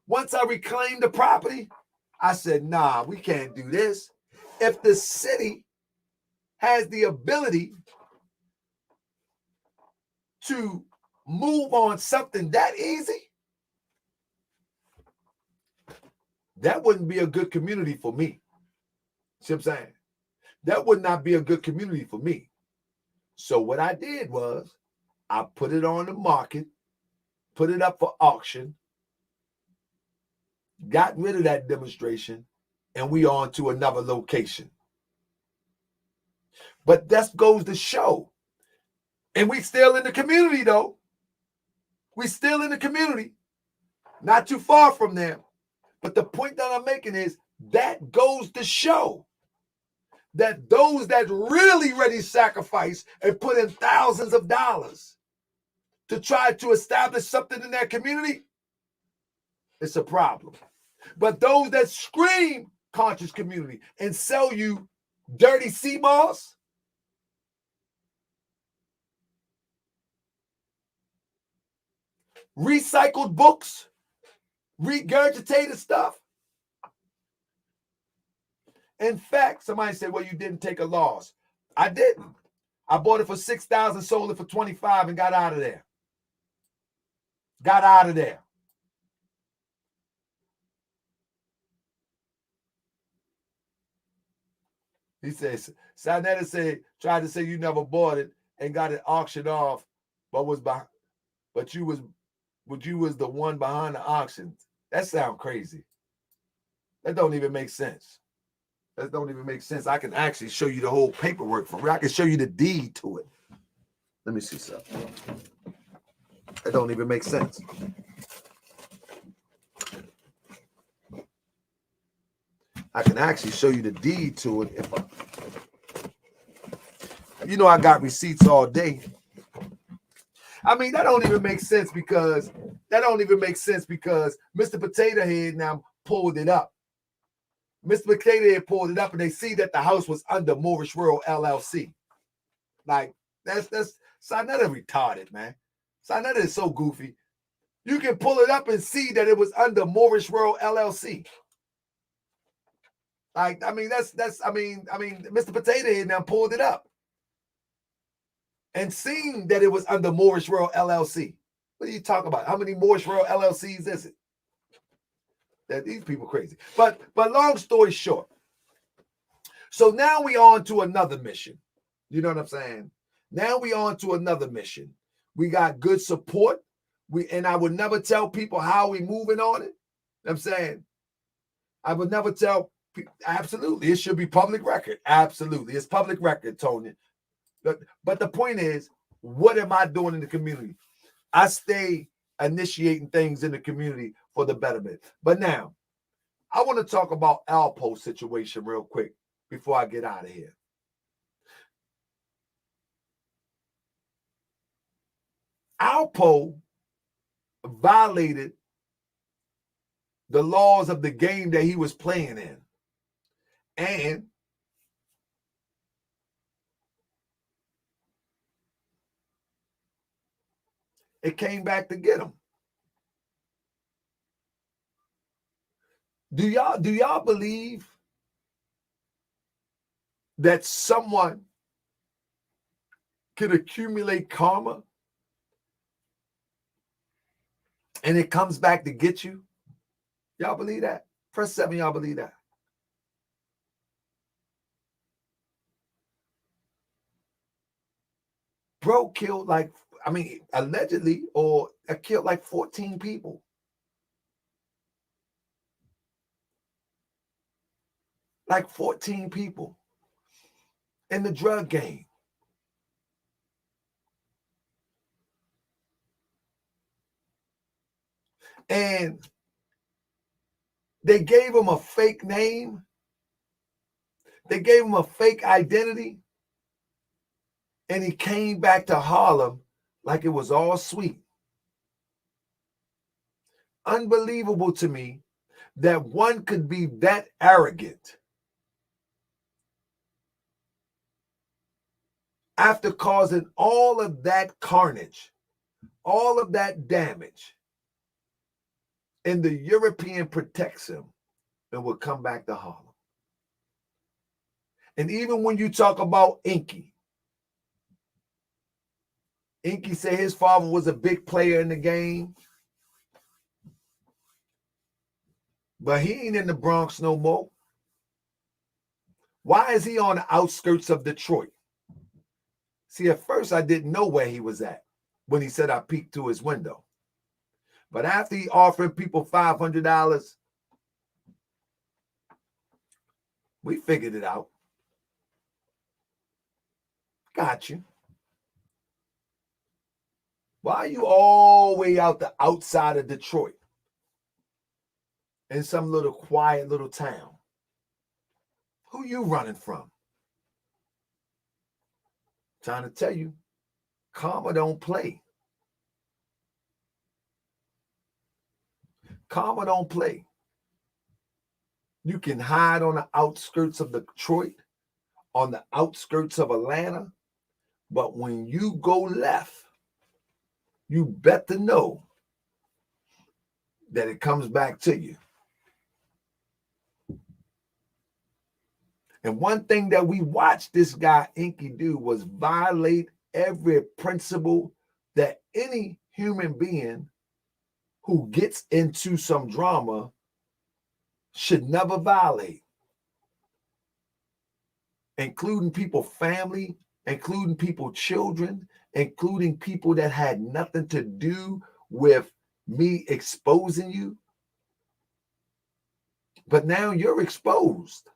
Once I reclaimed the property, I said, nah, we can't do this. If the city has the ability to move on something that easy, that wouldn't be a good community for me. See what I'm saying? That would not be a good community for me. So what I did was I put it on the market, put it up for auction, got rid of that demonstration, and we on to another location. But that goes to show. And we still in the community, though. We still in the community. Not too far from there. But the point that I'm making is that goes to show that those that really ready sacrifice and put in thousands of dollars to try to establish something in that community, it's a problem. But those that scream conscious community and sell you dirty sea moss, recycled books, regurgitated stuff. In fact, somebody said, well, you didn't take a loss. I didn't. I bought it for 6,000, sold it for 25 and got out of there. Got out of there. He says, Sinetta said, tried to say you never bought it and got it auctioned off, but you was the one behind the auction. That sounds crazy. That don't even make sense. That don't even make sense. I can actually show you the whole paperwork for it. I can show you the deed to it. Let me see something. That don't even make sense. I can actually show you the deed to it. I got receipts all day. I mean, that don't even make sense because Mr. Potato Head now pulled it up. Mr. Potato Head pulled it up and they see that the house was under Moorish World LLC. Like, that's Sinetta retarded, man. Sinetta is so goofy. You can pull it up and see that it was under Moorish World LLC. Like, I mean, Mr. Potato Head now pulled it up and seen that it was under Moorish World LLC. What are you talking about? How many Moorish World LLCs is it? That these people crazy. But long story short, so now we on to another mission. You know what I'm saying? Now we on to another mission. We got good support. And I would never tell people how we moving on it. You know what I'm saying? I would never tell people. Absolutely. It should be public record. Absolutely. It's public record, Tony. But the point is, what am I doing in the community? I stay initiating things in the community for the betterment. But now, I want to talk about Alpo situation real quick before I get out of here. Alpo violated the laws of the game that he was playing in. And it came back to get him. Do y'all believe that someone can accumulate karma and it comes back to get you? Y'all believe that? Press 7, y'all believe that? Bro killed allegedly, or killed like 14 people. Like 14 people in the drug game. And they gave him a fake name. They gave him a fake identity. And he came back to Harlem like it was all sweet. Unbelievable to me that one could be that arrogant after causing all of that carnage, all of that damage, and the European protects him and will come back to Harlem. And even when you talk about Inky said his father was a big player in the game, but he ain't in the Bronx no more. Why is he on the outskirts of Detroit? See, at first I didn't know where he was at when he said I peeked through his window. But after he offering people $500, we figured it out. Got you. Why are you all the way out the outside of Detroit in some little quiet little town? Who you running from? Trying to tell you, karma don't play. Karma don't play. You can hide on the outskirts of Detroit, on the outskirts of Atlanta, but when you go left, you better know that it comes back to you. And one thing that we watched this guy Inky do was violate every principle that any human being who gets into some drama should never violate, including people family, including people children, including people that had nothing to do with me exposing you. But now you're exposed.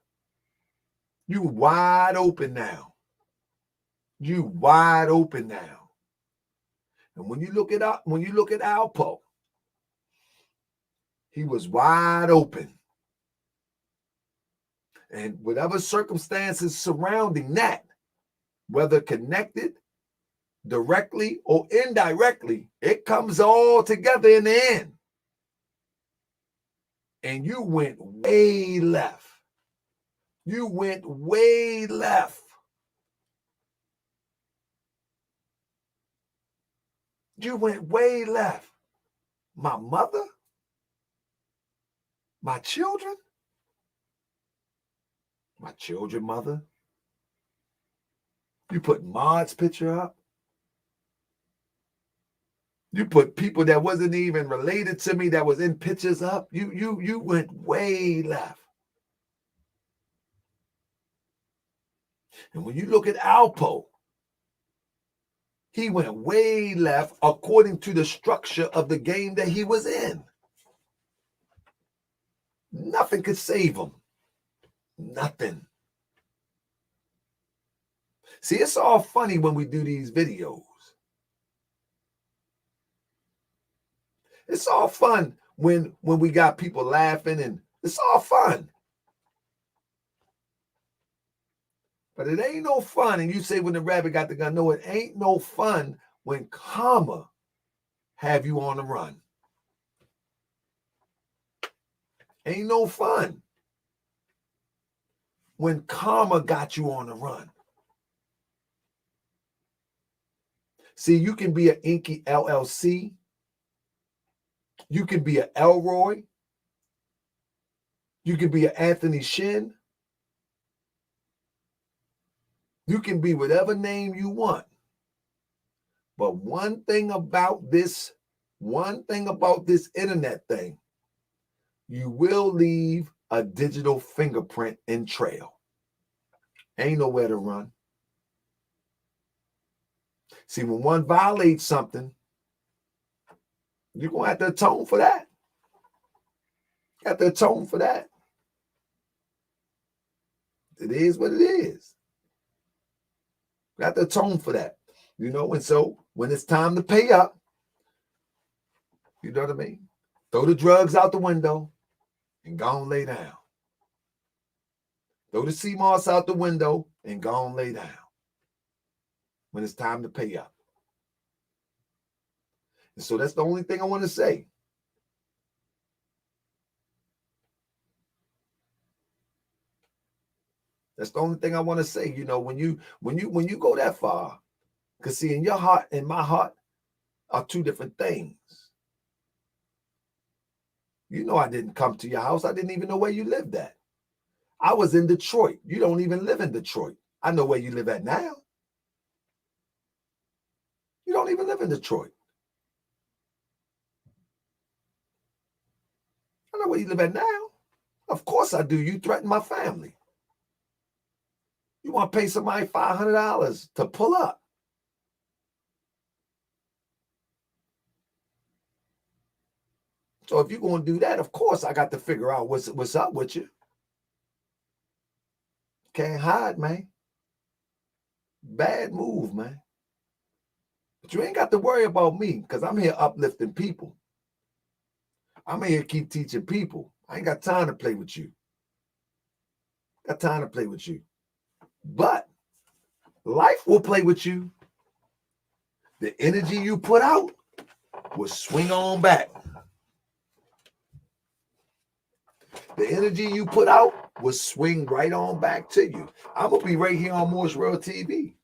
You wide open now. You wide open now. And when you look at Alpo, he was wide open. And whatever circumstances surrounding that, whether connected directly or indirectly, it comes all together in the end. And you went way left. You went way left. You went way left. My mother? My children? My children, mother? You put Maud's picture up? You put people that wasn't even related to me that was in pictures up? You went way left. And when you look at Alpo, he went way left according to the structure of the game that he was in. Nothing could save him. Nothing. See, it's all funny when we do these videos. It's all fun when we got people laughing, and it's all fun. But it ain't no fun. And you say when the rabbit got the gun, no, it ain't no fun when karma have you on the run. Ain't no fun when karma got you on the run. See, you can be an Inky LLC. You can be an Elroy. You can be an Anthony Shin. You can be whatever name you want. But one thing about this internet thing, you will leave a digital fingerprint and trail. Ain't nowhere to run. See, when one violates something, you're going to have to atone for that. You have to atone for that. It is what it is. You have to atone for that. You know, and so when it's time to pay up, you know what I mean? Throw the drugs out the window and go and lay down. Throw the sea moss out the window and go and lay down when it's time to pay up. And so that's the only thing I want to say. That's the only thing I want to say. You know, when you go that far, because see, in your heart and my heart are two different things. You know, I didn't come to your house. I didn't even know where you lived at. I was in Detroit. You don't even live in Detroit. I know where you live at now. You don't even live in Detroit. I know where you live at now. Of course I do. You threaten my family. You want to pay somebody $500 to pull up. So if you're going to do that, of course I got to figure out what's up with you. Can't hide, man. Bad move, man. But you ain't got to worry about me because I'm here uplifting people. I'm here to keep teaching people. I ain't got time to play with you. Got time to play with you. But life will play with you. The energy you put out will swing on back. The energy you put out will swing right on back to you. I'm going to be right here on Morris World TV.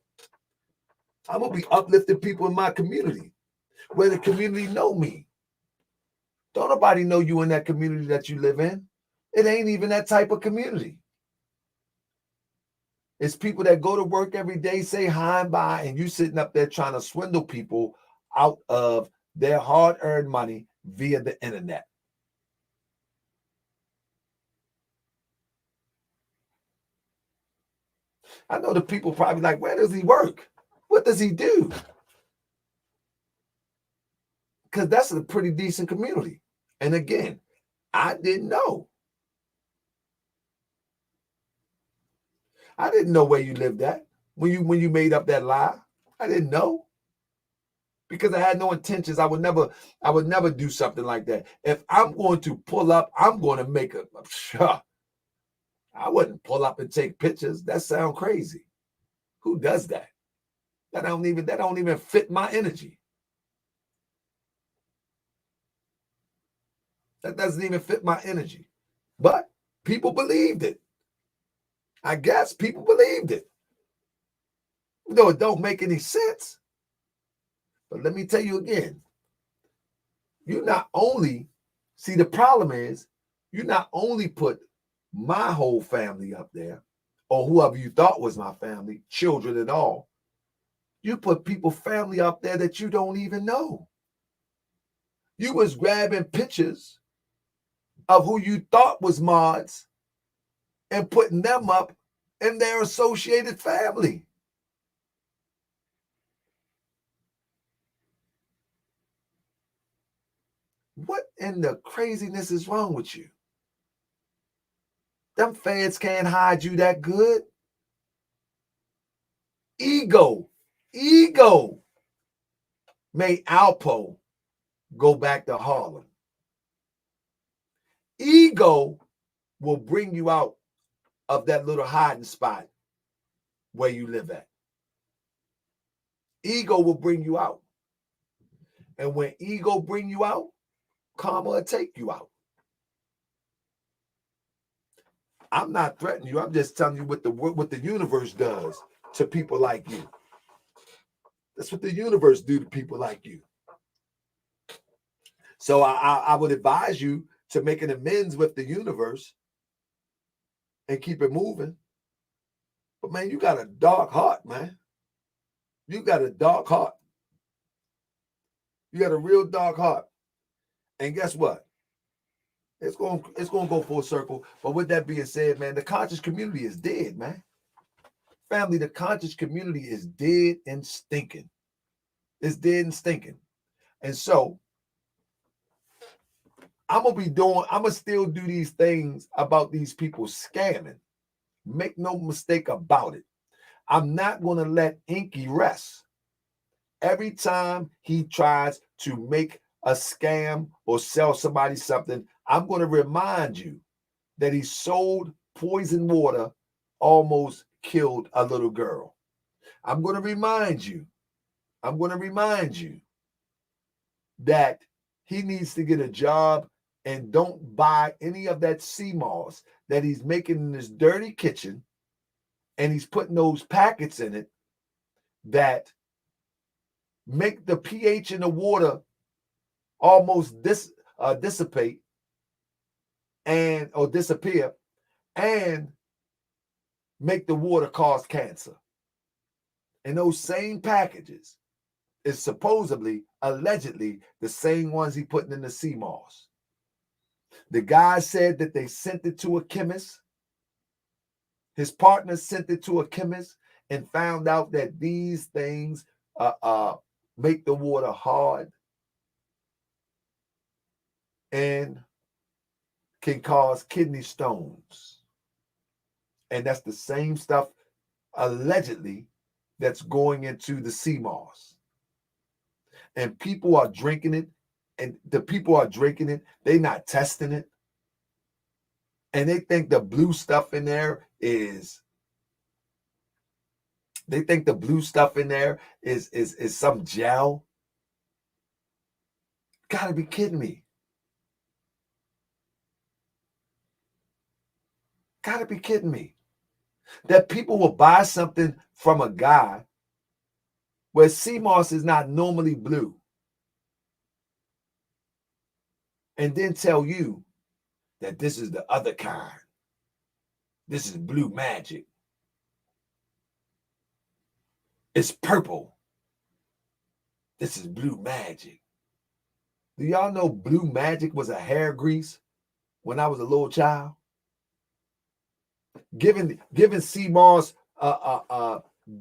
I'm going to be uplifting people in my community where the community know me. Don't nobody know you in that community that you live in. It ain't even that type of community. It's people that go to work every day, say hi and bye, and you sitting up there trying to swindle people out of their hard-earned money via the internet. I know the people probably like, where does he work? What does he do? Because that's a pretty decent community. And again, I didn't know. I didn't know where you lived at when you made up that lie. I didn't know. Because I had no intentions. I would never do something like that. If I'm going to pull up, I'm going to make a I wouldn't pull up and take pictures. That sounds crazy. Who does that? That don't even fit my energy. That doesn't even fit my energy. But people believed it. I guess people believed it. Though it don't make any sense. But let me tell you again, you not only, see, the problem is, you not only put my whole family up there, or whoever you thought was my family, children and all, you put people's family up there that you don't even know. You was grabbing pictures of who you thought was mods and putting them up in their associated family. What in the craziness is wrong with you? Them feds can't hide you that good. Ego made Alpo go back to Harlem. Ego will bring you out of that little hiding spot where you live at. Ego will bring you out. And when ego bring you out, karma will take you out. I'm not threatening you. I'm just telling you what the universe does to people like you. That's what the universe do to people like you. So I would advise you to make an amends with the universe and keep it moving. But man, you got a dark heart, man. You got a dark heart. You got a real dark heart. And guess what? It's going to go full circle. But with that being said, man, the conscious community is dead, man. Family, the conscious community is dead and stinking. It's dead and stinking. And so I'm going to still do these things about these people scamming. Make no mistake about it. I'm not going to let Inky rest. Every time he tries to make a scam or sell somebody something, I'm going to remind you that he sold poison water, almost killed a little girl. I'm going to remind you that he needs to get a job and don't buy any of that sea moss that he's making in his dirty kitchen, and he's putting those packets in it that make the pH in the water almost dissipate or disappear, and make the water cause cancer. And those same packages is supposedly, allegedly, the same ones he putting in the sea moss. The guy said that they sent it to a chemist. His partner sent it to a chemist and found out that these things make the water hard and can cause kidney stones. And that's the same stuff, allegedly, that's going into the sea moss. And people are drinking it, and the people are drinking it, they're not testing it. And they think the blue stuff in there is some gel. Gotta be kidding me. Gotta be kidding me. That people will buy something from a guy where sea moss is not normally blue. and then tell you that this is the other kind. This is blue magic. It's purple. This is blue magic. Do y'all know blue magic was a hair grease when I was a little child? Giving sea moss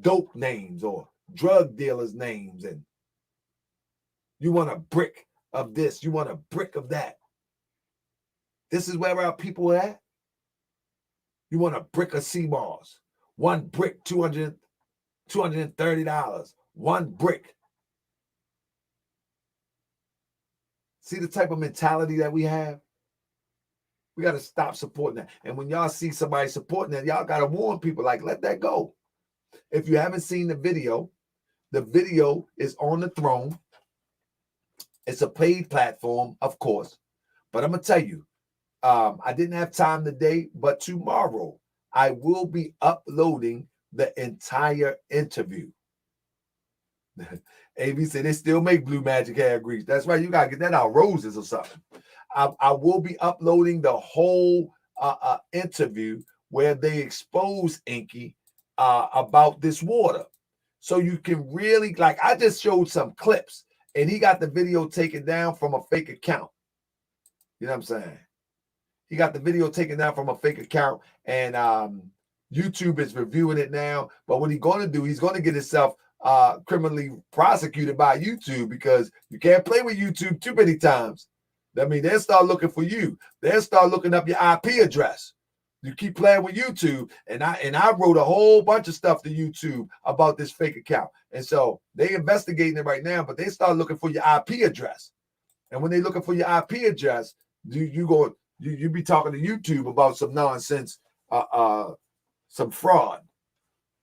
dope names or drug dealers names, and you want a brick of this, you want a brick of that. This is where our people are at. You want a brick of sea moss. One brick, $230. One brick. See the type of mentality that we have? We got to stop supporting that. And when y'all see somebody supporting that, y'all got to warn people, like, let that go. If you haven't seen the video is on the throne. It's a paid platform, of course. But I'm going to tell you, I didn't have time today, but tomorrow I will be uploading the entire interview. AB said they still make blue magic hair grease. That's right. You got to get that out roses or something. I will be uploading the whole interview where they expose Inky about this water. So you can really, like, I just showed some clips and he got the video taken down from a fake account. You know what I'm saying? He got the video taken down from a fake account, and YouTube is reviewing it now. But what he's going to do, he's going to get himself criminally prosecuted by YouTube, because you can't play with YouTube too many times. I mean, they'll start looking for you. They'll start looking up your IP address. You keep playing with YouTube, and I wrote a whole bunch of stuff to YouTube about this fake account, and so they investigating it right now. But they start looking for your IP address, and when they looking for your IP address, you be talking to YouTube about some nonsense, some fraud.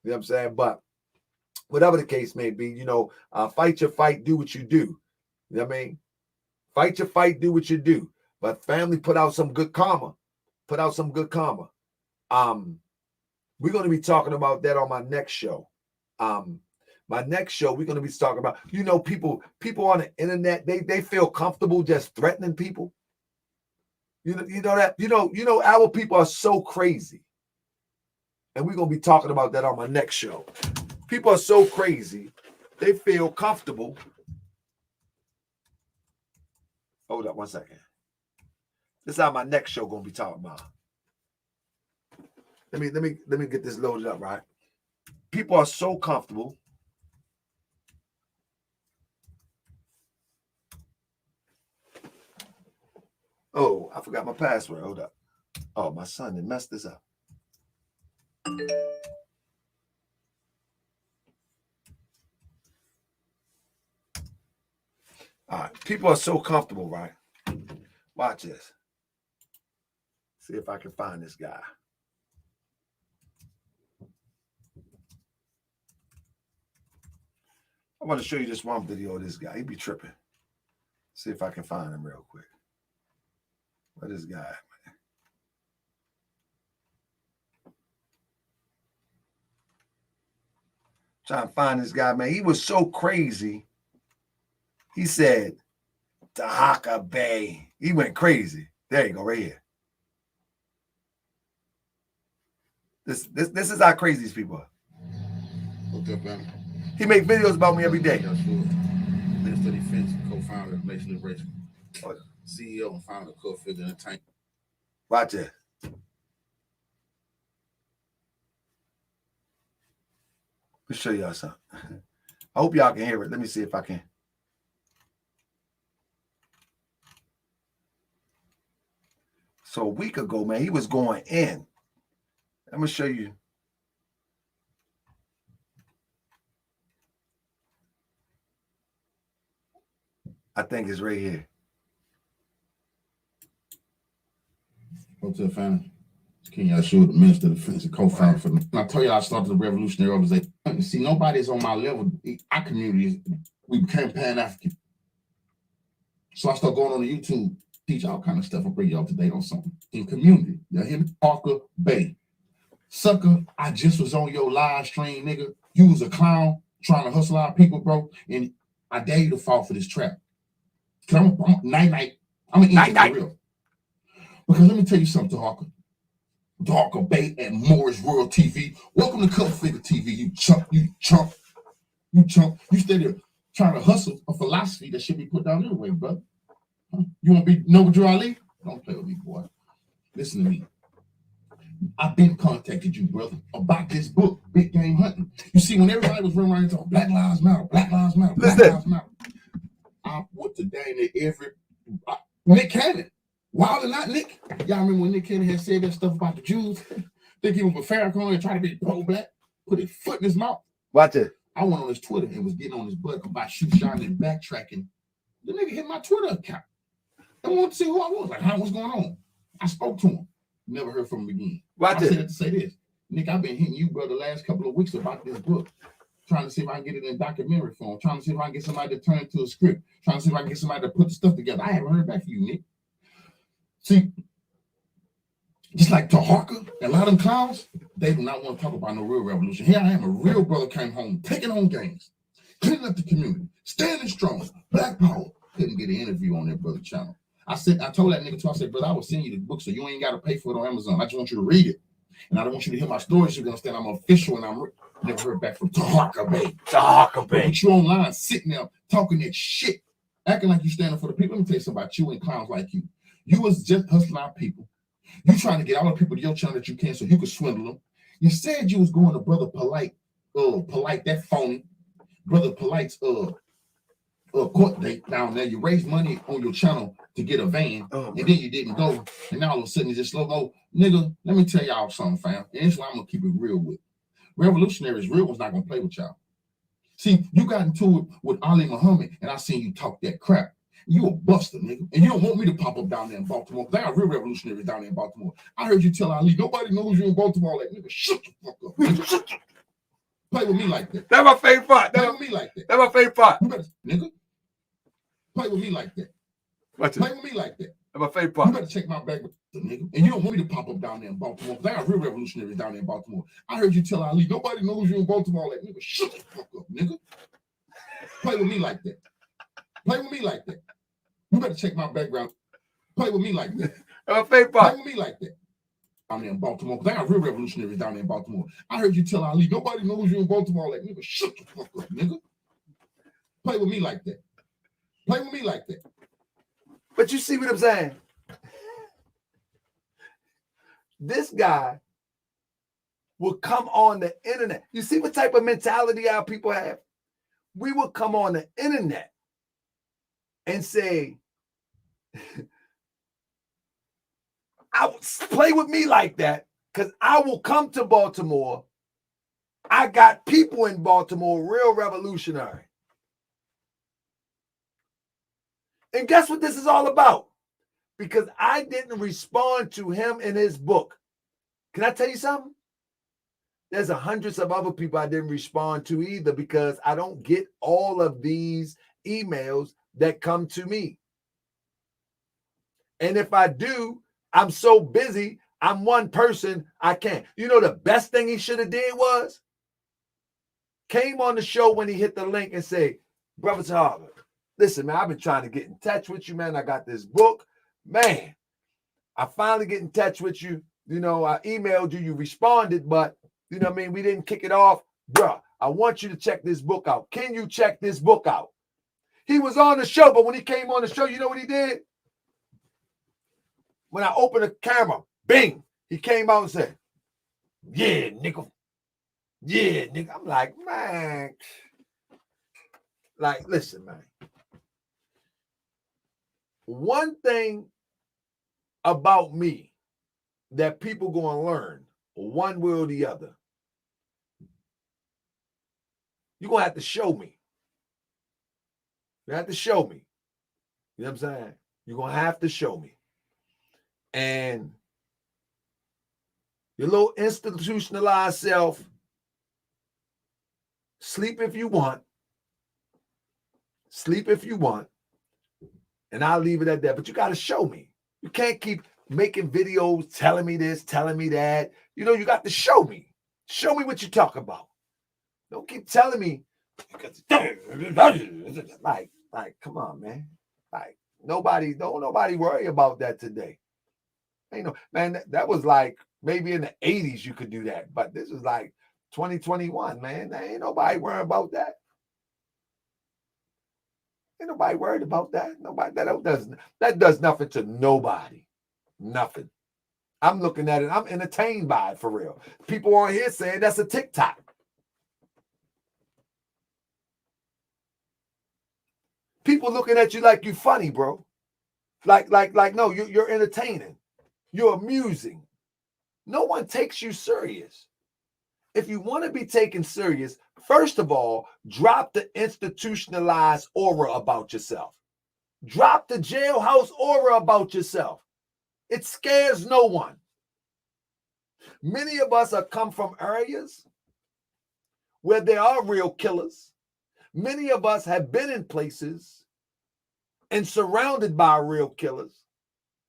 You know what I'm saying? But whatever the case may be, fight your fight, do what you do. You know what I mean? Fight your fight, do what you do. But family, put out some good karma. Put out some good karma. We're going to be talking about that on my next show. My next show, we're going to be talking about, people on the internet, they feel comfortable just threatening people. You know that, our people are so crazy. And we're going to be talking about that on my next show. People are so crazy, they feel comfortable. Hold up one second. This is how my next show going to be talking about. Let me get this loaded up, right? People are so comfortable. Oh, I forgot my password. Hold up. Oh, my son had messed this up. All right. People are so comfortable, right? Watch this. See if I can find this guy. I want to show you this one video of this guy. He be tripping. See if I can find him real quick. Where this guy, man? Trying to find this guy, man. He was so crazy. He said, Tahaka Bay. He went crazy. There you go, right here. This is how crazy these people are.
What's up, man?
He make videos about me every day.
Minister of Defense, co-founder of Nation Liberation, CEO and founder of Co-Figure Entertainment.
Watch it. Let me show y'all something. I hope y'all can hear it. Let me see if I can. So a week ago, man, he was going in. I'm going to show you. I think it's right here.
What's up, family? It's King Yahshua, the Minister of Defense and co-founder for them. I told you I started the revolutionary organization. See, nobody's on my level. Our community, we became Pan-African. So I started going on the YouTube, teach all kind of stuff. I'll bring y'all up to date on something. In community, you hear me? Parker Bay. Sucker, I just was on your live stream, nigga. You was a clown trying to hustle our people, bro. And I dare you to fall for this trap. I'm night-night I'm an agent for real. Because let me tell you something, Harker. Darker Bay and Morris World TV. Welcome to Color Figure TV. You chump. You stay there trying to hustle a philosophy that should be put down anyway, brother. Huh? You want to be Noble Drew Ali? Don't play with me, boy. Listen to me. I've been contacted you, brother, about this book, Big Game Hunting. You see, when everybody was running around talking Black Lives Matter, Black Lives Matter, Black Lives Matter, I went to dang near every Nick Cannon. Wild or not, Nick? Y'all remember when Nick Cannon had said that stuff about the Jews? Think he was a Farrakhan and tried to be pro-black? Put his foot in his mouth.
Watch it.
I went on his Twitter and was getting on his butt about shoot shotting and backtracking. The nigga hit my Twitter account. I wanted to see who I was. Like, what's going on? I spoke to him. Never heard from him again.
Watch
I
it.
said that to say this. Nick, I've been hitting you, bro, the last couple of weeks about this book. Trying to see if I can get it in documentary form. Trying to see if I can get somebody to turn it into a script. Trying to see if I can get somebody to put the stuff together. I haven't heard back from you, Nick. See, just like Taharka and a lot of them clowns, they do not want to talk about no real revolution. Here I am, a real brother came home, taking on gangs, cleaning up the community, standing strong, Black Power. Couldn't get an interview on that brother channel. I told that nigga too, I said, brother, I will send you the book so you ain't got to pay for it on Amazon. I just want you to read it. And I don't want you to hear my stories. You're going to understand I'm official and I'm never heard back from Taharka Bay.
Taharka Bay.
But you online sitting there talking that shit, acting like you standing for the people. Let me tell you something about you and clowns like you. You was just hustling our people. You trying to get all the people to your channel that you can so you could swindle them. You said you was going to Brother Polite, that phony, Brother Polite's court date down there. You raised money on your channel to get a van, and then you didn't go, and now all of a sudden you just slow. Nigga, let me tell y'all something, fam. And this is why I'm gonna keep it real with. Revolutionaries, real one's not gonna play with y'all. See, you got into it with Ali Muhammad, and I seen you talk that crap. You a buster, nigga. And you don't want me to pop up down there in Baltimore, because I got real revolutionaries down there in Baltimore. I heard you tell Ali, nobody knows you in Baltimore. Like, nigga, shut the fuck up. Nigga. Play with me like that.
That's my favorite part.
Play with me like that.
That's my favorite part.
You better, nigga. Play with me like that. Play with me like that.
That's my favorite part.
You better check my bag with the nigga. And you don't want me to pop up down there in Baltimore, because I got real revolutionaries down there in Baltimore. I heard you tell Ali, nobody knows you in Baltimore. Like, nigga, shut the fuck up, nigga. Play with me like that. Play with me like that. You better check my background. Play with me like that.
My favorite part.
Play with me like that. Down there in Baltimore, because I got real revolutionaries down there in Baltimore. I heard you tell Ali, nobody knows you in Baltimore. Like, nigga, shut the fuck up, nigga. Play with me like that. Play with me like that.
But you see what I'm saying? This guy will come on the internet. You see what type of mentality our people have? We will come on the internet and say, I would play with me like that because I will come to Baltimore. I got people in Baltimore, real revolutionary. And guess what this is all about? Because I didn't respond to him in his book. Can I tell you something? There's hundreds of other people I didn't respond to either, because I don't get all of these emails that come to me. And if I do, I'm so busy, I'm one person, I can't. You know, the best thing he should have did was came on the show when he hit the link and say, Brother Harvard, listen, man, I've been trying to get in touch with you, man. I got this book. Man, I finally get in touch with you. You know, I emailed you, you responded, but, you know what I mean, we didn't kick it off. Bruh, I want you to check this book out. Can you check this book out? He was on the show, but when he came on the show, you know what he did? When I opened the camera, bing, he came out and said, yeah, nigga. Yeah, nigga. I'm like, man. Like, listen, man. One thing about me that people going to learn one way or the other, you're going to have to show me. You have to show me. You know what I'm saying? You're going to have to show me. And your little institutionalized self, sleep if you want. Sleep if you want. And I'll leave it at that. But you got to show me. You can't keep making videos telling me this, telling me that. You know, you got to show me. Show me what you talk about. Don't keep telling me. Like, come on, man. Like, Don't nobody worry about that today. Ain't no man. That was like maybe in the 80s you could do that, but this is like 2021, man. There ain't nobody worrying about that. Ain't nobody worried about that. Nobody that does nothing to nobody. Nothing. I'm looking at it. I'm entertained by it for real. People on here saying that's a TikTok. People looking at you like you funny, bro. Like, no, you're entertaining. You're amusing. No one takes you serious. If you want to be taken serious, first of all, drop the institutionalized aura about yourself. Drop the jailhouse aura about yourself. It scares no one. Many of us have come from areas where there are real killers. Many of us have been in places and surrounded by real killers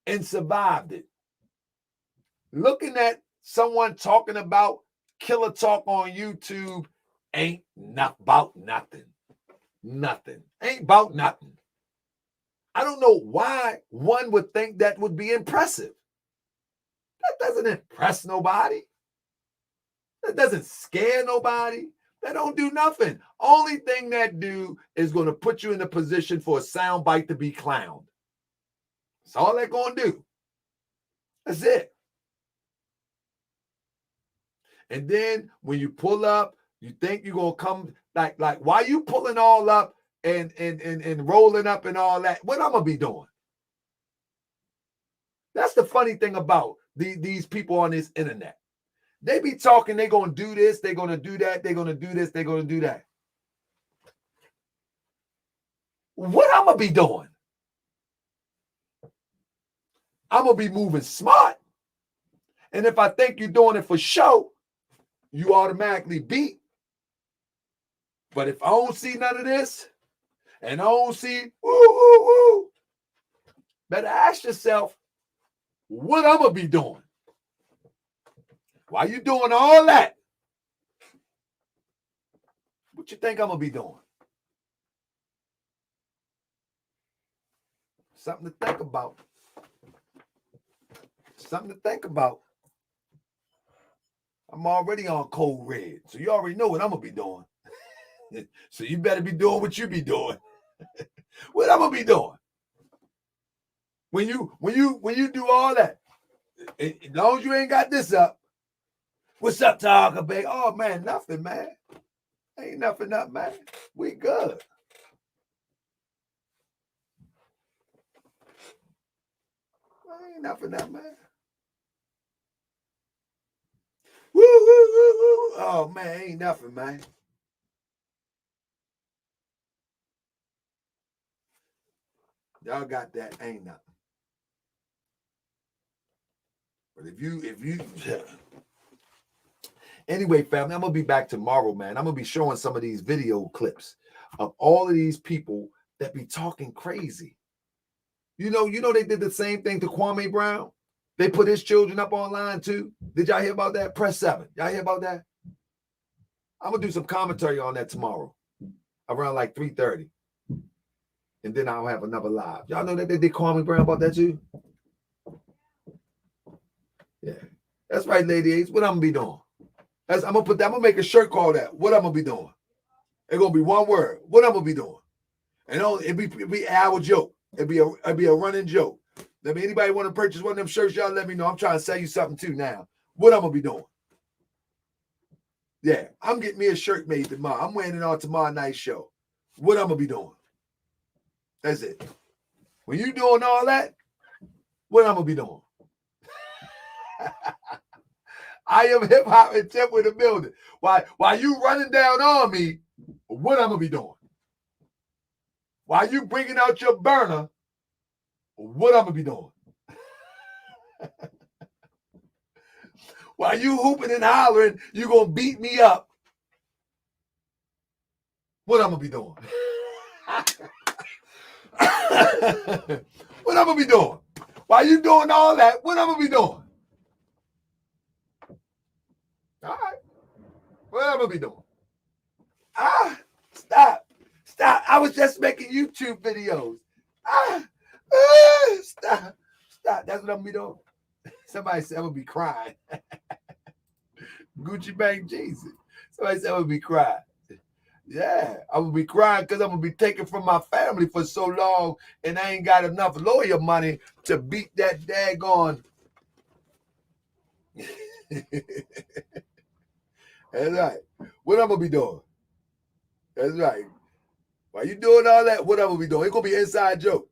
and survived it. Looking at someone talking about killer talk on YouTube ain't not about nothing. Nothing. Ain't about nothing. I don't know why one would think that would be impressive. That doesn't impress nobody. That doesn't scare nobody. That don't do nothing. Only thing that do is going to put you in a position for a soundbite to be clowned. That's all they're going to do. That's it. And then when you pull up, you think you're going to come like why you pulling all up and rolling up and all that? What I'm going to be doing? That's the funny thing about these people on this internet. They be talking, they're going to do this, they're going to do that, they're going to do this, they're going to do that. What I'm going to be doing? I'm going to be moving smart. And if I think you're doing it for show, you automatically beat. But if I don't see none of this, and I don't see woo, better ask yourself, what I'm going to be doing? Why you doing all that? What you think I'm going to be doing? Something to think about. Something to think about. I'm already on code red, so you already know what I'm going to be doing. So you better be doing what you be doing. What I'm going to be doing? When you do all that, as long as you ain't got this up, what's up, Talker, baby? Oh, man, nothing, man. Ain't nothing up, man. We good. Ain't nothing up, man. Woo, woo, woo, woo. Oh, man, ain't nothing, man. Y'all got that, ain't nothing. But if you anyway, family, I'm gonna be back tomorrow, man. I'm gonna be showing some of these video clips of all of these people that be talking crazy. You know, they did the same thing to Kwame Brown. They put his children up online too. Did y'all hear about that? Press 7. Y'all hear about that? I'm gonna do some commentary on that tomorrow around like 3:30. And then I'll have another live. Y'all know that they did Kwame Brown about that too? Yeah. That's right, Lady Ace. What I'm gonna be doing? I'm gonna make a shirt called that. What I'm gonna be doing? It's gonna be one word. What I'm gonna be doing? And it'd be our joke. It'd be a running joke. I mean, anybody want to purchase one of them shirts, y'all let me know. I'm trying to sell you something too now. What I'm gonna be doing? Yeah, I'm getting me a shirt made tomorrow. I'm wearing it on tomorrow night's show. What I'm gonna be doing? That's it. When you doing all that, what I'm gonna be doing? I am hip hop and temp with the building. While you running down on me, what I'm gonna be doing? While you bringing out your burner, what I'm gonna be doing? While you hooping and hollering, you gonna beat me up. What I'm gonna be doing? What I'm gonna be doing? While you doing all that, what I'm gonna be doing? All right. What I'm gonna be doing? Stop. I was just making YouTube videos. Stop. That's what I'm gonna be doing. Somebody said I'm gonna be crying. Gucci Bang Jesus. Somebody said I'm gonna be crying. Yeah, I'm gonna be crying because I'm gonna be taken from my family for so long, and I ain't got enough lawyer money to beat that daggone. That's right. What I'm gonna be doing? That's right. While you doing all that, what I'm gonna be doing? It's gonna be an inside joke.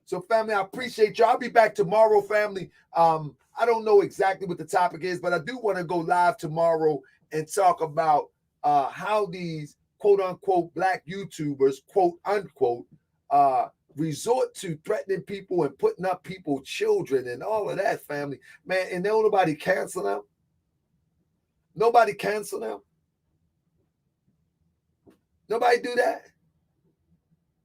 So, family, I appreciate y'all. I'll be back tomorrow, family. I don't know exactly what the topic is, but I do want to go live tomorrow and talk about how these quote unquote black YouTubers, quote unquote, resort to threatening people and putting up people's children and all of that, family. Man, and don't nobody cancel them. Nobody cancel them. Nobody do that.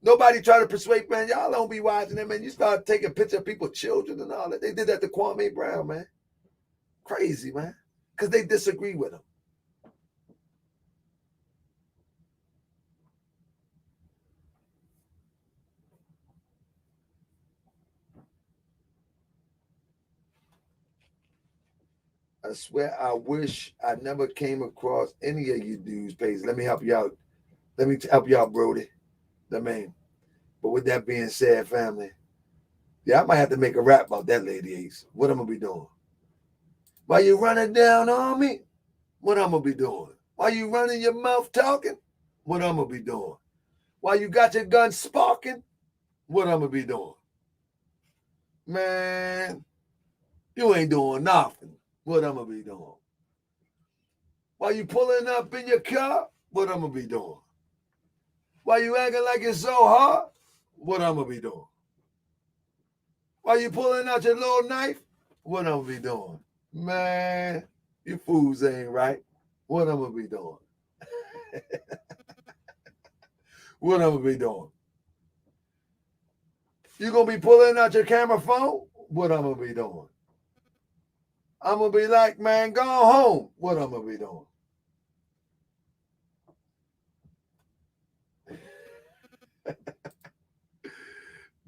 Nobody try to persuade, man. Y'all don't be watching them, man. You start taking pictures of people's children and all that. They did that to Kwame Brown, man. Crazy, man. Because they disagree with him. I swear, I wish I never came across any of you dudes' pages. Let me help you out. Let me help you out, Brody, the man. But with that being said, family, yeah, I might have to make a rap about that lady Ace. What I'm gonna be doing? While you running down on me, what I'm gonna be doing? While you running your mouth talking, what I'm gonna be doing? While you got your gun sparking, what I'm gonna be doing? Man, you ain't doing nothing. What I'm gonna be doing? While you pulling up in your car, what I'm gonna be doing? While you acting like it's so hard, what I'm gonna be doing? While you pulling out your little knife, what I'm gonna be doing? Man, you fools ain't right. What I'm gonna be doing? What I'm gonna be doing? You gonna be pulling out your camera phone? What I'm gonna be doing? I'm gonna be like, man, go home. What I'm gonna be doing?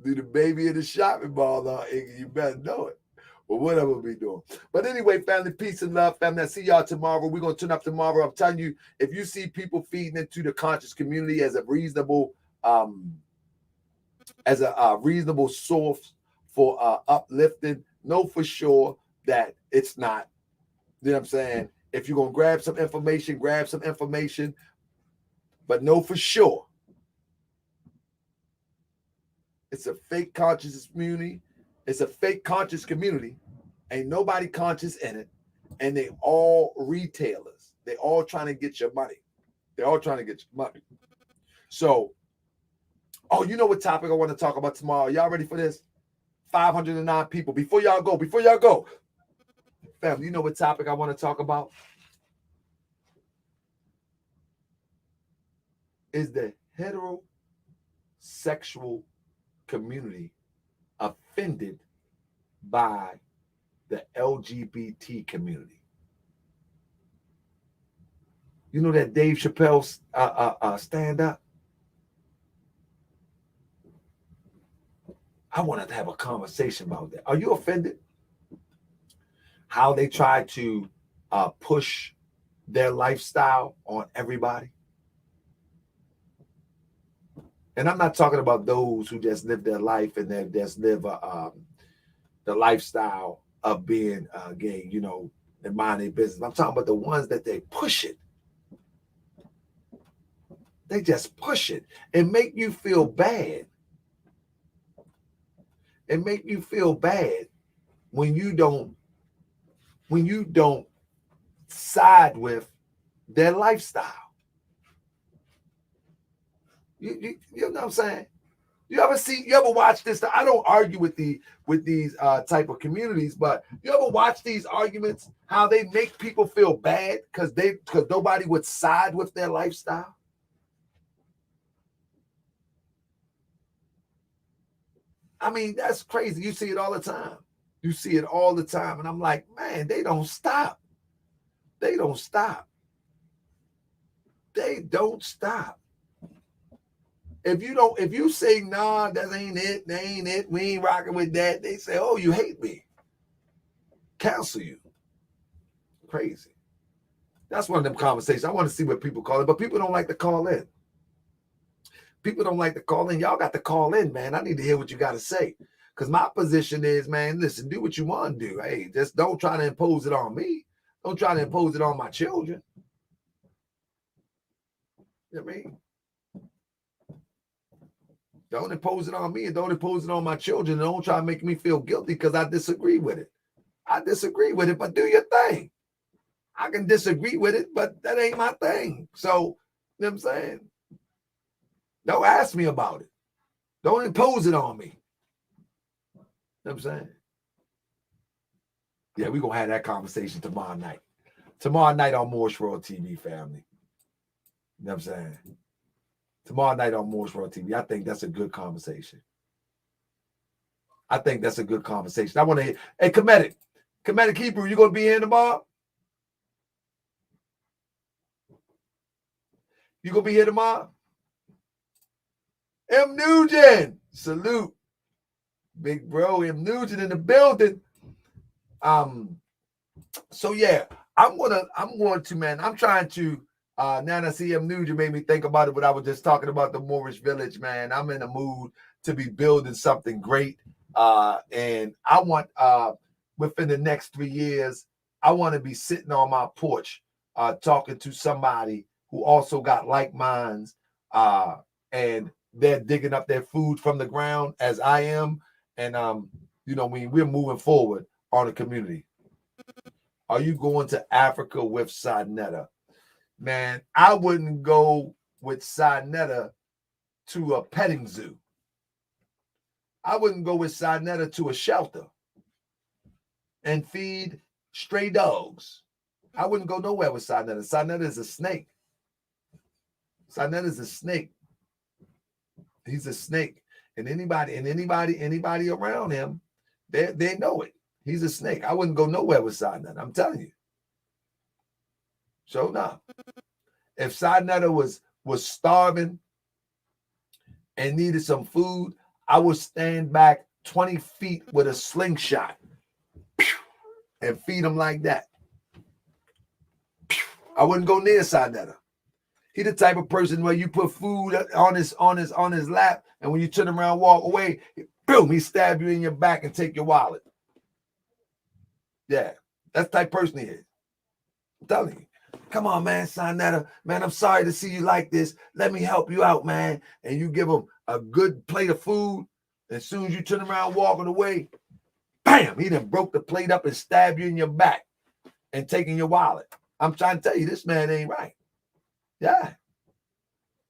Do the baby in the shopping mall on Iggy, you better know it. But what I'm gonna be doing. But anyway, family, peace and love, family. I'll see y'all tomorrow. We're gonna turn up tomorrow. I'm telling you, if you see people feeding into the conscious community as a reasonable reasonable source for uplifting, know for sure that it's not. You know what I'm saying? If you're gonna grab some information, but know for sure it's a fake conscious community. It's a fake conscious community. Ain't nobody conscious in it. And they all retailers. They all trying to get your money. They're all trying to get your money. So, you know what topic I want to talk about tomorrow? Y'all ready for this? 509 people. Before y'all go. Family, you know what topic I want to talk about? Is the heterosexual community offended by the LGBT community? You know that Dave Chappelle stand up? I wanted to have a conversation about that. Are you offended? How they try to push their lifestyle on everybody? And I'm not talking about those who just live their life and they just live the lifestyle of being gay, you know, and mind their business. I'm talking about the ones that they push it. They just push it and make you feel bad. It make you feel bad when you don't side with their lifestyle. You know what I'm saying? You ever watch this? I don't argue with these type of communities, but you ever watch these arguments, how they make people feel bad because nobody would side with their lifestyle? I mean, that's crazy. You see it all the time. And I'm like, man, they don't stop. They don't stop. If you say, nah, that ain't it, we ain't rocking with that, they say, oh, you hate me. Cancel you. Crazy. That's one of them conversations. I want to see what people call it, but people don't like to call in. People don't like to call in. Y'all got to call in, man. I need to hear what you got to say. Because my position is, man, listen, do what you want to do. Hey, just don't try to impose it on me. Don't try to impose it on my children. You know what I mean? Don't impose it on me and don't impose it on my children. Don't try to make me feel guilty because I disagree with it. I disagree with it, but do your thing. I can disagree with it, but that ain't my thing. So, you know what I'm saying? Don't ask me about it. Don't impose it on me. You know what I'm saying? Yeah, we're going to have that conversation tomorrow night. Tomorrow night on Morse World TV, family. You know what I'm saying? Tomorrow night on Morse World TV. I think that's a good conversation. I think that's a good conversation. I want to hear. Hey, Comedic Hebrew, you going to be here tomorrow? You going to be here tomorrow? M. Nugent, salute. Big bro, M. Nugent in the building. So yeah, I'm going to, man, I'm trying to, now that I see M. Nugent made me think about it, what I was just talking about, the Moorish village, man. I'm in the mood to be building something great. And I want, within the next 3 years, I want to be sitting on my porch, talking to somebody who also got like minds, and they're digging up their food from the ground as I am. And, we're moving forward on the community. Are you going to Africa with Sadnetta? Man, I wouldn't go with Sadnetta to a petting zoo. I wouldn't go with Sadnetta to a shelter and feed stray dogs. I wouldn't go nowhere with Sadnetta. Sadnetta is a snake. Sadnetta is a snake. He's a snake. And anybody around him, they know it. He's a snake. I wouldn't go nowhere with Sadnetta. I'm telling you. So no. If Sadnetta was starving and needed some food, I would stand back 20 feet with a slingshot and feed him like that. I wouldn't go near Sadnetta. He the type of person where you put food on his lap, and when you turn around, walk away, boom, he stab you in your back and take your wallet. Yeah, that's the type of person he is. I'm telling you. Come on, man, Sadnetta. Man, I'm sorry to see you like this. Let me help you out, man. And you give him a good plate of food. As soon as you turn around walking away, bam, he done broke the plate up and stabbed you in your back and taking your wallet. I'm trying to tell you, this man ain't right. Yeah.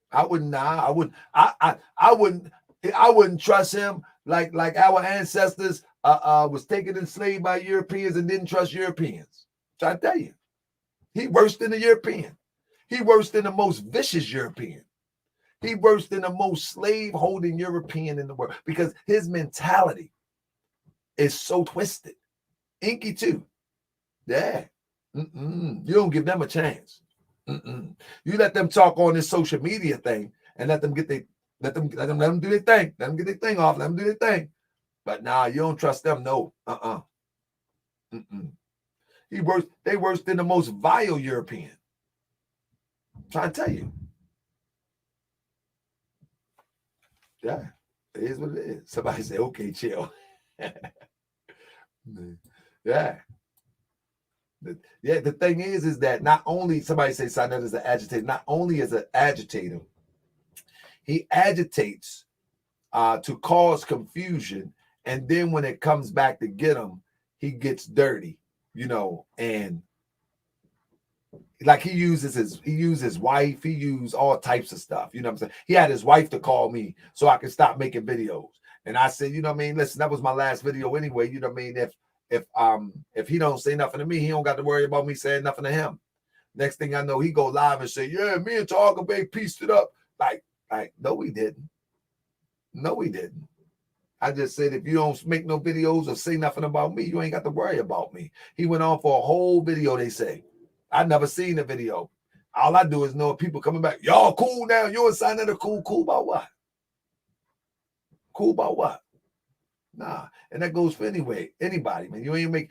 I wouldn't trust him like our ancestors was taken enslaved by Europeans and didn't trust Europeans. So I tell you, he worse than the European. He worse than the most vicious European. He worse than the most slave-holding European in the world because his mentality is so twisted. Inky too. Yeah. You don't give them a chance. You let them talk on this social media thing and let them do their thing. Let them get their thing off. Let them do their thing. But nah, you don't trust them. No. They worse than the most vile European. I'm trying to tell you. Yeah, it is what it is. Somebody say, okay, chill. Yeah. The thing is that not only somebody say Sadnetta is an agitator, not only is an agitator, he agitates to cause confusion, and then when it comes back to get him, he gets dirty, and like he used his wife, he used all types of stuff, you know what I'm saying? He had his wife to call me so I could stop making videos. And I said, listen, that was my last video anyway, if he don't say nothing to me, he don't got to worry about me saying nothing to him. Next thing I know, he go live and say, yeah, me and Targa Bay pieced it up. Like, no, we didn't. No, we didn't. I just said, if you don't make no videos or say nothing about me, you ain't got to worry about me. He went on for a whole video, they say. I never seen the video. All I do is know people coming back, y'all cool now. You and Sadnetta cool about what? Cool about what? Nah, and that goes for anybody, man. You ain't make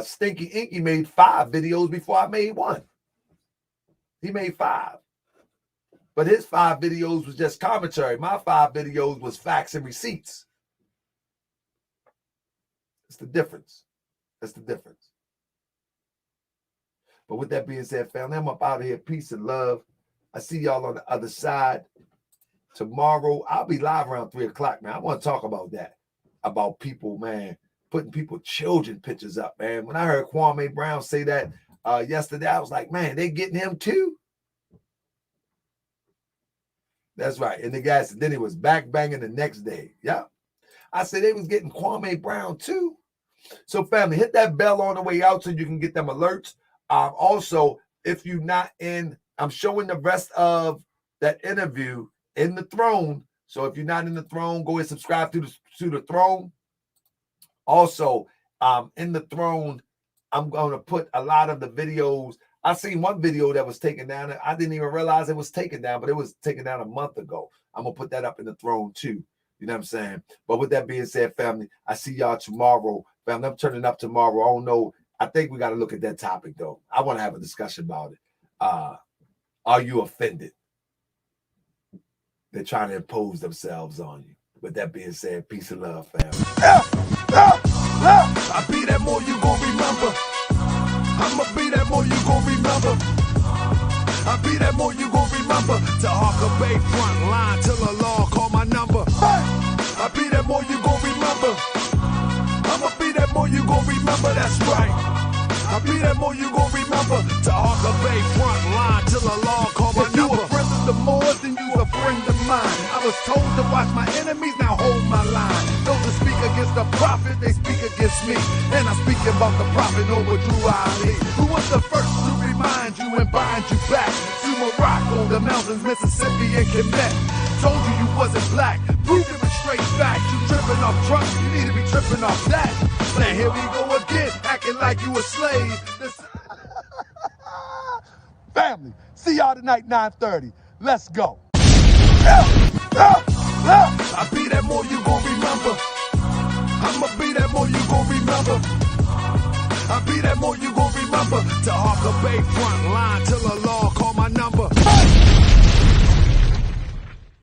Stinky Inky made 5 videos before I made 1. He made 5. But his 5 videos was just commentary. My 5 videos was facts and receipts. It's the difference. That's the difference. But with that being said, family, I'm up out of here. Peace and love. I see y'all on the other side. Tomorrow, I'll be live around 3 o'clock, man. I want to talk about that. About people, man, putting children pictures up, man. When I heard Kwame Brown say that yesterday, I was like, man, they getting him too? That's right. And the guy said, then he was back banging the next day. Yeah. I said they was getting Kwame Brown too. So family, hit that bell on the way out so you can get them alerts. Also, if you're not in, I'm showing the rest of that interview in the Throne. So if you're not in the Throne, go and subscribe to the Throne. Also, in the Throne, I'm going to put a lot of the videos. I seen one video that was taken down. I didn't even realize it was taken down, but it was taken down a month ago. I'm going to put that up in the Throne too. You know what I'm saying? But with that being said, family, I see y'all tomorrow. Family, I'm turning up tomorrow. I don't know. I think we got to look at that topic, though. I want to have a discussion about it. Are you offended? They're trying to impose themselves on you. With that being said, peace and love, family.
I be that more you gon' remember. I'ma be that more you gon' remember. I be that more you gon' remember. To Harker Bay front line till the law call my number. I be that more you gon' remember. I'ma be that more you gon' remember. That's right. I be that more you gon' remember. To Harker Bay front line till the law call my number. If you a friend of the Moors, then you a friend of mine. I was told to watch my enemies, now hold my line. Those that speak against the prophet, they speak against me. And I'm speaking about the prophet over Drew Ali, who was the first to remind you and bind you back to Morocco, the mountains, Mississippi, and Quebec. Told you you wasn't black, proved it with straight facts. You tripping off trucks, you need to be tripping off that. Now here we go again, acting like you a slave. Family, see y'all tonight, 9:30. Let's go.